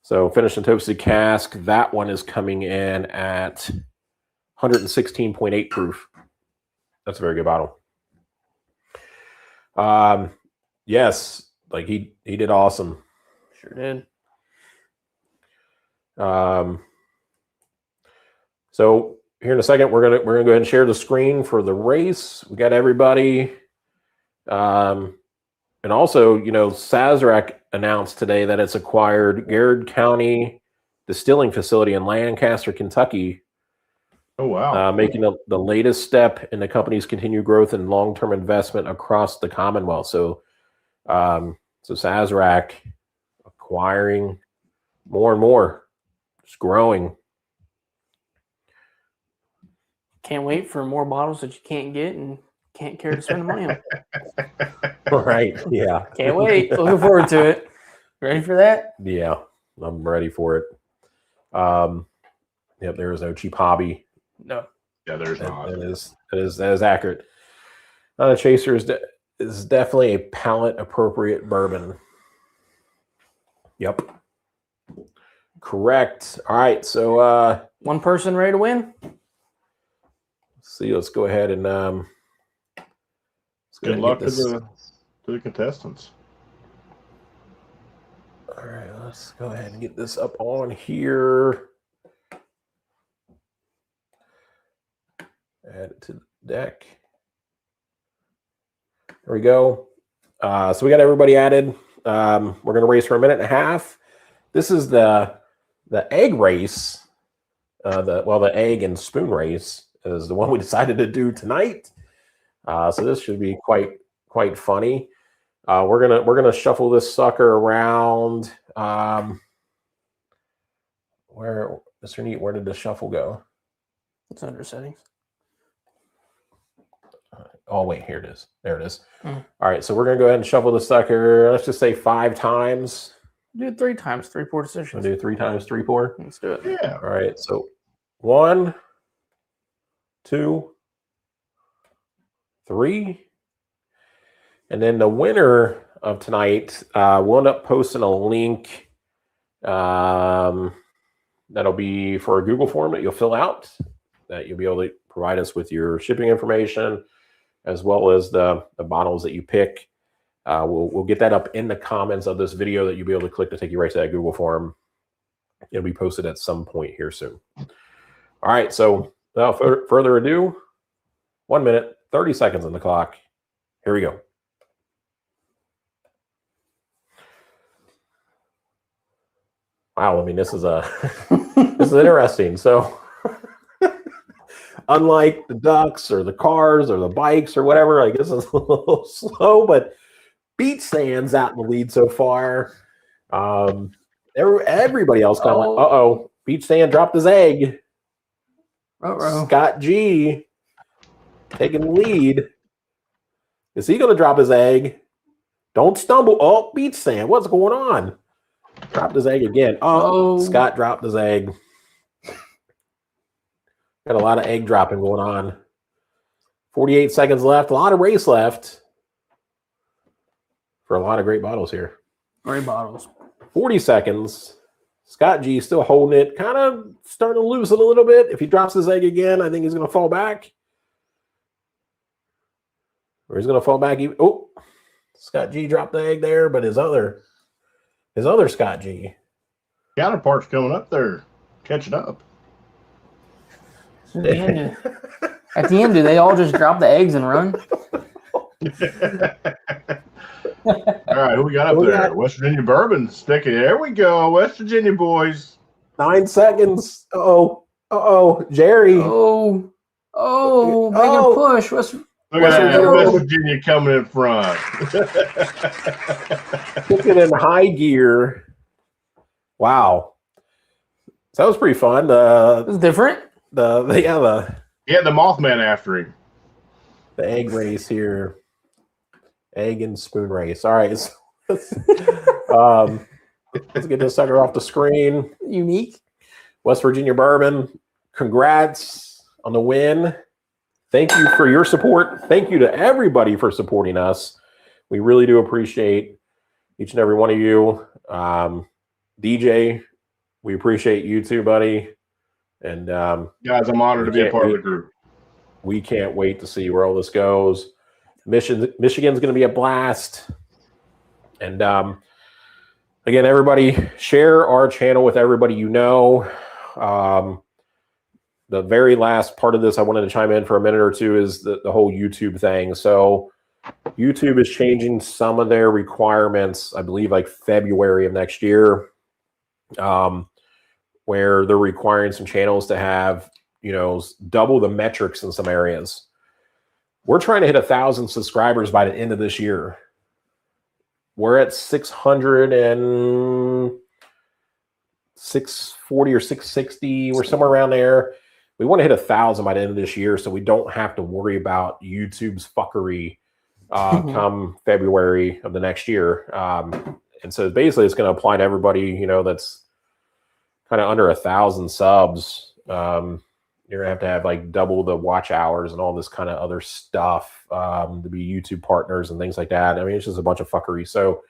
so finished and toasted cask, that one is coming in at 116.8 proof. That's a very good bottle. Yes, like he did awesome. Sure did. So here in a second, we're gonna go ahead and share the screen for the race. We got everybody. And also, Sazerac announced today that it's acquired Garrard County Distilling Facility in Lancaster, Kentucky. Oh, wow. Making the latest step in the company's continued growth and long-term investment across the Commonwealth. So Sazerac acquiring more and more. It's growing. Can't wait for more bottles that you can't get and can't care to spend the money on. Right. Yeah. Can't wait. Looking forward to it. Ready for that? Yeah, I'm ready for it. Yep, there is no cheap hobby. No. Yeah, there's not. That is accurate. The Chaser is definitely a palate appropriate bourbon. Yep. Correct. All right. So one person ready to win? Let's go ahead and good luck to the contestants. All right, let's go ahead and get this up on here. Add it to the deck. There we go. So we got everybody added. We're going to race for 1.5 minutes. This is the egg race. The egg and spoon race is the one we decided to do tonight. So this should be quite funny. We're gonna shuffle this sucker around. Where, Mr. Neat, where did the shuffle go? It's under settings. Oh wait, here it is. There it is. All right, so we're gonna go ahead and shuffle the sucker. Let's just say 5 times. Do it 3 times. 3-4 decisions. We'll do 3 times 3-4. Let's do it. Yeah. All right, so 1, 2, 3, and then the winner of tonight, we'll end up posting a link. That'll be for a Google form that you'll fill out. That you'll be able to provide us with your shipping information, as well as the bottles that you pick. We'll get that up in the comments of this video that you'll be able to click to take you right to that Google form. It'll be posted at some point here soon. All right, so without further ado, 1 minute, 30 seconds on the clock. Here we go. Wow, I mean, this is this is interesting. So unlike the ducks or the cars or the bikes or whatever, I guess it's a little slow, but Beach Sand's out in the lead so far. Everybody else kind of like, uh-oh, Beach Sand dropped his egg. Uh-oh. Scott G taking the lead. Is he going to drop his egg? Don't stumble. Oh, Beach Sand, what's going on? Dropped his egg again. Oh, Scott dropped his egg. Got a lot of egg dropping going on. 48 seconds left. A lot of race left for a lot of great bottles here. Great bottles. 40 seconds. Scott G still holding it. Kind of starting to lose it a little bit. If he drops his egg again, I think he's going to fall back. Or he's going to fall back. Oh, Scott G dropped the egg there, but his other Scott G. Counterpart's coming up there, catching up. At the end, do they all just drop the eggs and run? All right, who we got up there? West Virginia Bourbon sticking. There we go, West Virginia boys. 9 seconds. Uh-oh, Jerry. Making a push. Look at that, West Virginia coming in front. Looking in high gear. Wow. So that was pretty fun. It was different. The Mothman after him. The egg race here. Egg and spoon race. All right. So let's get this sucker off the screen. Unique. West Virginia Bourbon. Congrats on the win. Thank you for your support. Thank you to everybody for supporting us. We really do appreciate each and every one of you. DJ, we appreciate you too, buddy. And guys, I'm honored to be a part of the group. We can't wait to see where all this goes. Michigan's going to be a blast. And again, everybody, share our channel with everybody you know. The very last part of this I wanted to chime in for a minute or two is the whole YouTube thing. So YouTube is changing some of their requirements, I believe like February of next year, where they're requiring some channels to have, double the metrics in some areas. We're trying to hit 1,000 subscribers by the end of this year. We're at 640 or 660. We're somewhere around there. We want to hit 1,000 by the end of this year so we don't have to worry about YouTube's fuckery come February of the next year. And so basically it's going to apply to everybody, that's kind of under 1,000 subs. You're going to have like double the watch hours and all this kind of other stuff to be YouTube partners and things like that. I mean, it's just a bunch of fuckery. So,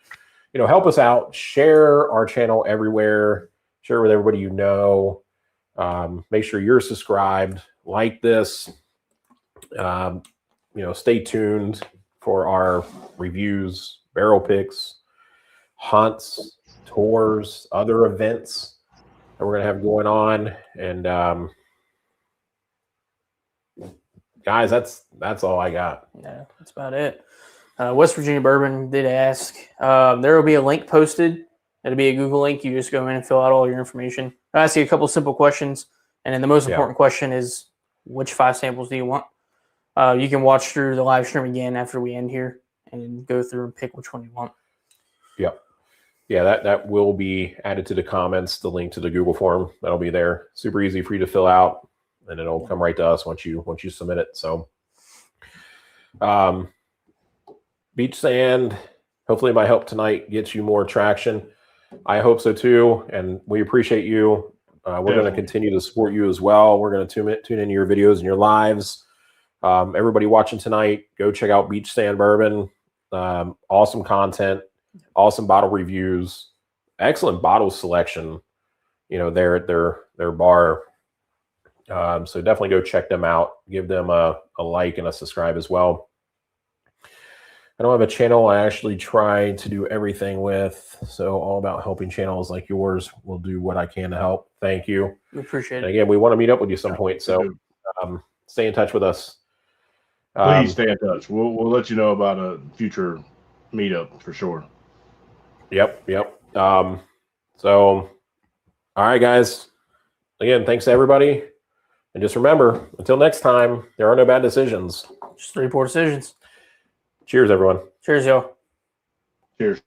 help us out. Share our channel everywhere. Share with everybody you know. Make sure you're subscribed. Like this. Stay tuned for our reviews, barrel picks, hunts, tours, other events that we're going to have going on. And guys, that's all I got. Yeah, that's about it. West Virginia Bourbon did ask. There will be a link posted. It'll be a Google link. You just go in and fill out all your information. I'll ask you a couple simple questions. And then the most important question is, which 5 samples do you want? You can watch through the live stream again after we end here and go through and pick which one you want. Yep. Yeah, that will be added to the comments, the link to the Google form. That'll be there. Super easy for you to fill out, and it'll come right to us once you submit it. So beach sand, hopefully my help tonight gets you more traction. I hope so too, and we appreciate you. We're going to continue to support you as well. We're going to tune into your videos and your lives. Everybody watching tonight, go check out Beach Sand Bourbon. Awesome content, awesome bottle reviews, excellent bottle selection. You know, their bar. So definitely go check them out. Give them a like and a subscribe as well. I don't have a channel I actually try to do everything with. So all about helping channels like yours. Will do what I can to help. Thank you. We appreciate it. And again, we want to meet up with you some point. So stay in touch with us. Please stay in touch. We'll let you know about a future meetup for sure. Yep. So, all right, guys. Again, thanks to everybody. And just remember, until next time, there are no bad decisions. Just 3 poor decisions. Cheers, everyone. Cheers, y'all. Cheers.